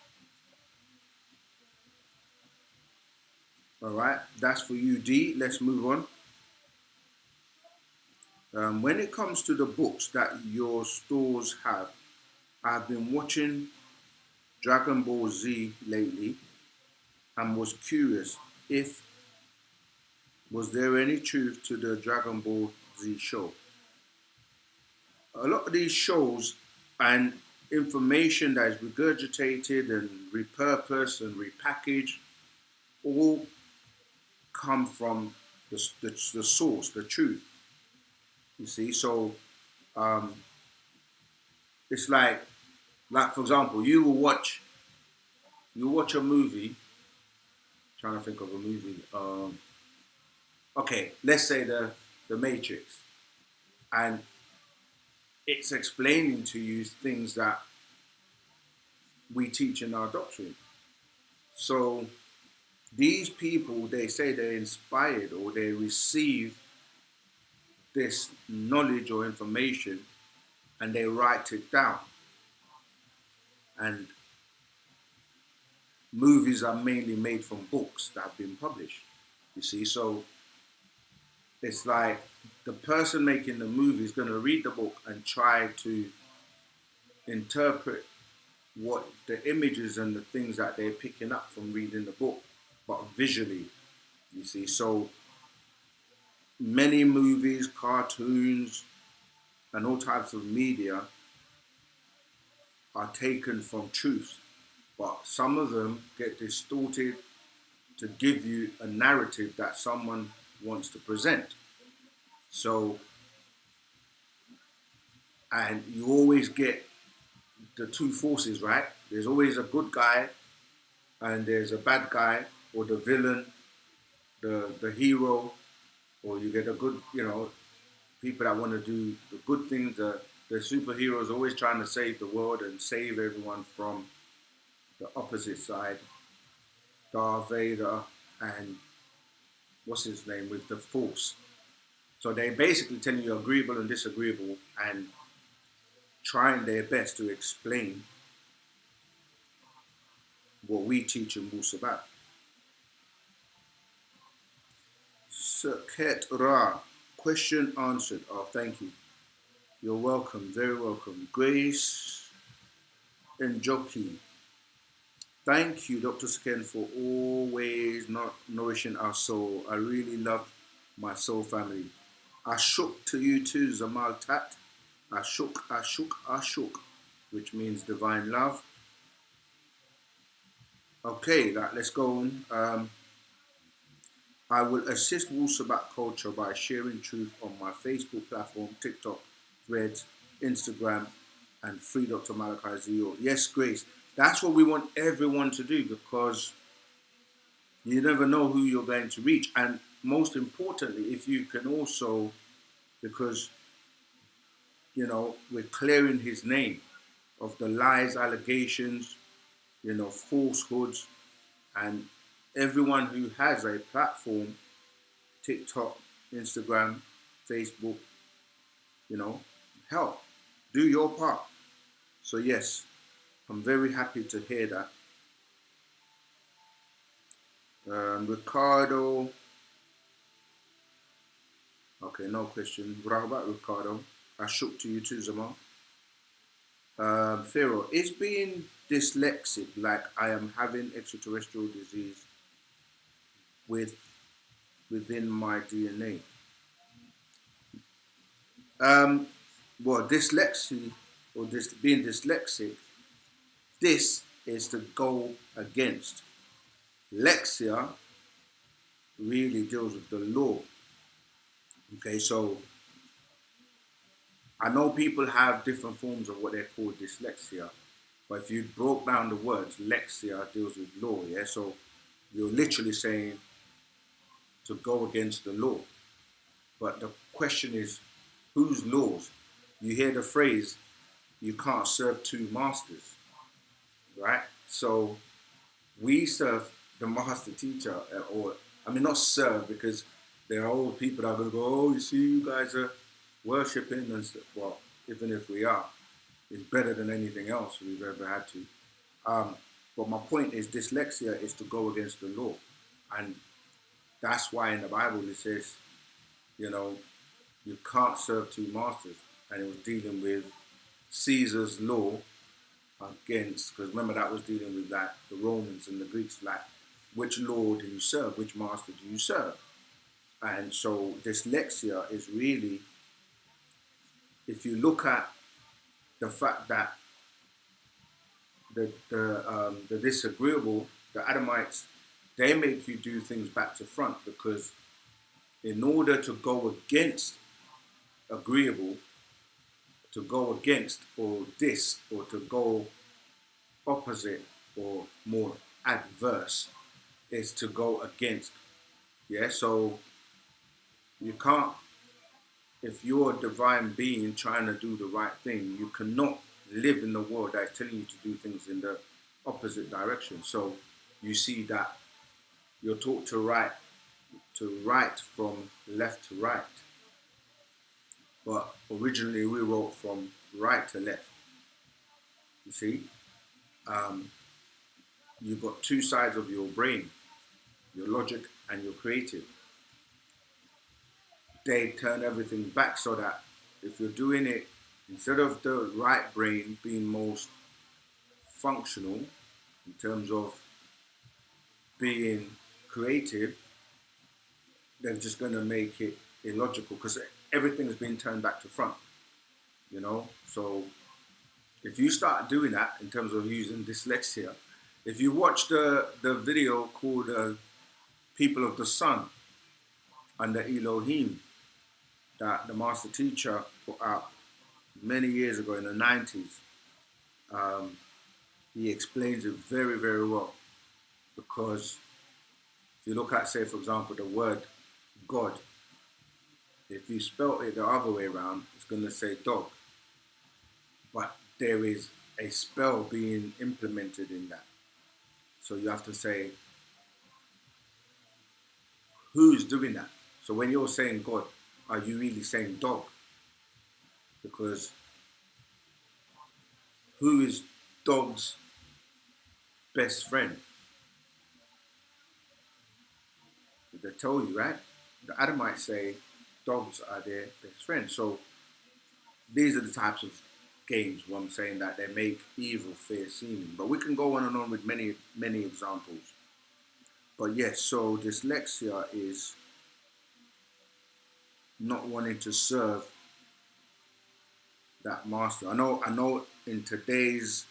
All right, that's for you, D. Let's move on. When it comes to the books that your stores have, I've been watching Dragon Ball Z lately and was curious if was there any truth to the Dragon Ball Z show. A lot of these shows and information that is regurgitated and repurposed and repackaged all come from the source, the truth. You see, so um, it's like for example, you watch a movie. Trying to think of a movie. Okay, let's say the Matrix, and it's explaining to you things that we teach in our doctrine. So these people, they say they're inspired or they receive this knowledge or information and they write it down. And movies are mainly made from books that have been published. You see, so it's like the person making the movie is going to read the book and try to interpret what the images and the things that they're picking up from reading the book, but visually, you see. So many movies, cartoons, and all types of media are taken from truth, but some of them get distorted to give you a narrative that someone wants to present. So, and you always get the two forces, right? There's always a good guy and there's a bad guy, or the villain, the hero, or you get a good, people that want to do the good things. The superheroes always trying to save the world and save everyone from the opposite side. Darth Vader and what's his name with the Force. So they basically telling you agreeable and disagreeable and trying their best to explain what we teach in Wu-Sabat. Saket Ra, question answered. Oh, thank you. You're welcome, very welcome. Grace Njoki, Thank you, Dr. Sken, for always not nourishing our soul. I really love my soul family. Ashuk to you too, Zamal Tat. Ashuk, Ashuk, Ashuk, which means divine love. Okay, let's go on. I will assist Wu-Sabat culture by sharing truth on my Facebook platform, TikTok, Threads, Instagram, and Free Dr. Malachi Zio. Yes, Grace. That's what we want everyone to do, because you never know who you're going to reach. And most importantly, if you can also, because, we're clearing his name of the lies, allegations, falsehoods, and everyone who has a platform, TikTok, Instagram, Facebook, help. Do your part. So yes, I'm very happy to hear that. Ricardo, okay, no question. What about Ricardo? I shook to you too, Zama. Pharaoh, is being dyslexic like I am having extraterrestrial disease within my DNA? Well, dyslexia or being dyslexic, this is to go against. Lexia really deals with the law. Okay, so I know people have different forms of what they call dyslexia, but if you broke down the words, lexia deals with law, yeah? So you're literally saying to go against the law. But the question is, whose laws? You hear the phrase, you can't serve two masters, right? So we serve the master teacher, or I mean, not serve, because there are old people that are going to go, oh, you see, you guys are worshipping and stuff. Well, even if we are, it's better than anything else we've ever had to. But my point is, dyslexia is to go against the law, and that's why in the Bible it says, you can't serve two masters, and it was dealing with Caesar's law against, because remember that was dealing with that the Romans and the Greeks, like which law do you serve, which master do you serve? And so dyslexia is really, if you look at the fact that the disagreeable, the Adamites, they make you do things back to front, because in order to go against agreeable, to go against or to go opposite or more adverse, is to go against. Yeah, so you can't, if you're a divine being trying to do the right thing, you cannot live in the world that's telling you to do things in the opposite direction. So you see that you're taught to write from left to right. But originally we wrote from right to left. You see? You've got two sides of your brain, your logic and your creative. They turn everything back so that if you're doing it, instead of the right brain being most functional in terms of being creative, they're just going to make it illogical, because everything's been turned back to front, So if you start doing that in terms of using dyslexia, if you watch the video called People of the Sun under Elohim, that the master teacher put out many years ago in the 90s, he explains it very, very well. Because if you look at, say, for example, the word God, if you spell it the other way around, it's going to say dog. But there is a spell being implemented in that. So you have to say, who's doing that? So when you're saying God, are you really saying dog? Because who is dog's best friend? They tell you, right? The Adamites say dogs are their best friend. So these are the types of games. What I'm saying that they make evil fair seeming. But we can go on and on with many, many examples. But yes, so dyslexia is not wanting to serve that master. I know in today's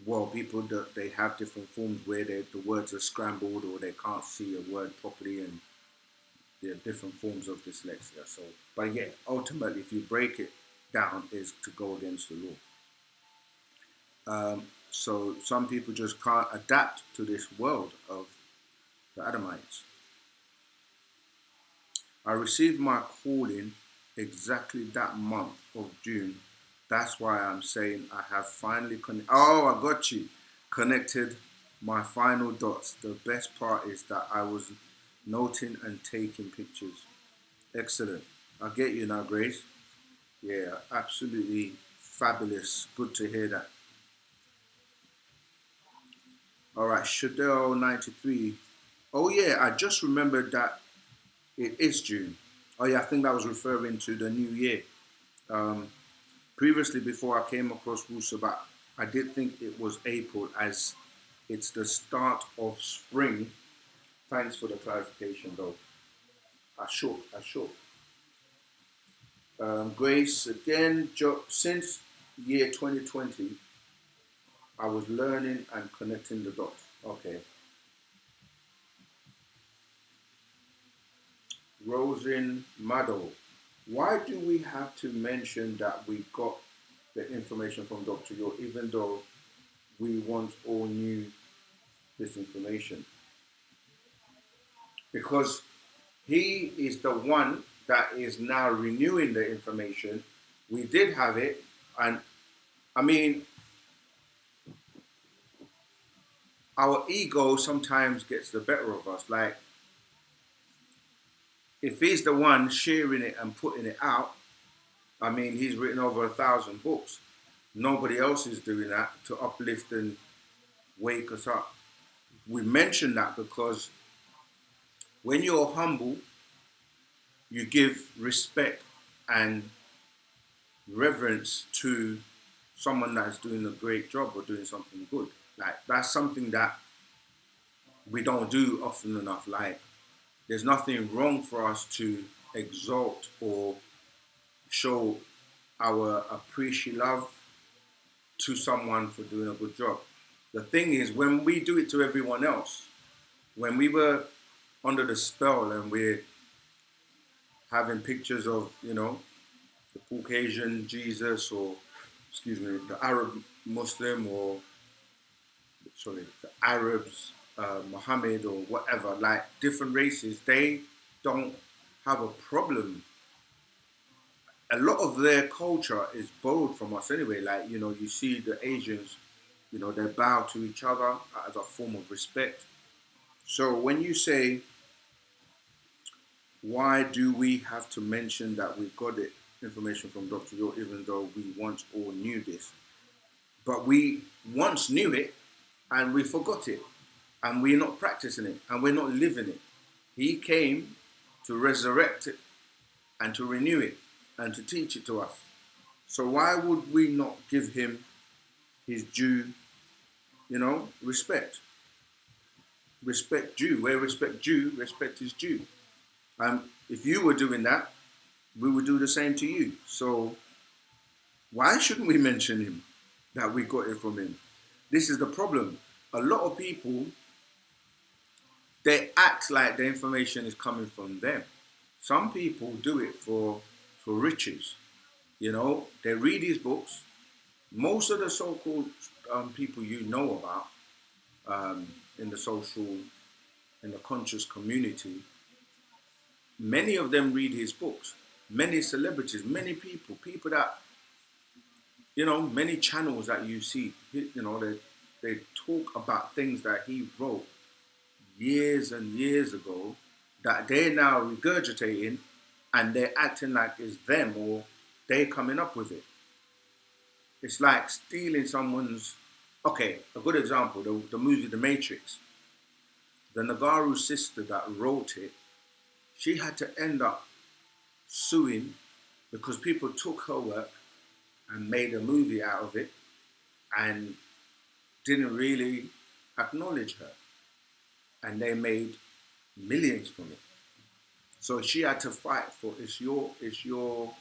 world, people that they have different forms where the words are scrambled or they can't see a word properly, and there are different forms of dyslexia. So, but yeah, ultimately, if you break it down, is to go against the law. So some people just can't adapt to this world of the Adamites. I received my calling exactly that month of June. That's why I'm saying I have finally I got you. Connected my final dots. The best part is that I was noting and taking pictures. Excellent. I get you now, Grace. Yeah, absolutely fabulous. Good to hear that. All right, Shadell 93. Oh yeah, I just remembered that it is June. Oh yeah, I think that was referring to the new year. Previously, before I came across Wu-Sabat, I did think it was April, as it's the start of spring. Thanks for the clarification, though. I shook. Grace, again, since year 2020, I was learning and connecting the dots. Okay. Rosin Mado, why do we have to mention that we got the information from Dr. Yo, even though we once all knew this information? Because he is the one that is now renewing the information. We did have it, and I mean, our ego sometimes gets the better of us. Like, if he's the one sharing it and putting it out, I mean, he's written over 1,000 books. Nobody else is doing that to uplift and wake us up. We mention that because when you're humble, you give respect and reverence to someone that's doing a great job or doing something good. Like, that's something that we don't do often enough. Like, there's nothing wrong for us to exalt or show our appreciation love to someone for doing a good job. The thing is, when we do it to everyone else, when we were under the spell and we're having pictures of, the Caucasian Jesus, or, excuse me, the Arab Muslim, or, sorry, the Arabs, Muhammad, or whatever, like different races, they don't have a problem. A lot of their culture is borrowed from us anyway. Like, you see the Asians, they bow to each other as a form of respect. So when you say, why do we have to mention that we got it information from Dr. Yo, even though we once all knew this? But we once knew it and we forgot it, and we're not practicing it, and we're not living it. He came to resurrect it and to renew it and to teach it to us. So why would we not give him his due, respect? Respect due. Where respect due, respect is due. If you were doing that, we would do the same to you. So why shouldn't we mention him, that we got it from him? This is the problem. A lot of people, they act like the information is coming from them. Some people do it for riches. They read his books. Most of the so-called people you know about in the conscious community, many of them read his books. Many celebrities, many people that, many channels that you see, they talk about things that he wrote years and years ago that they're now regurgitating, and they're acting like it's them or they're coming up with it. It's like stealing someone's... Okay, a good example, the movie The Matrix. The Nagaru sister that wrote it, she had to end up suing because people took her work and made a movie out of it and didn't really acknowledge her. And they made millions from it. So she had to fight for it's your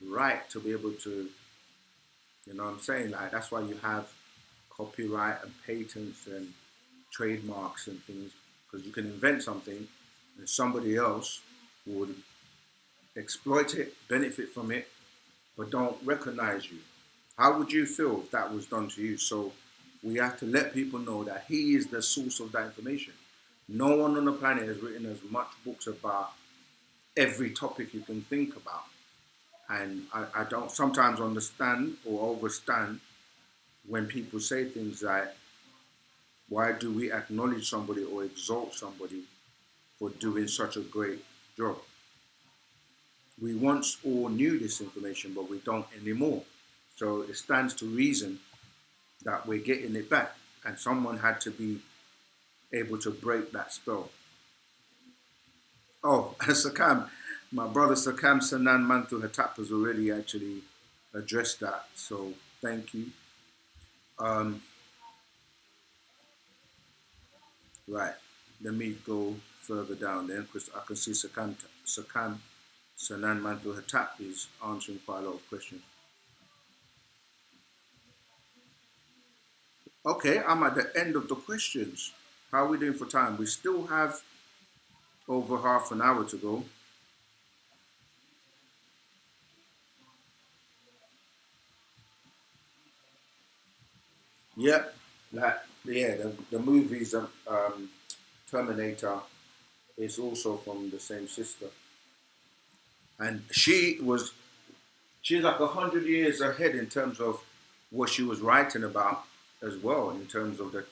right to be able to, you know what I'm saying? Like that's why you have copyright and patents and trademarks and things, because you can invent something and somebody else would exploit it, benefit from it, but don't recognize you. How would you feel if that was done to you? So we have to let people know that he is the source of that information. No one on the planet has written as much books about every topic you can think about. And I don't sometimes understand or overstand when people say things like, why do we acknowledge somebody or exalt somebody for doing such a great job? We once all knew this information, but we don't anymore. So it stands to reason that we're getting it back, and someone had to be able to break that spell. Oh, Sakam, my brother Sakam Sanan Mantu Hatap has already actually addressed that, so thank you. Um, right, let me go further down then, because I can see Sakam Sanan Mantu Hatap is answering quite a lot of questions. Okay, I'm at the end of the questions. How are we doing for time? We still have over half an hour to go. Yep, the movies Terminator is also from the same sister, and she's like 100 years ahead in terms of what she was writing about as well, in terms of the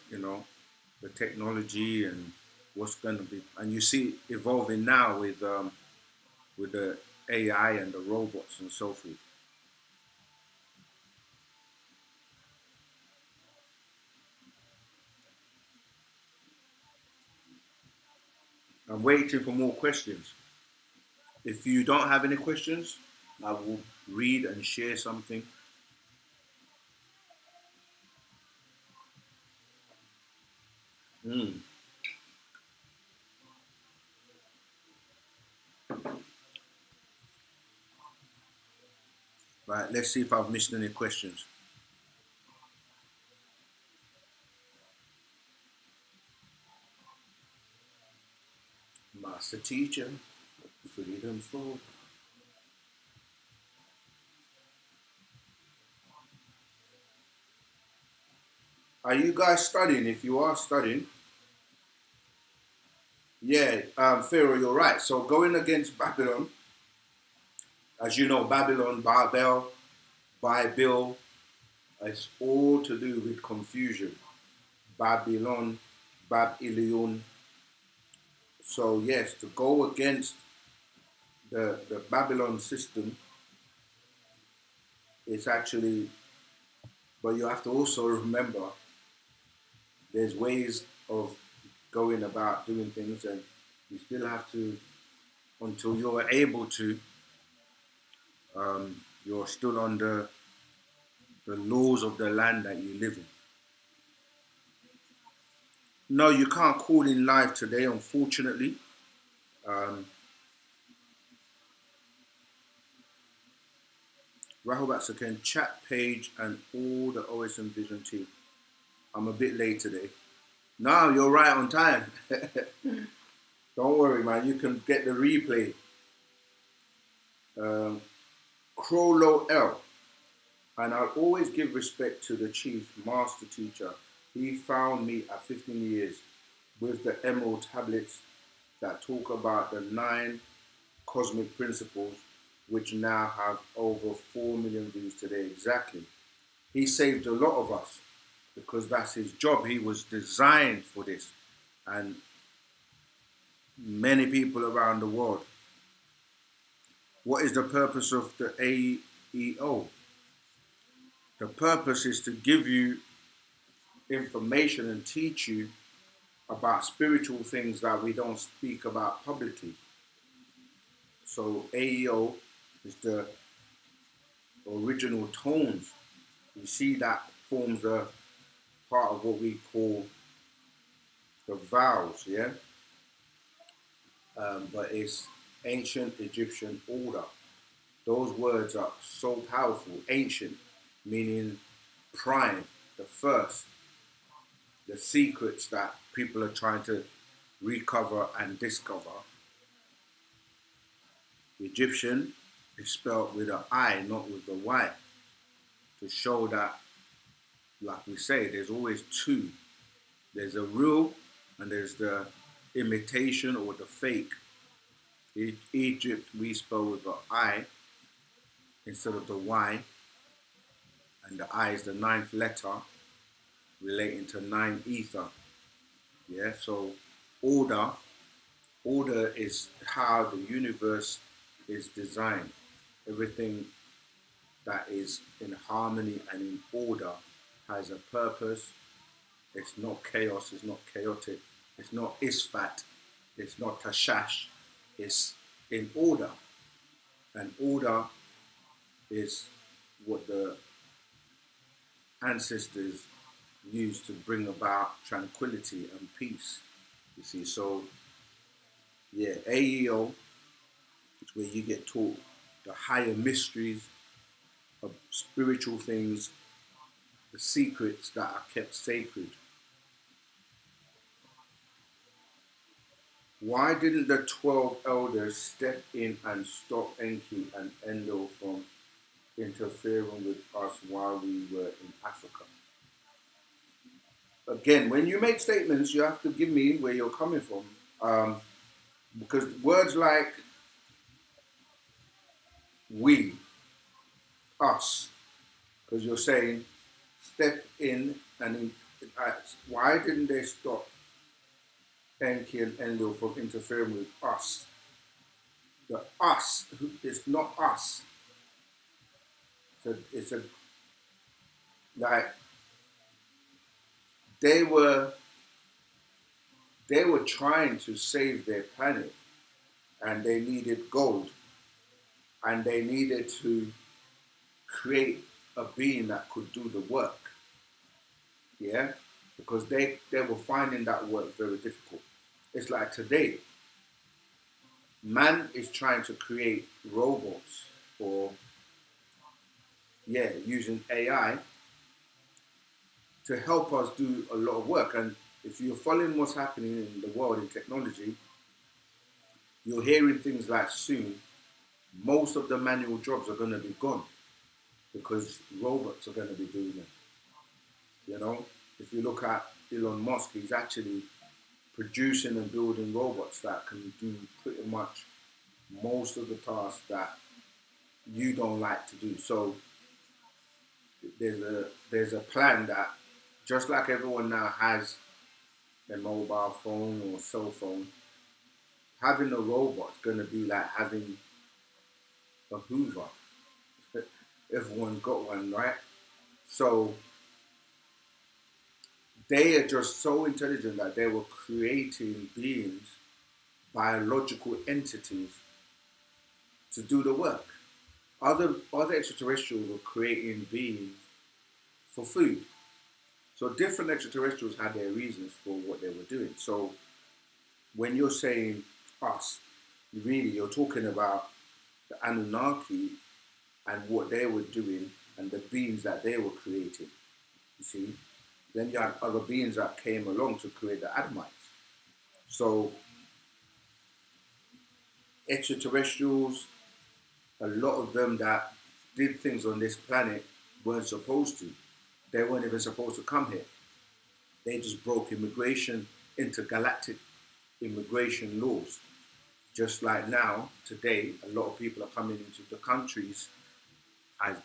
technology and what's going to be, and you see evolving now with the AI and the robots and so forth. I'm waiting for more questions. If you don't have any questions, I will read and share something. Mm. Right, let's see if I've missed any questions. Master teacher, freedom for. Are you guys studying? If you are studying, yeah, Pharaoh, you're right. So going against Babylon, as you know, Babylon, Babel, Bible, it's all to do with confusion. Babylon, Babylon. So yes, to go against the Babylon system, it's actually, but you have to also remember there's ways of going about doing things, and you still have to, until you're able to, you're still under the laws of the land that you live in. No, you can't call in live today, unfortunately. Um, Rahubat Saken, chat page and all the OSM Vision team. I'm a bit late today. No, you're right on time. Don't worry, man. You can get the replay. Um, Crowlow L. And I'll always give respect to the chief master teacher. He found me at 15 years with the emerald tablets that talk about the 9 cosmic principles, which now have over 4 million views today. Exactly. He saved a lot of us because that's his job. He was designed for this. And many people around the world. What is the purpose of the AEO? The purpose is to give you information and teach you about spiritual things that we don't speak about publicly. So AEO is the original tones. You see that forms a part of what we call the vowels, yeah? But it's ancient Egyptian order. Those words are so powerful. Ancient, meaning prime, the first, the secrets that people are trying to recover and discover. Egyptian is spelled with an I, not with the Y, to show that, like we say, there's always two. There's a real and there's the imitation or the fake. Egypt we spell with the I instead of the Y, and the I is the ninth letter relating to nine ether. Yeah, so order, order is how the universe is designed. Everything that is in harmony and in order has a purpose. It's not chaos, it's not chaotic, it's not isfat, it's not tashash, it's in order. And order is what the ancestors used to bring about tranquility and peace. You see, so yeah, AEO is where you get taught the higher mysteries of spiritual things, the secrets that are kept sacred. Why didn't the 12 elders step in and stop Enki and Endo from interfering with us while we were in Africa? Again, when you make statements, you have to give me where you're coming from. Because words like we, us, because you're saying step in and why didn't they stop Enki and Endo from interfering with us? The us is not us. It's a like they were trying to save their planet, and they needed gold, and they needed to create a being that could do the work. Yeah, because they were finding that work very difficult. It's like today, man is trying to create robots or using AI to help us do a lot of work. And if you're following what's happening in the world in technology, you're hearing things like soon most of the manual jobs are going to be gone because robots are going to be doing it. You know, if you look at Elon Musk, he's actually producing and building robots that can do pretty much most of the tasks that you don't like to do. So there's a plan that just like everyone now has a mobile phone or cell phone, having a robot's going to be like having a Hoover. Everyone's got one, right? So they are just so intelligent that they were creating beings, biological entities, to do the work. Other extraterrestrials were creating beings for food. So different extraterrestrials had their reasons for what they were doing. So when you're saying us, really you're talking about the Anunnaki and what they were doing and the beings that they were creating. You see? Then you had other beings that came along to create the Adamites. So extraterrestrials, a lot of them that did things on this planet weren't supposed to. They weren't even supposed to come here. They just broke intergalactic immigration laws. Just like now, today, a lot of people are coming into the countries, as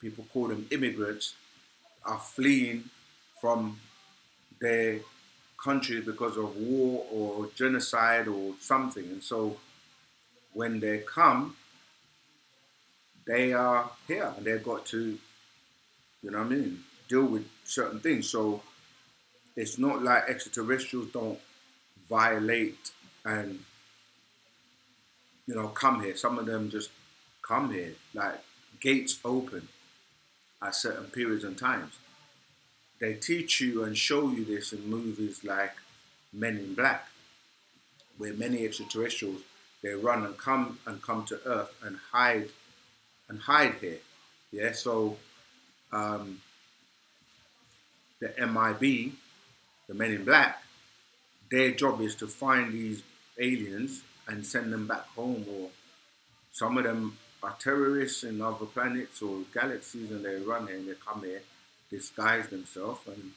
people call them immigrants, are fleeing from their country because of war or genocide or something. And so when they come, they are here and they've got to, you know what I mean, deal with certain things. So it's not like extraterrestrials don't violate and, you know, come here. Some of them just come here. Like gates open at certain periods and times. They teach you and show you this in movies like Men in Black, where many extraterrestrials, they run and come to Earth and hide here. Yeah, so um, the MIB, the Men in Black, their job is to find these aliens and send them back home, or some of them are terrorists in other planets or galaxies, and they run here and they come here, disguise themselves. And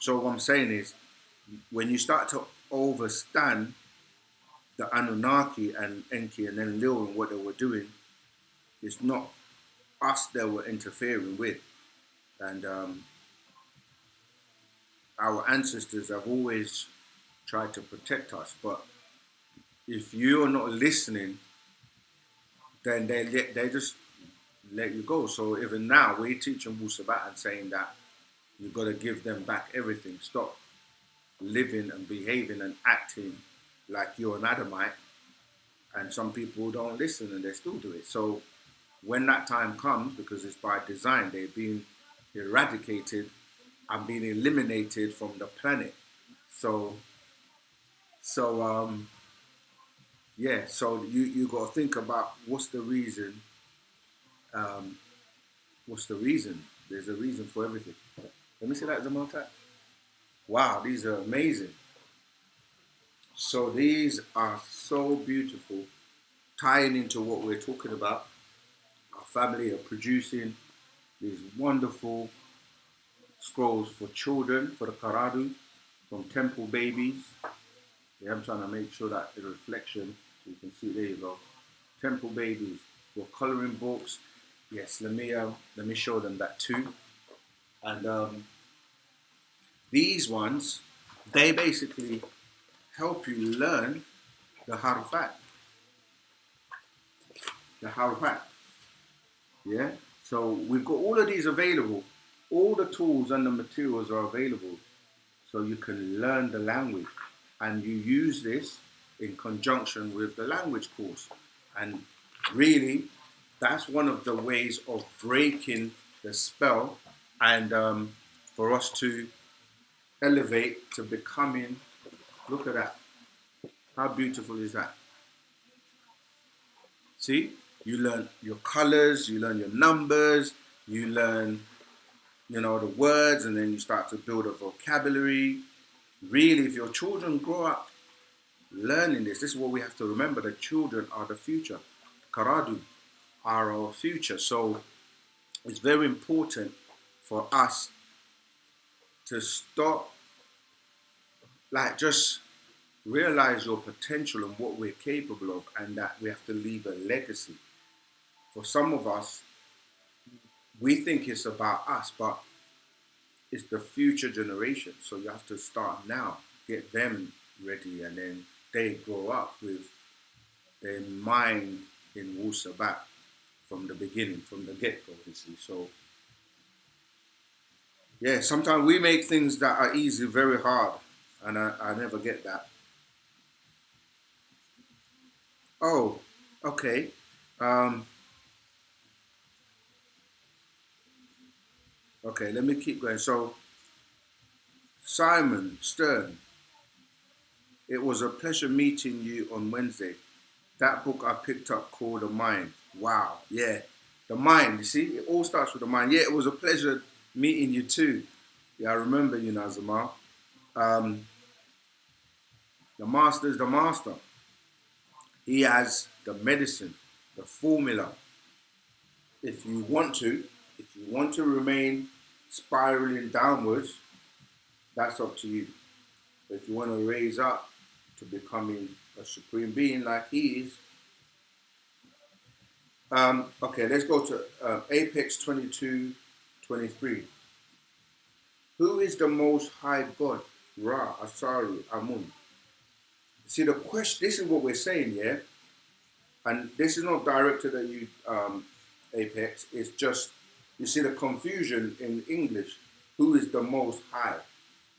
so what I'm saying is, when you start to overstand the Anunnaki and Enki and Enlil and what they were doing, it's not us they were interfering with. And our ancestors have always tried to protect us. But if you're not listening, then they just let you go. So even now, we're teaching Wu-Sabat and saying that you've got to give them back everything. Stop living and behaving and acting like you're an Adamite. And some people don't listen and they still do it. So when that time comes, because it's by design, they're being eradicated and being eliminated from the planet. So yeah, so you got to think about what's the reason. What's the reason? There's a reason for everything. Let me see that, Zamontat. Wow, these are amazing. So these are so beautiful, tying into what we're talking about. Our family are producing these wonderful scrolls for children, for the Karadu, from temple babies. Yeah, I'm trying to make sure that the reflection, so you can see, there you go. Temple babies, for coloring books. Yes, let me show them that too. And these ones, they basically help you learn the harufat. The harufat. Yeah? So we've got all of these available. All the tools and the materials are available. So you can learn the language. And you use this in conjunction with the language course. And really, that's one of the ways of breaking the spell and for us to elevate to becoming, look at that. How beautiful is that? See, you learn your colors, you learn your numbers, you learn, the words, and then you start to build a vocabulary. Really, if your children grow up learning this is what we have to remember. The children are the future. Karadu are our future. So it's very important for us to stop, just realize your potential and what we're capable of, and that we have to leave a legacy. For some of us, we think it's about us, but it's the future generation. So you have to start now, get them ready, and then they grow up with their mind in Wu-Sabat from the beginning, from the get-go, you see. So, yeah, sometimes we make things that are easy very hard, and I never get that. Oh, okay. Okay, let me keep going. So, Simon Stern, it was a pleasure meeting you on Wednesday. That book I picked up called The Mind. Wow, yeah. The mind, you see, it all starts with the mind. Yeah, it was a pleasure meeting you too. Yeah, I remember you, Nazama. The master is the master. He has the medicine, the formula. If you want to remain spiraling downwards, that's up to you. But if you want to raise up to becoming a supreme being like he is, okay, let's go to Apex 22:23. Who is the most high God? Ra, Asaru, Amun. See, the question, this is what we're saying, yeah? And this is not directed at you, Apex. It's just, you see the confusion in English. Who is the most high?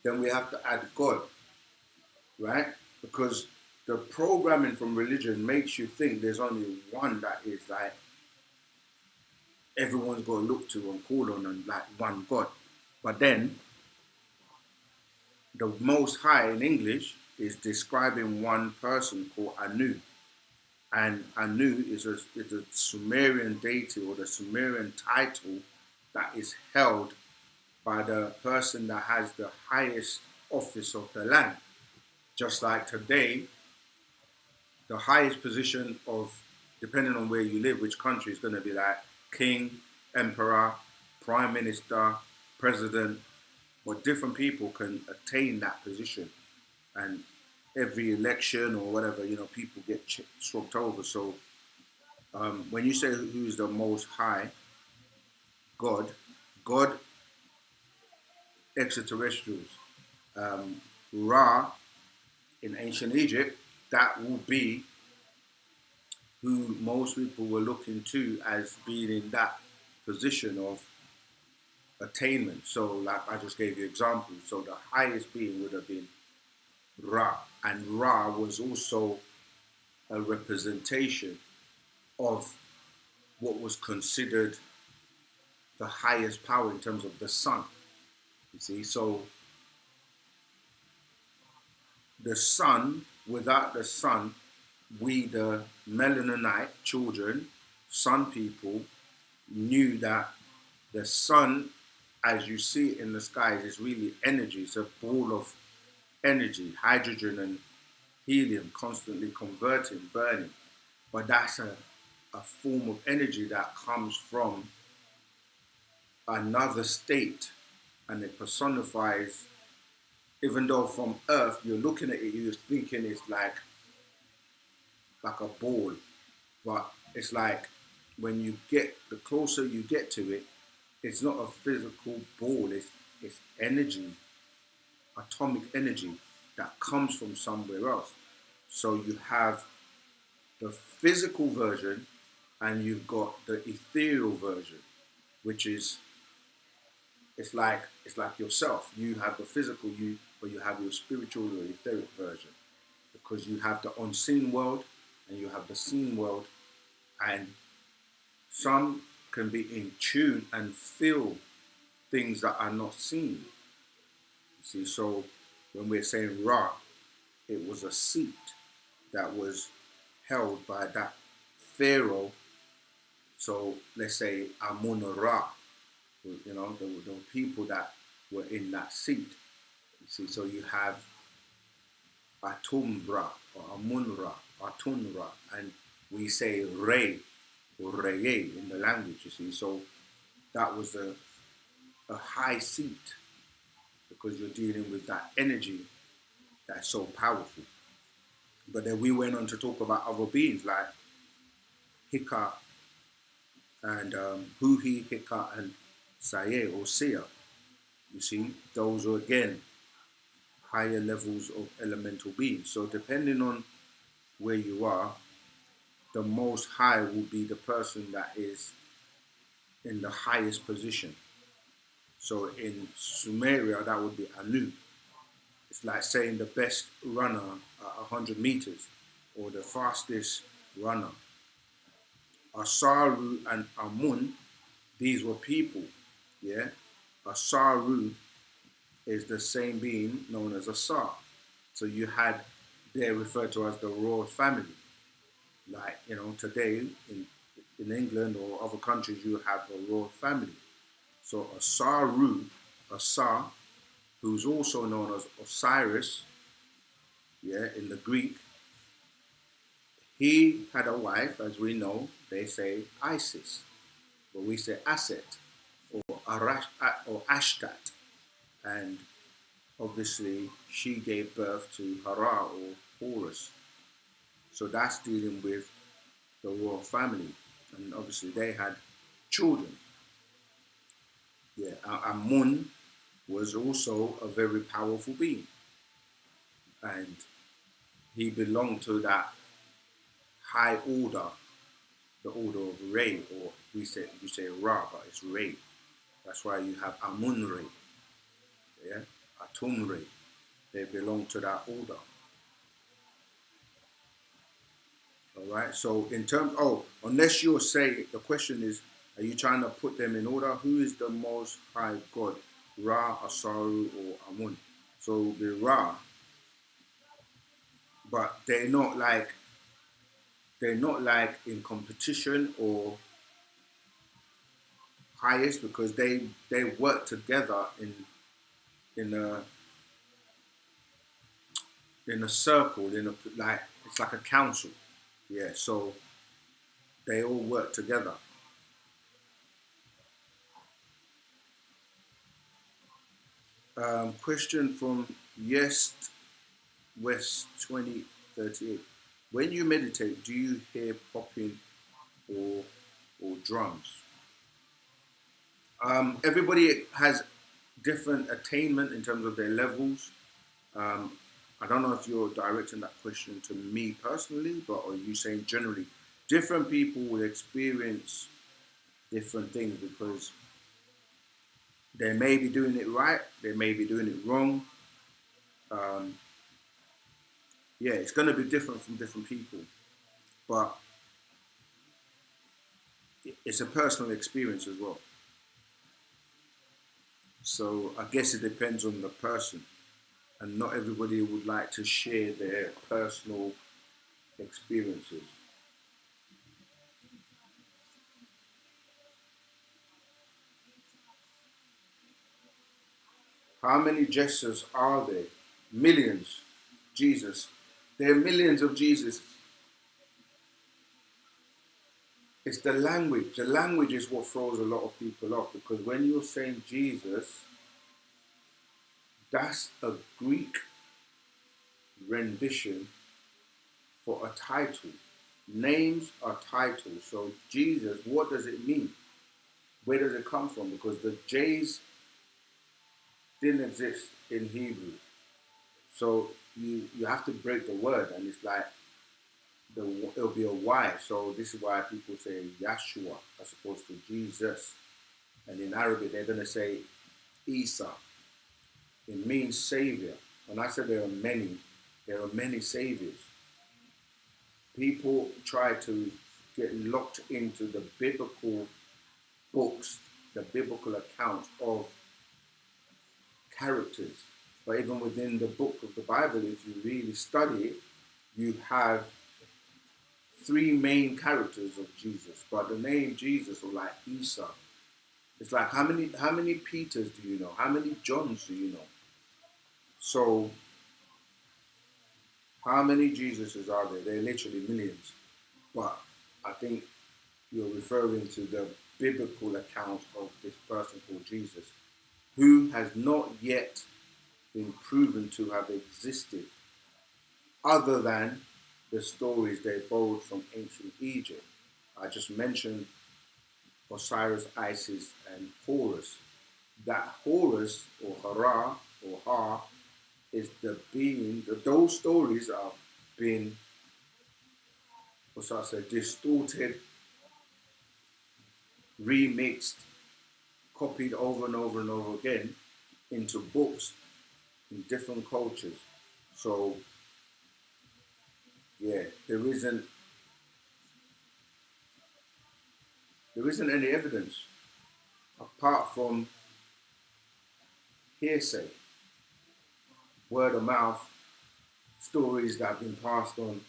Then we have to add God, right? Because the programming from religion makes you think there's only one that is like everyone's got to look to and call on and like one God. But then the Most High in English is describing one person called Anu. And Anu is a Sumerian deity or the Sumerian title that is held by the person that has the highest office of the land. Just like today, the highest position of, depending on where you live, which country, is going to be like king, emperor, prime minister, president, or different people can attain that position. And every election or whatever, people get swapped over. So when you say who's the most high, God, extraterrestrials, Ra in ancient Egypt, that will be who most people were looking to as being in that position of attainment. So, like I just gave you examples. So, the highest being would have been Ra, and Ra was also a representation of what was considered the highest power in terms of the sun. You see, so the sun, without the sun, we, the Melanonite children, sun people, knew that the sun, as you see it in the skies, is really energy. It's a ball of energy, hydrogen and helium constantly converting, burning. But that's a form of energy that comes from another state, and it personifies, even though from Earth, you're looking at it, you're thinking it's like a ball. But it's like when you get, the closer you get to it, it's not a physical ball, it's energy, atomic energy that comes from somewhere else. So you have the physical version and you've got the ethereal version, which is, it's like yourself. You have the physical you, but you have your spiritual or etheric version, because you have the unseen world and you have the seen world, and some can be in tune and feel things that are not seen. You see, so when we're saying Ra, it was a seat that was held by that pharaoh. So let's say Amun Ra, the people that were in that seat. You see, so you have Atum Ra or Amun Ra, Atun Ra, and we say Re or Reye in the language. You see, so that was a high seat, because you're dealing with that energy that's so powerful. But then we went on to talk about other beings like Hika and Huhi, Hika, and Saye or Sia. You see, those are again higher levels of elemental beings. So depending on where you are, the most high will be the person that is in the highest position. So in Sumeria, that would be Anu. It's like saying the best runner at 100 meters or the fastest runner. Asaru and Amun, these were people, yeah? Asaru is the same being known as Asar. So you had, they're referred to as the royal family. Like, today in England or other countries, you have a royal family. So Asaru, Asar, who's also known as Osiris, yeah, in the Greek, he had a wife, as we know, they say Isis, but we say Aset or Ashtat. And obviously, she gave birth to Hera or Horus. So that's dealing with the royal family. And obviously, they had children. Yeah, Amun was also a very powerful being. And he belonged to that high order, the order of Re, or you say Ra, but it's Re. That's why you have Amun Re, yeah, Atum Re. They belong to that order. All right. So in terms, unless you're saying, the question is, Are you trying to put them in order? Who is the most high God? Ra, Asaru, or Amun? So the Ra, but they're not like in competition or highest, because they work together in a circle, like it's like a council. Yeah, so they all work together. Question from Yes West 2038. When you meditate, do you hear popping or drums? Everybody has different attainment in terms of their levels. Um, I don't know if you're directing that question to me personally, but are you saying generally? Different people will experience different things because they may be doing it right, they may be doing it wrong. Um, yeah, it's going to be different from different people, but it's a personal experience as well. So I guess it depends on the person, and not everybody would like to share their personal experiences. How many Jesus are there? Millions. Jesus. There are millions of Jesus. It's the language. The language is what throws a lot of people off, because when you're saying Jesus, that's a Greek rendition for a title. Names are titles. So Jesus, what does it mean? Where does it come from? Because the J's didn't exist in Hebrew. So you have to break the word, and it's like it'll be a Y. So this is why people say Yeshua as opposed to Jesus. And in Arabic, they're going to say Isa. It means savior. When I said there are many saviors. People try to get locked into the biblical books, the biblical accounts of characters. But even within the book of the Bible, if you really study it, you have three main characters of Jesus. But the name Jesus, or like Isa, it's like how many Peters do you know? How many Johns do you know? So how many Jesuses are there? There are literally millions. But I think you're referring to the biblical account of this person called Jesus, who has not yet been proven to have existed, other than the stories they borrowed from ancient Egypt. I just mentioned Osiris, Isis, and Horus. That Horus, or Hara, or Ha, is the being, those stories are being, what's I say, distorted, remixed, copied over and over and over again into books in different cultures. So yeah, there isn't any evidence apart from hearsay, word of mouth, stories that have been passed on,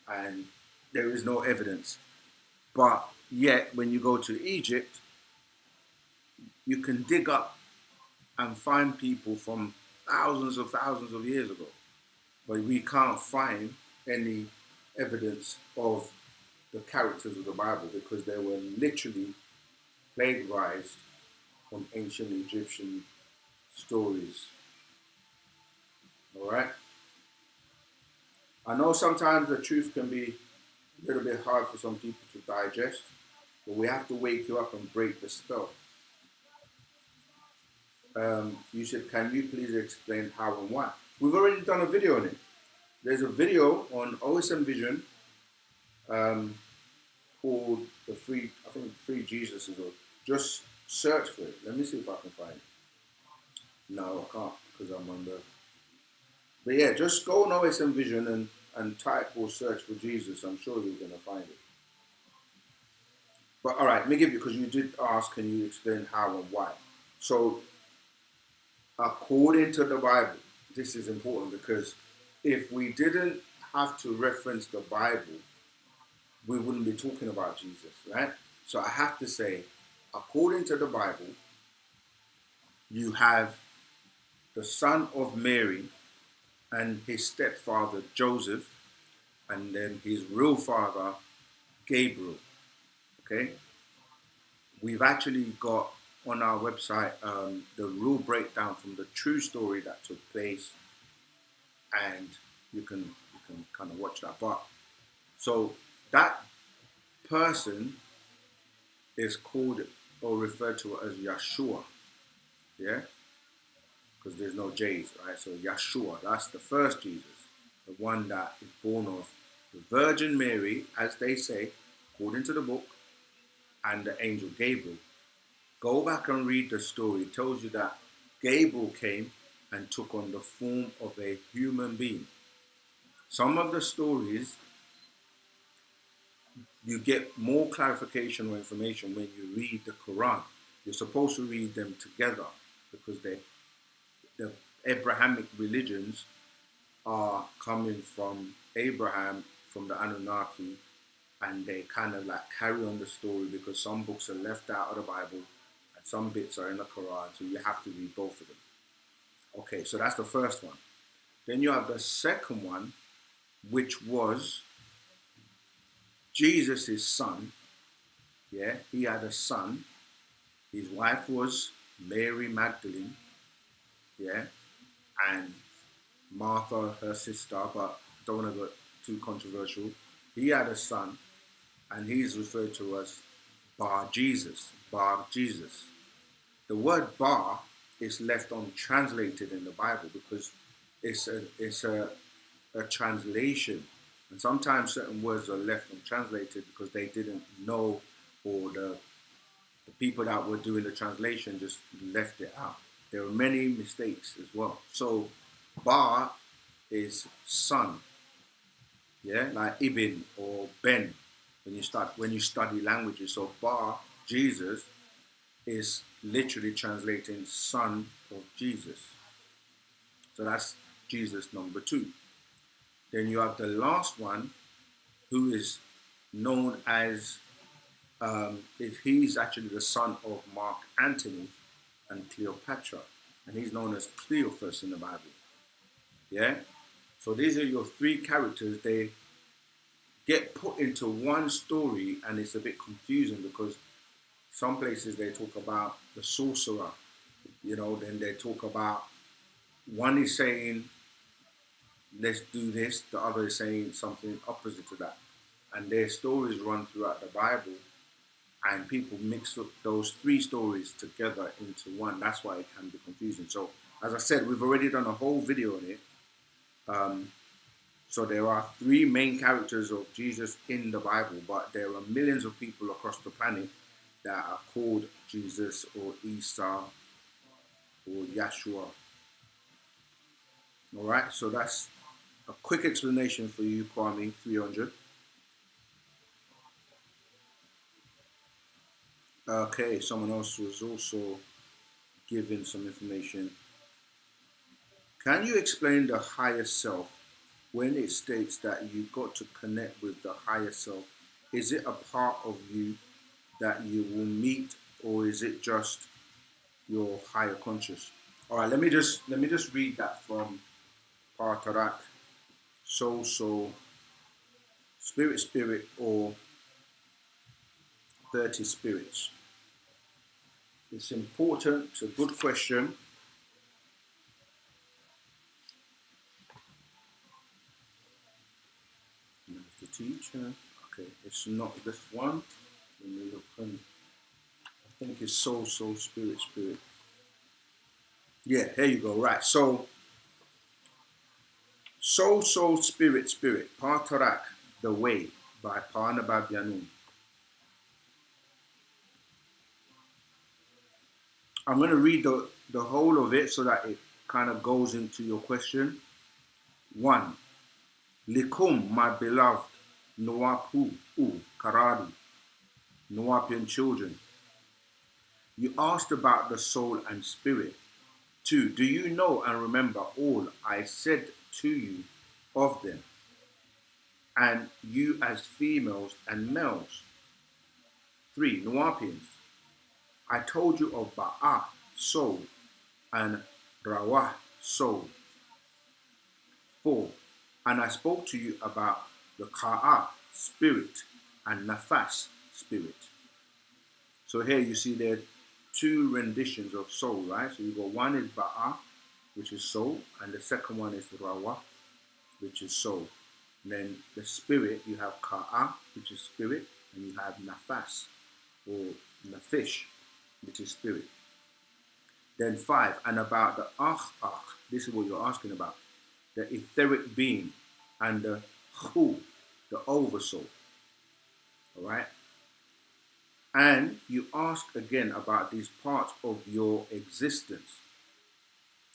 and there is no evidence. But yet, when you go to Egypt, you can dig up and find people from thousands of years ago, but we can't find any evidence of the characters of the Bible, because they were literally plagiarized from ancient Egyptian stories. All right. I know sometimes the truth can be a little bit hard for some people to digest, but we have to wake you up and break the spell. You said, can you please explain how and why? We've already done a video on it. There's a video on OSM Vision um, called I think Three Jesuses, or just search for it. Let me see if I can find it. No, I can't, because I'm on the. But yeah, just go on OSM Vision and type or search for Jesus. I'm sure you're going to find it. But all right, let me give you, because you did ask, can you explain how and why? So, according to the Bible, this is important because if we didn't have to reference the Bible, we wouldn't be talking about Jesus, right? So I have to say, according to the Bible, you have the son of Mary and his stepfather Joseph, and then his real father Gabriel. Okay, we've actually got on our website the real breakdown from the true story that took place, and you can kind of watch that. But so that person is called or referred to as Yeshua, yeah, because there's no J's, right? So Yeshua, that's the first Jesus, the one that is born of the Virgin Mary, as they say, according to the book, and the angel Gabriel. Go back and read the story. It tells you that Gabriel came and took on the form of a human being. Some of the stories, you get more clarification or information when you read the Quran. You're supposed to read them together because the Abrahamic religions are coming from Abraham, from the Anunnaki, and they kind of like carry on the story because some books are left out of the Bible and some bits are in the Quran, so you have to read both of them. Okay, so that's the first one. Then you have the second one, which was Jesus' son. Yeah, he had a son. His wife was Mary Magdalene. Yeah, and Martha, her sister, but don't want to go too controversial. He had a son, and he's referred to as Bar Jesus. Bar Jesus. The word bar is left untranslated in the Bible because it's a translation, and sometimes certain words are left untranslated because they didn't know, or the people that were doing the translation just left it out. There are many mistakes as well. So bar is son, yeah, like Ibn or Ben when you study languages. So bar Jesus is literally translating son of Jesus. So that's Jesus number two. Then you have the last one, who is known as he's actually the son of Mark Antony and Cleopatra, and he's known as Cleophas in the Bible. Yeah. So these are your three characters. They get put into one story, and it's a bit confusing because some places they talk about the sorcerer, then they talk about one is saying, let's do this, the other is saying something opposite to that. And their stories run throughout the Bible, and people mix up those three stories together into one. That's why it can be confusing. So, as I said, we've already done a whole video on it. So there are three main characters of Jesus in the Bible, but there are millions of people across the planet that are called Jesus or Isa or Yeshua. All right, so that's a quick explanation for you, Kwame 300. Okay, someone else was also given some information. Can you explain the higher self when it states that you got to connect with the higher self? Is it a part of you that you will meet, or is it just your higher conscious? All right, let me just read that from Partarak, soul, soul, spirit, spirit, or 30 spirits. It's important. It's a good question. There's the teacher. Okay, it's not this one. Let me look. I think it's soul, soul, spirit, spirit. Yeah, here you go. Right. So, soul, soul, spirit, spirit. Partarak, the way, by Parnabab Yanun. I'm going to read the whole of it so that it kind of goes into your question. 1. Likum, my beloved, Nuwapu, Karadu. Nuwapian children. You asked about the soul and spirit. 2. Do you know and remember all I said to you of them, and you as females and males? 3. Nuwapians. I told you of Ba'a, soul, and Rawah, soul. 4. And I spoke to you about the Ka'a, spirit, and Nafas, spirit. So here you see there are two renditions of soul, right? So you got one is Ba'a, which is soul, and the second one is Rawah, which is soul. And then the spirit, you have Ka'a, which is spirit, and you have Nafas, or Nafish, which is spirit. Then 5, and about the Akh, this is what you're asking about, the etheric being, and the Hu, the oversoul. All right? And you ask again about these parts of your existence.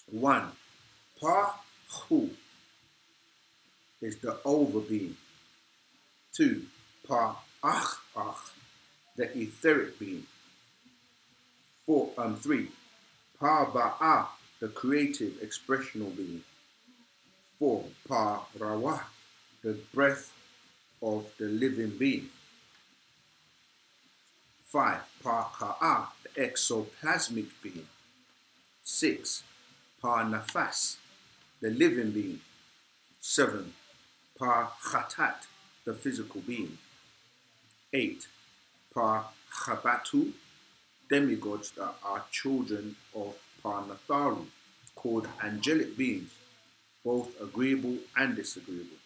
1, Pa-Hu is the over-being. 2, Pa-Akh, the etheric being. 3, Pa-Ba'a, the creative, expressional being. 4, Pa-Rawah, the breath of the living being. 5, Pa-Ka'a, the exoplasmic being. 6, Pa-Nafas, the living being. 7, Pa-Khatat, the physical being. 8, Pa-Khabatu, demigods that are children of Pa-Natharu, called angelic beings, both agreeable and disagreeable.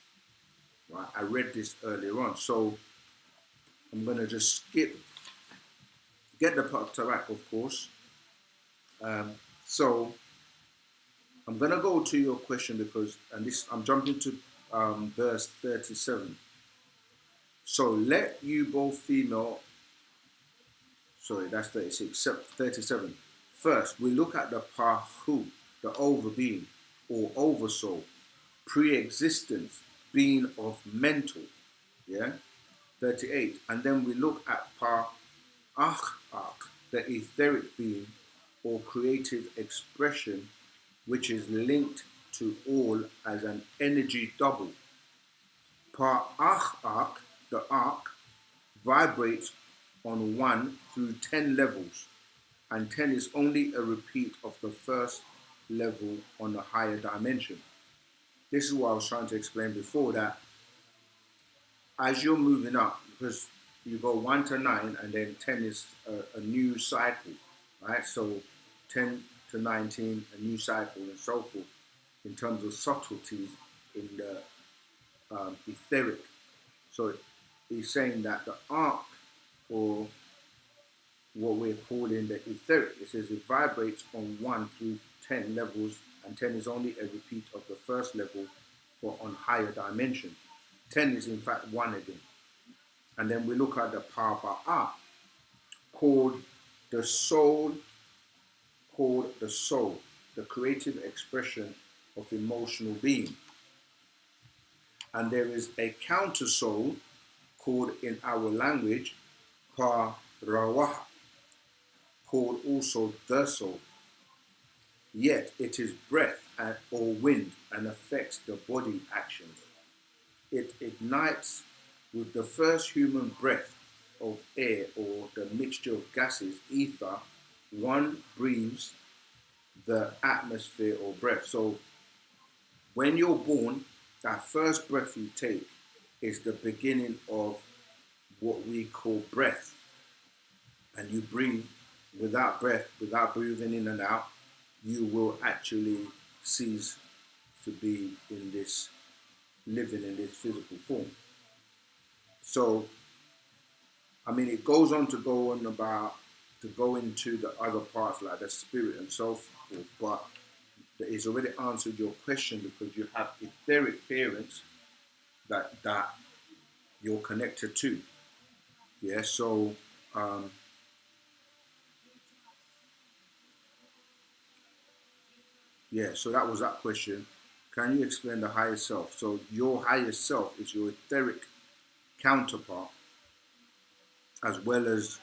Right? I read this earlier on, so I'm going to just get the Tarak, of course. So I'm going to go to your question because, and this, I'm jumping to verse 37. So let you both female, sorry, that's 36, 37. First, we look at the Pahu, the overbeing or oversoul, pre-existence, being of mental, yeah, 38. And then we look at Pa-Akh, the etheric being or creative expression, which is linked to all as an energy double. Pa-Akh, the arc, vibrates on 1 through 10 levels, and 10 is only a repeat of the first level on a higher dimension. This is what I was trying to explain before, that as you're moving up, because you go 1 to 9 and then 10 is a new cycle, right? So 10 to 19, a new cycle and so forth, in terms of subtleties in the etheric. So he's saying that the arc, or what we're calling the etheric, it says it vibrates on 1 through 10 levels, and 10 is only a repeat of the first level for on higher dimension. 10 is in fact 1 again. And then we look at the Pa-Ba'a, called the soul, the creative expression of emotional being. And there is a counter soul called in our language Pa-Rawah, called also the soul. Yet it is breath or wind and affects the body actions. It ignites with the first human breath of air or the mixture of gases, ether. One breathes the atmosphere or breath. So when you're born, that first breath you take is the beginning of what we call breath. And you breathe without breath, without breathing in and out, you will actually cease to be in this, living in this physical form. So, I mean, it goes on to go into the other parts like the spirit and so forth, but it's already answered your question because you have etheric parents that you're connected to. Yeah, so so that was that question. Can you explain the higher self? So your higher self is your etheric counterpart, as well as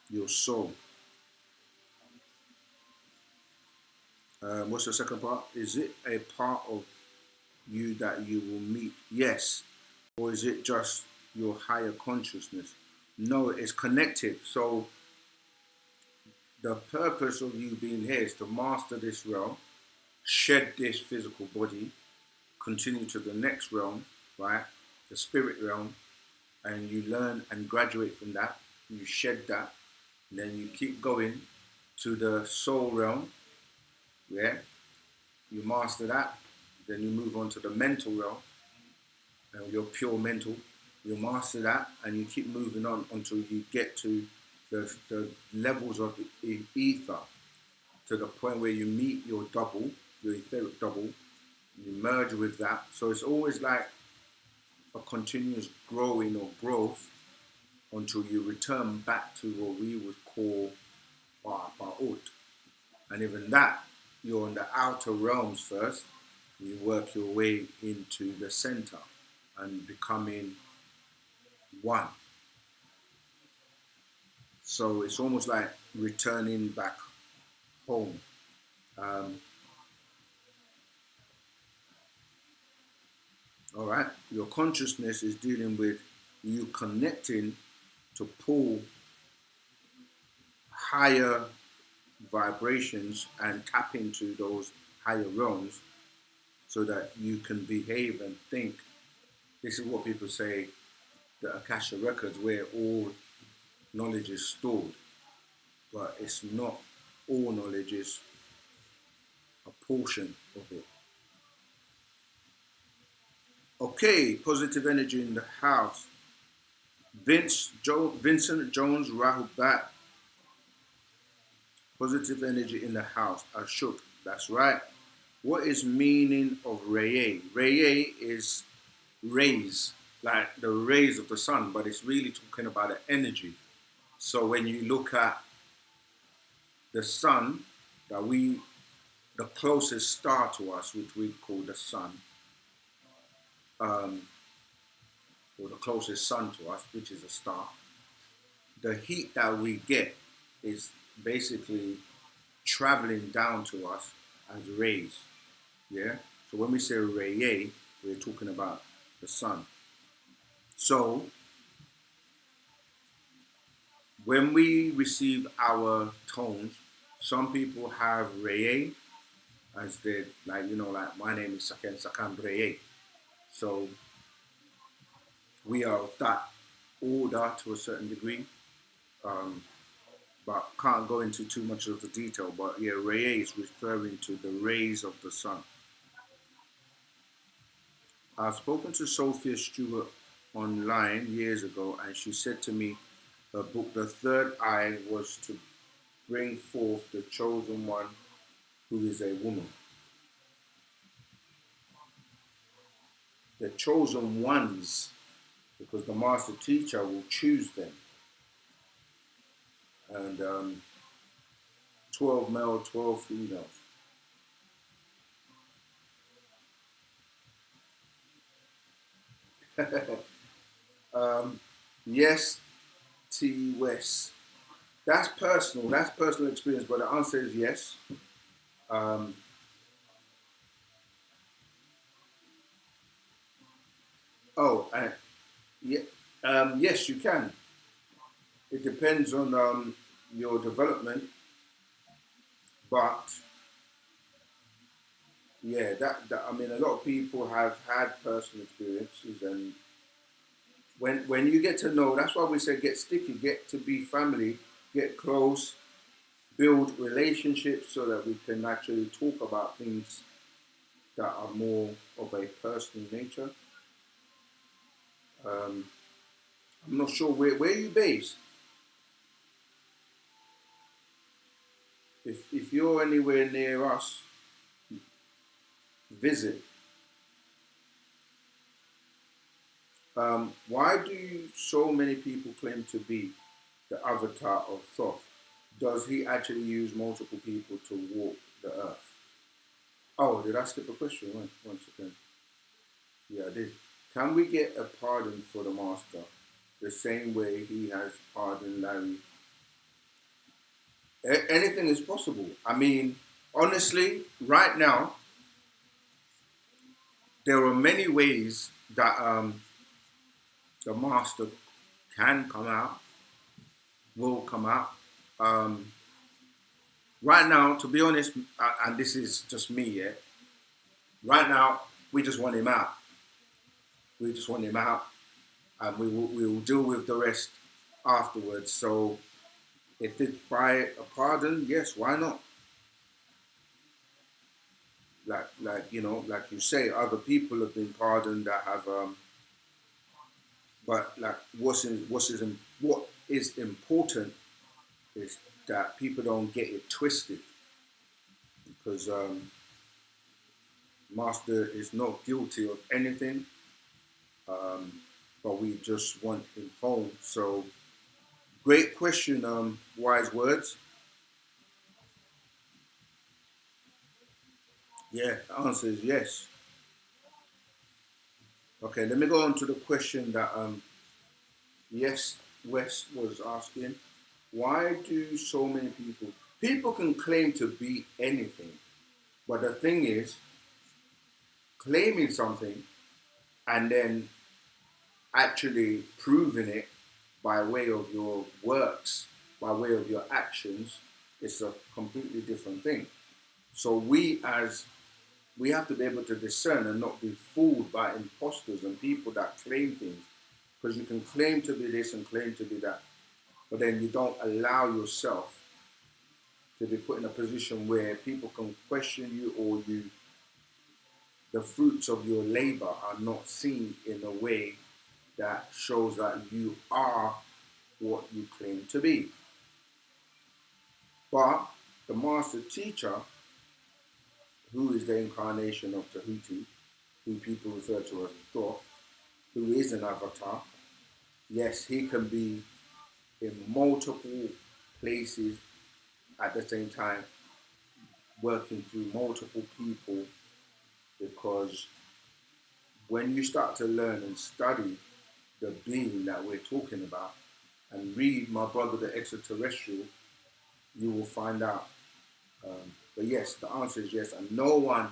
your soul. What's the second part? Is it a part of you that you will meet? Yes. Or is it just your higher consciousness? No, it's connected. So the purpose of you being here is to master this realm, shed this physical body, continue to the next realm, right? The spirit realm, and you learn and graduate from that. You shed that, and then you keep going to the soul realm, yeah? You master that, then you move on to the mental realm, and you're pure mental. You master that, and you keep moving on until you get to the levels of the ether, to the point where you meet your double, your etheric double, you merge with that. So it's always like a continuous growing or growth until you return back to what we would call Ba'ut. And even that, you're in the outer realms first. You work your way into the center and becoming one. So it's almost like returning back home. Um, all right, your consciousness is dealing with you connecting to pull higher vibrations and tap into those higher realms so that you can behave and think. This is what people say, the Akasha records, where all knowledge is stored, but it's not. All knowledge is a portion of it. Okay, positive energy in the house. Vincent Jones Rahubat. Positive energy in the house. Ashok. That's right. What is meaning of Raye? Raye is rays, like the rays of the sun, but it's really talking about the energy. So when you look at the sun, the closest star to us, which we call the sun, or the closest sun to us, which is a star, the heat that we get is basically traveling down to us as rays. Yeah. So when we say ray, we're talking about the sun. So when we receive our tones, some people have ray as they like my name is Sakan Ray. So we are of that order to a certain degree. But can't go into too much of the detail. But yeah, ray is referring to the rays of the sun. I've spoken to Sophia Stewart online years ago, and she said to me her book, The Third Eye, was to bring forth the chosen one who is a woman. The chosen ones, because the master teacher will choose them. And 12 male, 12 females. Yes, T. West. That's personal. That's personal experience. But the answer is yes. Oh, yeah, yes, you can. It depends on your development, but yeah, that I mean, a lot of people have had personal experiences, and when you get to know, that's why we say get sticky, get to be family, get close, build relationships, so that we can actually talk about things that are more of a personal nature. I'm not sure where you based. If you're anywhere near us, visit. Why do so many people claim to be the avatar of Thoth? Does he actually use multiple people to walk the earth? Oh, did I skip a question? One second. Yeah, I did. Can we get a pardon for the master? the same way he has pardoned Larry. Anything is possible. I mean, honestly, right now, there are many ways that the master can come out, will come out. Um, right now, to be honest, and this is just me, yeah. Right now, we just want him out. We just want him out, and we will deal with the rest afterwards. So, if it's by a pardon, yes, why not? Like like you say, other people have been pardoned that have but like what is important is that people don't get it twisted because Master is not guilty of anything, um, but we just want him home. So great question, wise words. Yeah, the answer is yes. Okay, let me go on to the question that yes West was asking. Why do so many people can claim to be anything, but the thing is claiming something and then actually proving it by way of your works, by way of your actions, is a completely different thing. So we have to be able to discern and not be fooled by imposters and people that claim things. Because you can claim to be this and claim to be that, but then you don't allow yourself to be put in a position where people can question you or the fruits of your labor are not seen in a way that shows that you are what you claim to be. But the master teacher, who is the incarnation of Tahuti, who people refer to as God, who is an avatar, yes, he can be in multiple places at the same time, working through multiple people, because when you start to learn and study the being that we're talking about and read My Brother the Extraterrestrial, you will find out. But yes, the answer is yes, and no one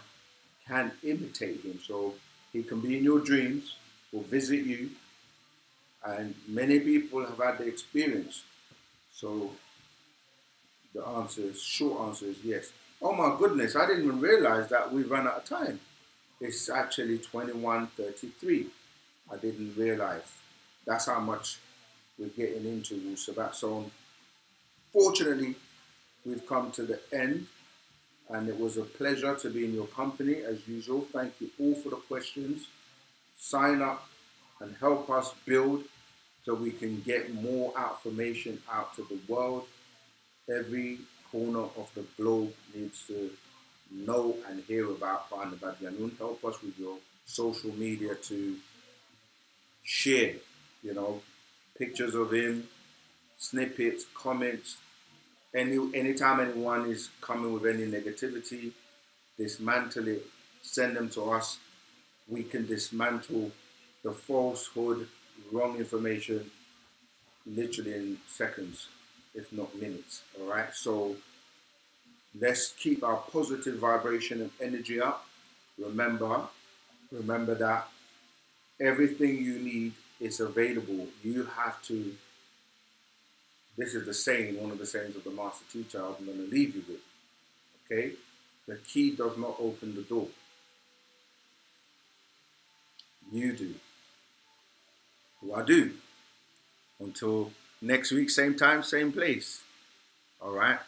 can imitate him. So he can be in your dreams, will visit you, and many people have had the experience. So the short answer is yes. Oh my goodness, I didn't even realize that we've run out of time. It's actually 21:33. I didn't realize. That's how much we're getting into Wu-Sabat. So fortunately, we've come to the end, and it was a pleasure to be in your company as usual. Thank you all for the questions. Sign up and help us build so we can get more information out to the world. Every corner of the globe needs to know and hear about Partner Badyanun. Help us with your social media to share, pictures of him, snippets, comments. Anytime anyone is coming with any negativity, dismantle it, send them to us. We can dismantle the falsehood, wrong information, literally in seconds, if not minutes. All right. So let's keep our positive vibration and energy up. Remember that everything you need is available. You have to. This is the saying, one of the sayings of the master teacher I'm going to leave you with. Okay? The key does not open the door. You do. Who I do. Until next week, same time, same place. All right?